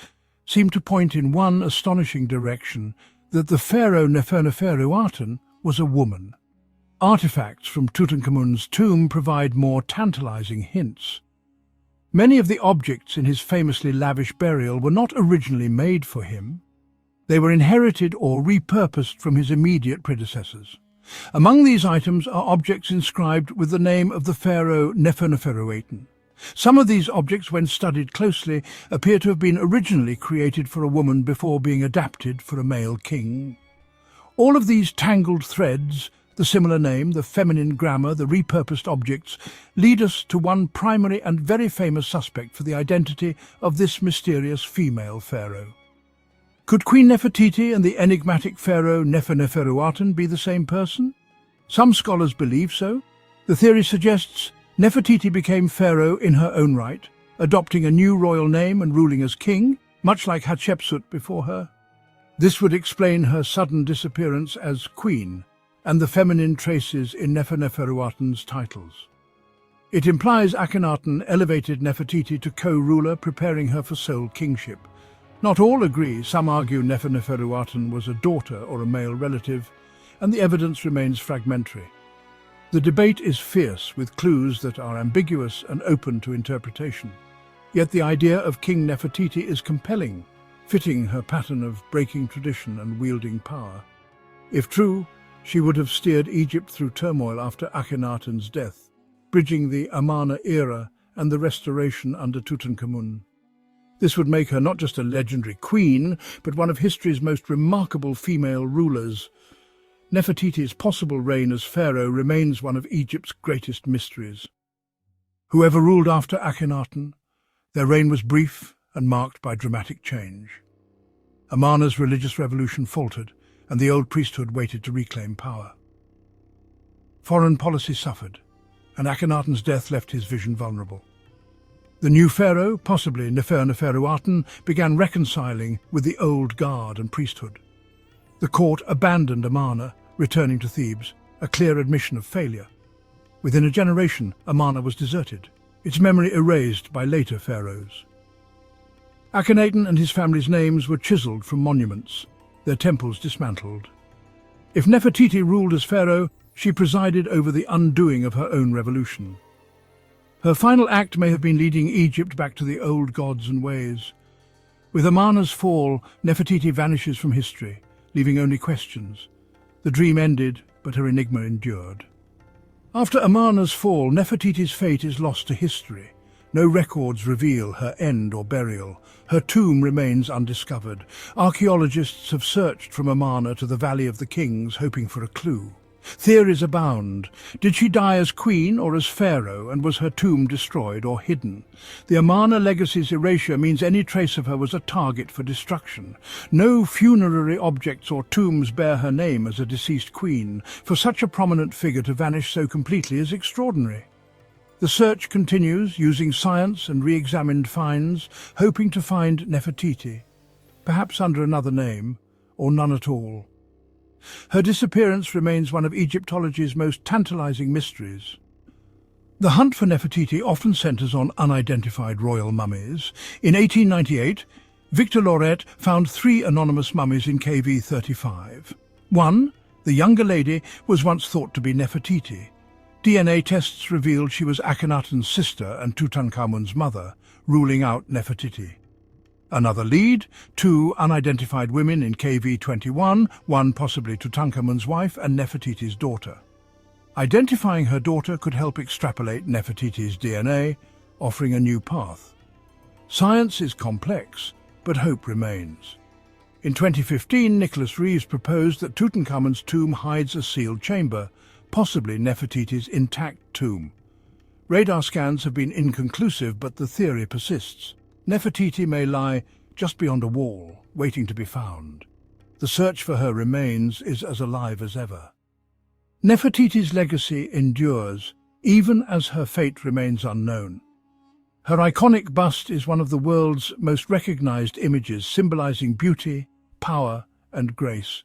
seem to point in one astonishing direction: that the pharaoh Nefer-Neferuaten was a woman. Artifacts from Tutankhamun's tomb provide more tantalizing hints. Many of the objects in his famously lavish burial were not originally made for him. They were inherited or repurposed from his immediate predecessors. Among these items are objects inscribed with the name of the pharaoh Nefer-Neferuaten. Some of these objects, when studied closely, appear to have been originally created for a woman before being adapted for a male king. All of these tangled threads, the similar name, the feminine grammar, the repurposed objects, lead us to one primary and very famous suspect for the identity of this mysterious female pharaoh. Could Queen Nefertiti and the enigmatic pharaoh Nefer-Neferuaten be the same person? Some scholars believe so. The theory suggests Nefertiti became pharaoh in her own right, adopting a new royal name and ruling as king, much like Hatshepsut before her. This would explain her sudden disappearance as queen and the feminine traces in Nefer-Neferuaten's titles. It implies Akhenaten elevated Nefertiti to co-ruler, preparing her for sole kingship. Not all agree. Some argue Nefer-Neferuaten was a daughter or a male relative, and the evidence remains fragmentary. The debate is fierce, with clues that are ambiguous and open to interpretation. Yet the idea of King Nefertiti is compelling, fitting her pattern of breaking tradition and wielding power. If true, she would have steered Egypt through turmoil after Akhenaten's death, bridging the Amarna era and the restoration under Tutankhamun. This would make her not just a legendary queen, but one of history's most remarkable female rulers. Nefertiti's possible reign as pharaoh remains one of Egypt's greatest mysteries. Whoever ruled after Akhenaten, their reign was brief and marked by dramatic change. Amarna's religious revolution faltered, and the old priesthood waited to reclaim power. Foreign policy suffered, and Akhenaten's death left his vision vulnerable. The new pharaoh, possibly Nefer-Neferuaten, began reconciling with the old guard and priesthood. The court abandoned Amarna, returning to Thebes, a clear admission of failure. Within a generation, Amarna was deserted, its memory erased by later pharaohs. Akhenaten and his family's names were chiseled from monuments, their temples dismantled. If Nefertiti ruled as pharaoh, she presided over the undoing of her own revolution. Her final act may have been leading Egypt back to the old gods and ways. With Amarna's fall, Nefertiti vanishes from history, leaving only questions. The dream ended, but her enigma endured. After Amarna's fall, Nefertiti's fate is lost to history. No records reveal her end or burial. Her tomb remains undiscovered. Archaeologists have searched from Amarna to the Valley of the Kings, hoping for a clue. Theories abound. Did she die as queen or as pharaoh, and was her tomb destroyed or hidden? The Amarna legacy's erasure means any trace of her was a target for destruction. No funerary objects or tombs bear her name as a deceased queen. For such a prominent figure to vanish so completely is extraordinary. The search continues, using science and re-examined finds, hoping to find Nefertiti, perhaps under another name, or none at all. Her disappearance remains one of Egyptology's most tantalizing mysteries. The hunt for Nefertiti often centers on unidentified royal mummies. In 1898, Victor Loret found 3 anonymous mummies in KV 35. One, the younger lady, was once thought to be Nefertiti. DNA tests revealed she was Akhenaten's sister and Tutankhamun's mother, ruling out Nefertiti. Another lead, 2 unidentified women in KV-21, one possibly Tutankhamun's wife and Nefertiti's daughter. Identifying her daughter could help extrapolate Nefertiti's DNA, offering a new path. Science is complex, but hope remains. In 2015, Nicholas Reeves proposed that Tutankhamun's tomb hides a sealed chamber, possibly Nefertiti's intact tomb. Radar scans have been inconclusive, but the theory persists. Nefertiti may lie just beyond a wall, waiting to be found. The search for her remains is as alive as ever. Nefertiti's legacy endures, even as her fate remains unknown. Her iconic bust is one of the world's most recognized images, symbolizing beauty, power, and grace.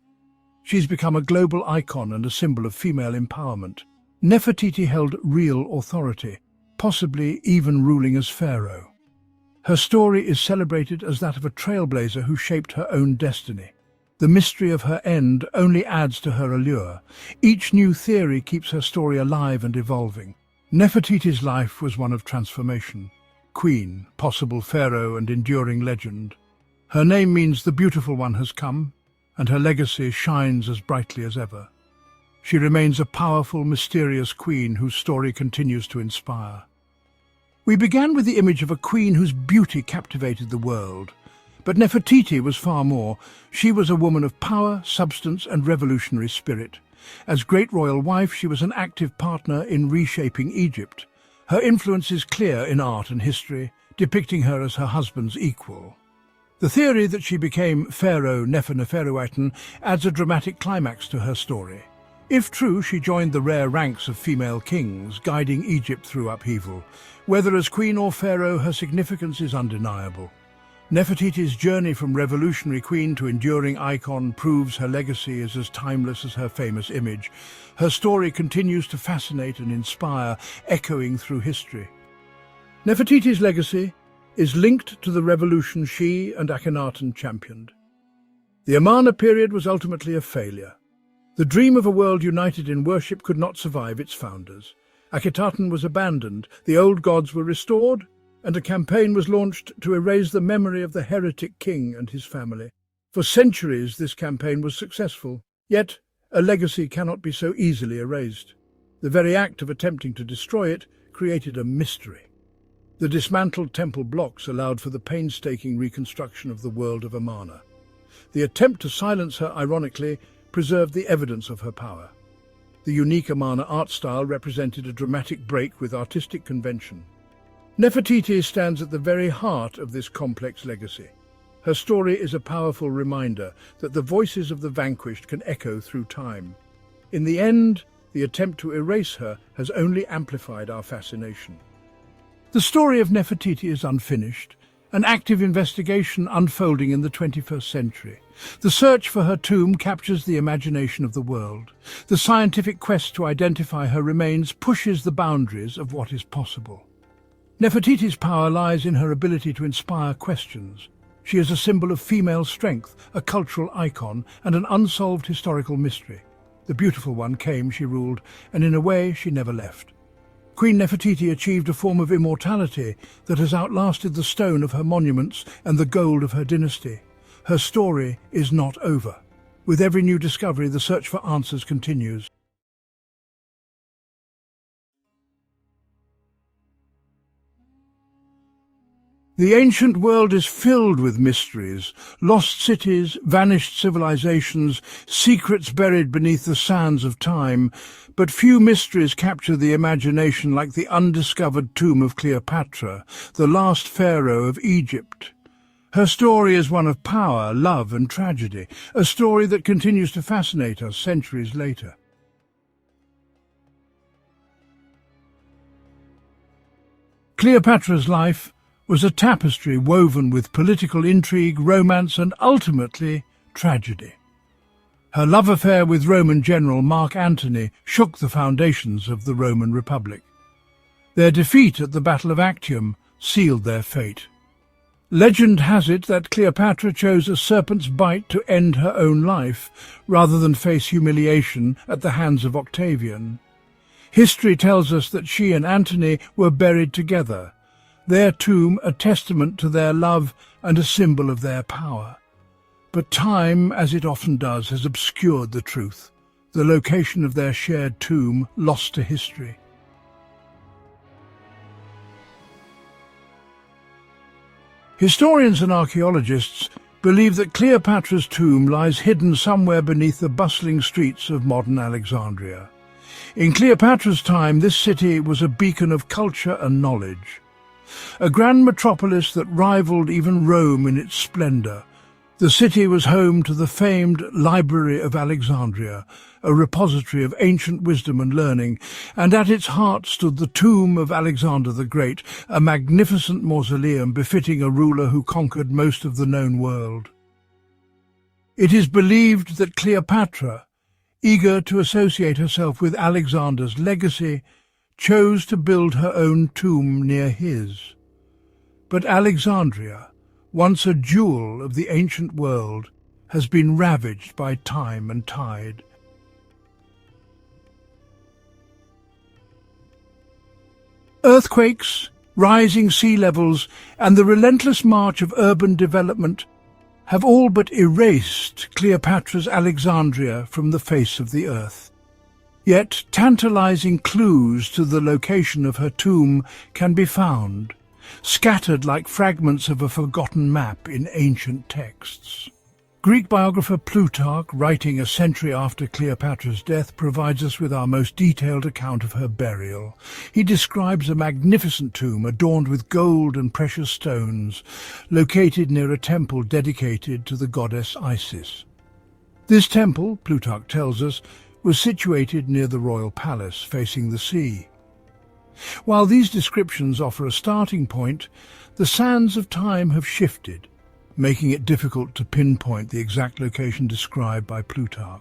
She's become a global icon and a symbol of female empowerment. Nefertiti held real authority, possibly even ruling as pharaoh. Her story is celebrated as that of a trailblazer who shaped her own destiny. The mystery of her end only adds to her allure. Each new theory keeps her story alive and evolving. Nefertiti's life was one of transformation. Queen, possible pharaoh, and enduring legend. Her name means the beautiful one has come, and her legacy shines as brightly as ever. She remains a powerful, mysterious queen whose story continues to inspire. We began with the image of a queen whose beauty captivated the world. But Nefertiti was far more. She was a woman of power, substance, and revolutionary spirit. As great royal wife, she was an active partner in reshaping Egypt. Her influence is clear in art and history, depicting her as her husband's equal. The theory that she became Pharaoh Nefer-Neferuaten adds a dramatic climax to her story. If true, she joined the rare ranks of female kings, guiding Egypt through upheaval. Whether as queen or pharaoh, her significance is undeniable. Nefertiti's journey from revolutionary queen to enduring icon proves her legacy is as timeless as her famous image. Her story continues to fascinate and inspire, echoing through history. Nefertiti's legacy is linked to the revolution she and Akhenaten championed. The Amarna period was ultimately a failure. The dream of a world united in worship could not survive its founders. Akhenaten was abandoned, the old gods were restored, and a campaign was launched to erase the memory of the heretic king and his family. For centuries this campaign was successful, yet a legacy cannot be so easily erased. The very act of attempting to destroy it created a mystery. The dismantled temple blocks allowed for the painstaking reconstruction of the world of Amarna. The attempt to silence her, ironically, preserved the evidence of her power. The unique Amarna art style represented a dramatic break with artistic convention. Nefertiti stands at the very heart of this complex legacy. Her story is a powerful reminder that the voices of the vanquished can echo through time. In the end, the attempt to erase her has only amplified our fascination. The story of Nefertiti is unfinished, an active investigation unfolding in the 21st century. The search for her tomb captures the imagination of the world. The scientific quest to identify her remains pushes the boundaries of what is possible. Nefertiti's power lies in her ability to inspire questions. She is a symbol of female strength, a cultural icon, and an unsolved historical mystery. The beautiful one came, she ruled, and in a way she never left. Queen Nefertiti achieved a form of immortality that has outlasted the stone of her monuments and the gold of her dynasty. Her story is not over. With every new discovery, the search for answers continues. The ancient world is filled with mysteries, lost cities, vanished civilizations, secrets buried beneath the sands of time, but few mysteries capture the imagination like the undiscovered tomb of Cleopatra, the last pharaoh of Egypt. Her story is one of power, love and tragedy, a story that continues to fascinate us centuries later. Cleopatra's life was a tapestry woven with political intrigue, romance and, ultimately, tragedy. Her love affair with Roman general Mark Antony shook the foundations of the Roman Republic. Their defeat at the Battle of Actium sealed their fate. Legend has it that Cleopatra chose a serpent's bite to end her own life, rather than face humiliation at the hands of Octavian. History tells us that she and Antony were buried together, their tomb a testament to their love and a symbol of their power. But time, as it often does, has obscured the truth, the location of their shared tomb lost to history. Historians and archaeologists believe that Cleopatra's tomb lies hidden somewhere beneath the bustling streets of modern Alexandria. In Cleopatra's time, this city was a beacon of culture and knowledge, a grand metropolis that rivaled even Rome in its splendor. The city was home to the famed Library of Alexandria, a repository of ancient wisdom and learning, and at its heart stood the tomb of Alexander the Great, a magnificent mausoleum befitting a ruler who conquered most of the known world. It is believed that Cleopatra, eager to associate herself with Alexander's legacy, chose to build her own tomb near his. But Alexandria, once a jewel of the ancient world, has been ravaged by time and tide. Earthquakes, rising sea levels, and the relentless march of urban development have all but erased Cleopatra's Alexandria from the face of the earth. Yet tantalizing clues to the location of her tomb can be found, scattered like fragments of a forgotten map in ancient texts. Greek biographer Plutarch, writing a century after Cleopatra's death, provides us with our most detailed account of her burial. He describes a magnificent tomb adorned with gold and precious stones, located near a temple dedicated to the goddess Isis. This temple, Plutarch tells us, was situated near the royal palace, facing the sea. While these descriptions offer a starting point, the sands of time have shifted, making it difficult to pinpoint the exact location described by Plutarch.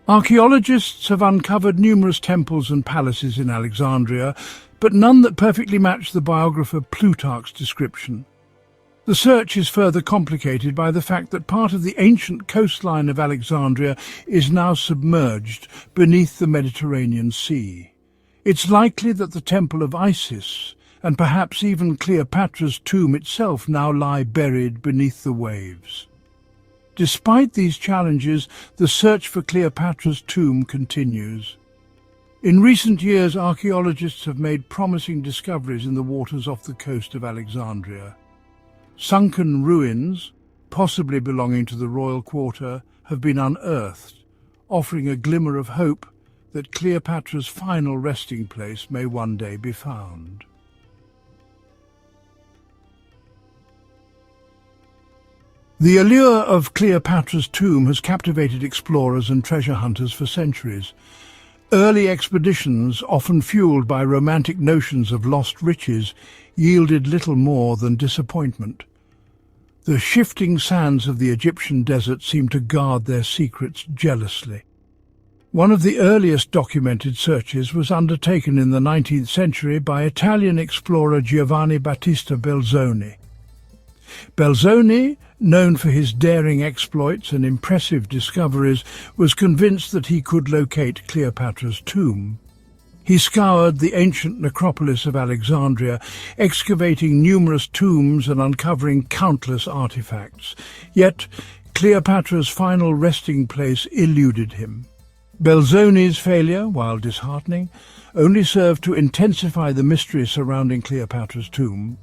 Archaeologists have uncovered numerous temples and palaces in Alexandria, but none that perfectly match the biographer Plutarch's description. The search is further complicated by the fact that part of the ancient coastline of Alexandria is now submerged beneath the Mediterranean Sea. It's likely that the temple of Isis, and perhaps even Cleopatra's tomb itself, now lie buried beneath the waves. Despite these challenges, the search for Cleopatra's tomb continues. In recent years, archaeologists have made promising discoveries in the waters off the coast of Alexandria. Sunken ruins, possibly belonging to the royal quarter, have been unearthed, offering a glimmer of hope that Cleopatra's final resting place may one day be found. The allure of Cleopatra's tomb has captivated explorers and treasure hunters for centuries. Early expeditions, often fueled by romantic notions of lost riches, yielded little more than disappointment. The shifting sands of the Egyptian desert seemed to guard their secrets jealously. One of the earliest documented searches was undertaken in the 19th century by Italian explorer Giovanni Battista Belzoni. Belzoni, known for his daring exploits and impressive discoveries, was convinced that he could locate Cleopatra's tomb. He scoured the ancient necropolis of Alexandria, excavating numerous tombs and uncovering countless artifacts. Yet Cleopatra's final resting place eluded him. Belzoni's failure, while disheartening, only served to intensify the mystery surrounding Cleopatra's tomb.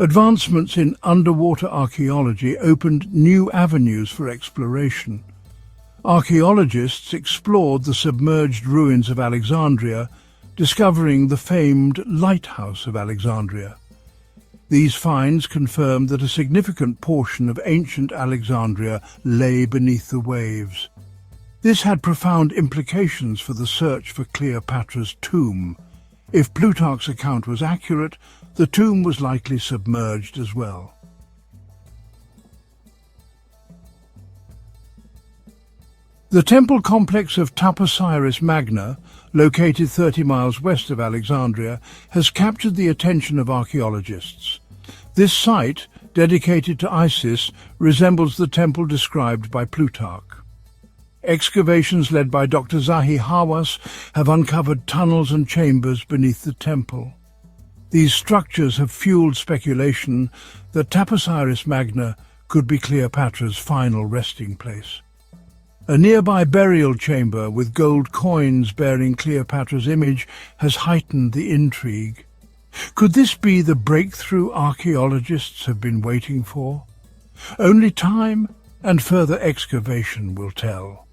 Advancements in underwater archaeology opened new avenues for exploration. Archaeologists explored the submerged ruins of Alexandria, discovering the famed Lighthouse of Alexandria. These finds confirmed that a significant portion of ancient Alexandria lay beneath the waves. This had profound implications for the search for Cleopatra's tomb. If Plutarch's account was accurate, the tomb was likely submerged as well. The temple complex of Taposiris Magna, located 30 miles west of Alexandria, has captured the attention of archaeologists. This site, dedicated to Isis, resembles the temple described by Plutarch. Excavations led by Dr. Zahi Hawass have uncovered tunnels and chambers beneath the temple. These structures have fueled speculation that Taposiris Magna could be Cleopatra's final resting place. A nearby burial chamber with gold coins bearing Cleopatra's image has heightened the intrigue. Could this be the breakthrough archaeologists have been waiting for? Only time and further excavation will tell.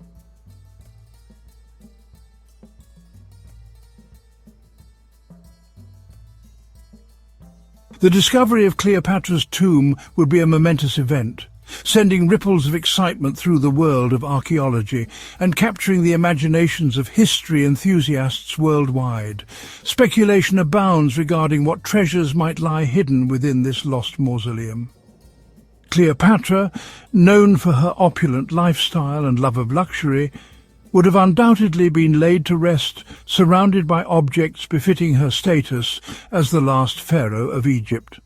The discovery of Cleopatra's tomb would be a momentous event, sending ripples of excitement through the world of archaeology and capturing the imaginations of history enthusiasts worldwide. Speculation abounds regarding what treasures might lie hidden within this lost mausoleum. Cleopatra, known for her opulent lifestyle and love of luxury, would have undoubtedly been laid to rest surrounded by objects befitting her status as the last pharaoh of Egypt.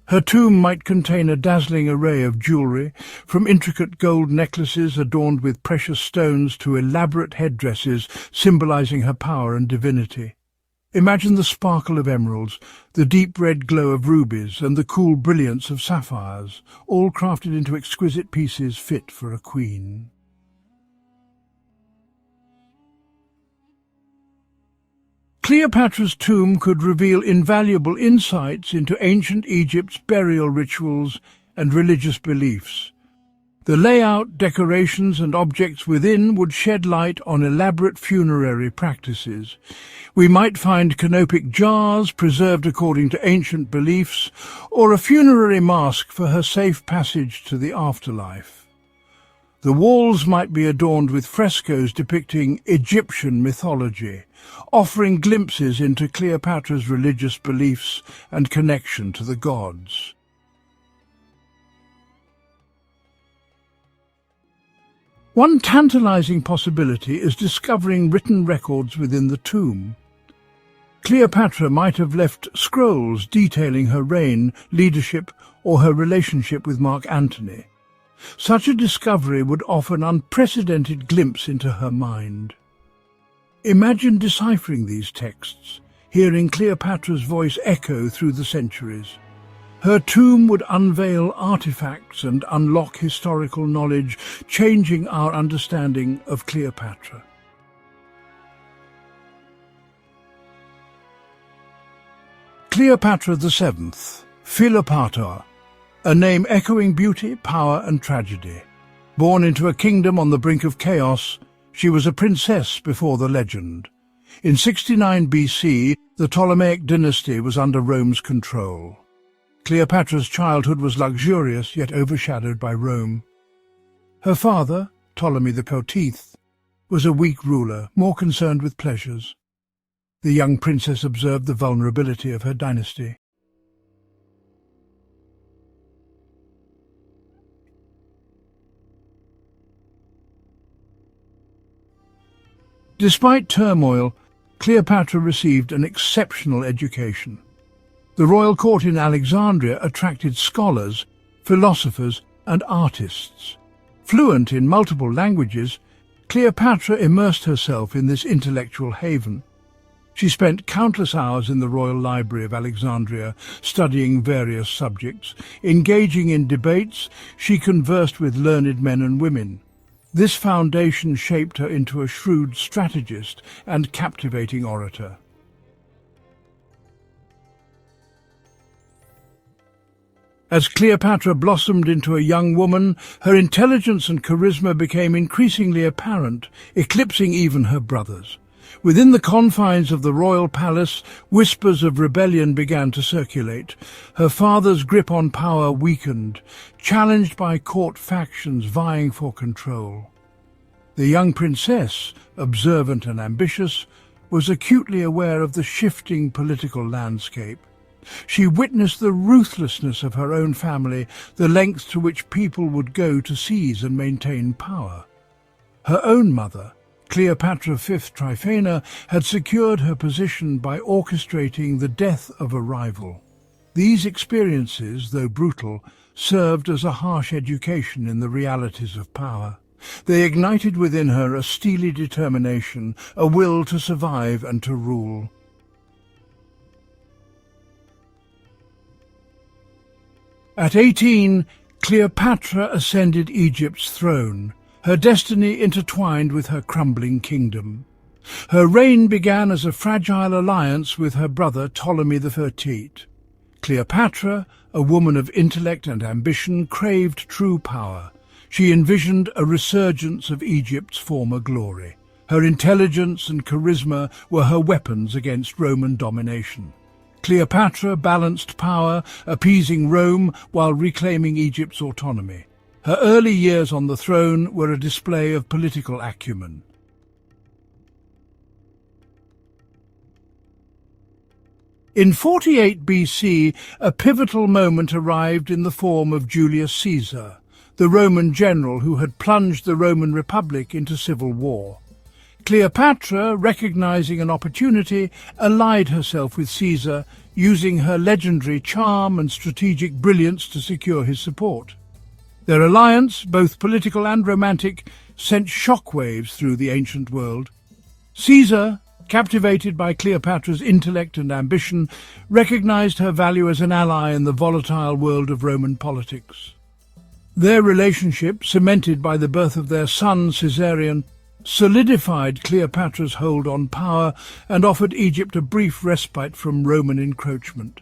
Her tomb might contain a dazzling array of jewellery, from intricate gold necklaces adorned with precious stones to elaborate headdresses symbolising her power and divinity. Imagine the sparkle of emeralds, the deep red glow of rubies, and the cool brilliance of sapphires, all crafted into exquisite pieces fit for a queen. Cleopatra's tomb could reveal invaluable insights into ancient Egypt's burial rituals and religious beliefs. The layout, decorations and objects within would shed light on elaborate funerary practices. We might find canopic jars preserved according to ancient beliefs, or a funerary mask for her safe passage to the afterlife. The walls might be adorned with frescoes depicting Egyptian mythology, offering glimpses into Cleopatra's religious beliefs and connection to the gods. One tantalizing possibility is discovering written records within the tomb. Cleopatra might have left scrolls detailing her reign, leadership, or her relationship with Mark Antony. Such a discovery would offer an unprecedented glimpse into her mind. Imagine deciphering these texts, hearing Cleopatra's voice echo through the centuries. Her tomb would unveil artifacts and unlock historical knowledge, changing our understanding of Cleopatra. Cleopatra VII, Philopator, a name echoing beauty, power and tragedy. Born into a kingdom on the brink of chaos, she was a princess before the legend. In 69 BC, the Ptolemaic dynasty was under Rome's control. Cleopatra's childhood was luxurious, yet overshadowed by Rome. Her father, Ptolemy the Cautiff, was a weak ruler, more concerned with pleasures. The young princess observed the vulnerability of her dynasty. Despite turmoil, Cleopatra received an exceptional education. The royal court in Alexandria attracted scholars, philosophers, and artists. Fluent in multiple languages, Cleopatra immersed herself in this intellectual haven. She spent countless hours in the Royal Library of Alexandria, studying various subjects. Engaging in debates, she conversed with learned men and women. This foundation shaped her into a shrewd strategist and captivating orator. As Cleopatra blossomed into a young woman, her intelligence and charisma became increasingly apparent, eclipsing even her brothers. Within the confines of the royal palace, whispers of rebellion began to circulate. Her father's grip on power weakened, challenged by court factions vying for control. The young princess, observant and ambitious, was acutely aware of the shifting political landscape. She witnessed the ruthlessness of her own family, the lengths to which people would go to seize and maintain power. Her own mother, Cleopatra V Tryphena, had secured her position by orchestrating the death of a rival. These experiences, though brutal, served as a harsh education in the realities of power. They ignited within her a steely determination, a will to survive and to rule. At 18, Cleopatra ascended Egypt's throne, her destiny intertwined with her crumbling kingdom. Her reign began as a fragile alliance with her brother Ptolemy the Fertite. Cleopatra, a woman of intellect and ambition, craved true power. She envisioned a resurgence of Egypt's former glory. Her intelligence and charisma were her weapons against Roman domination. Cleopatra balanced power, appeasing Rome while reclaiming Egypt's autonomy. Her early years on the throne were a display of political acumen. In 48 BC, a pivotal moment arrived in the form of Julius Caesar, the Roman general who had plunged the Roman Republic into civil war. Cleopatra, recognizing an opportunity, allied herself with Caesar, using her legendary charm and strategic brilliance to secure his support. Their alliance, both political and romantic, sent shockwaves through the ancient world. Caesar, captivated by Cleopatra's intellect and ambition, recognized her value as an ally in the volatile world of Roman politics. Their relationship, cemented by the birth of their son Caesarion, solidified Cleopatra's hold on power and offered Egypt a brief respite from Roman encroachment.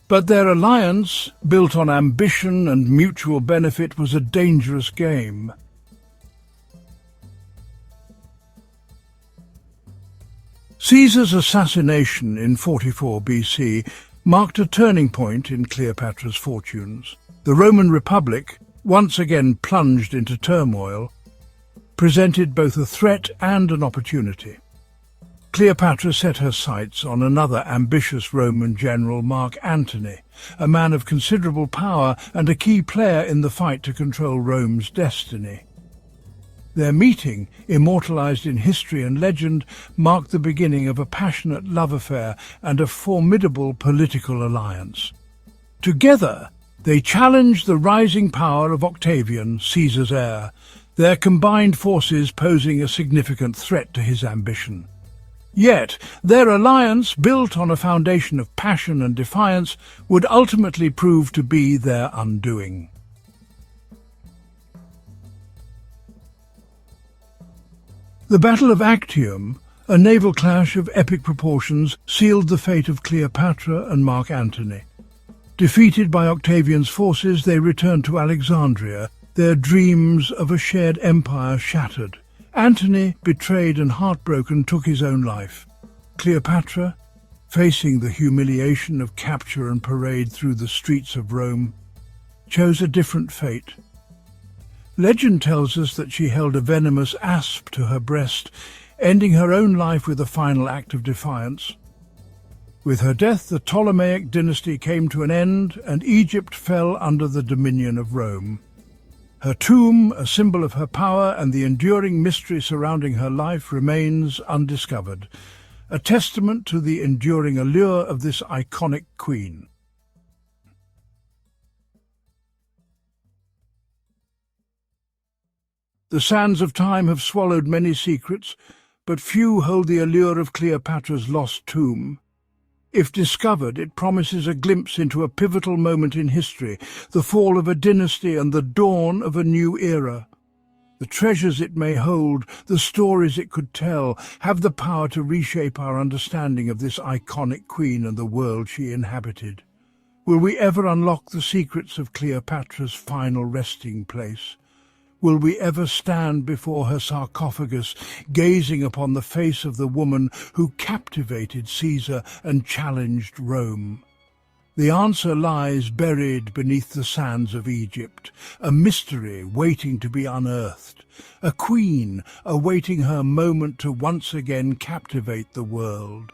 But their alliance, built on ambition and mutual benefit, was a dangerous game. Caesar's assassination in 44 BC marked a turning point in Cleopatra's fortunes. The Roman Republic, once again plunged into turmoil, presented both a threat and an opportunity. Cleopatra set her sights on another ambitious Roman general, Mark Antony, a man of considerable power and a key player in the fight to control Rome's destiny. Their meeting, immortalized in history and legend, marked the beginning of a passionate love affair and a formidable political alliance. Together, they challenged the rising power of Octavian, Caesar's heir, their combined forces posing a significant threat to his ambition. Yet, their alliance, built on a foundation of passion and defiance, would ultimately prove to be their undoing. The Battle of Actium, a naval clash of epic proportions, sealed the fate of Cleopatra and Mark Antony. Defeated by Octavian's forces, they returned to Alexandria, their dreams of a shared empire shattered. Antony, betrayed and heartbroken, took his own life. Cleopatra, facing the humiliation of capture and parade through the streets of Rome, chose a different fate. Legend tells us that she held a venomous asp to her breast, ending her own life with a final act of defiance. With her death, the Ptolemaic dynasty came to an end, and Egypt fell under the dominion of Rome. Her tomb, a symbol of her power and the enduring mystery surrounding her life, remains undiscovered, a testament to the enduring allure of this iconic queen. The sands of time have swallowed many secrets, but few hold the allure of Cleopatra's lost tomb. If discovered, it promises a glimpse into a pivotal moment in history, the fall of a dynasty and the dawn of a new era. The treasures it may hold, the stories it could tell, have the power to reshape our understanding of this iconic queen and the world she inhabited. Will we ever unlock the secrets of Cleopatra's final resting place? Will we ever stand before her sarcophagus, gazing upon the face of the woman who captivated Caesar and challenged Rome? The answer lies buried beneath the sands of Egypt, a mystery waiting to be unearthed, a queen awaiting her moment to once again captivate the world.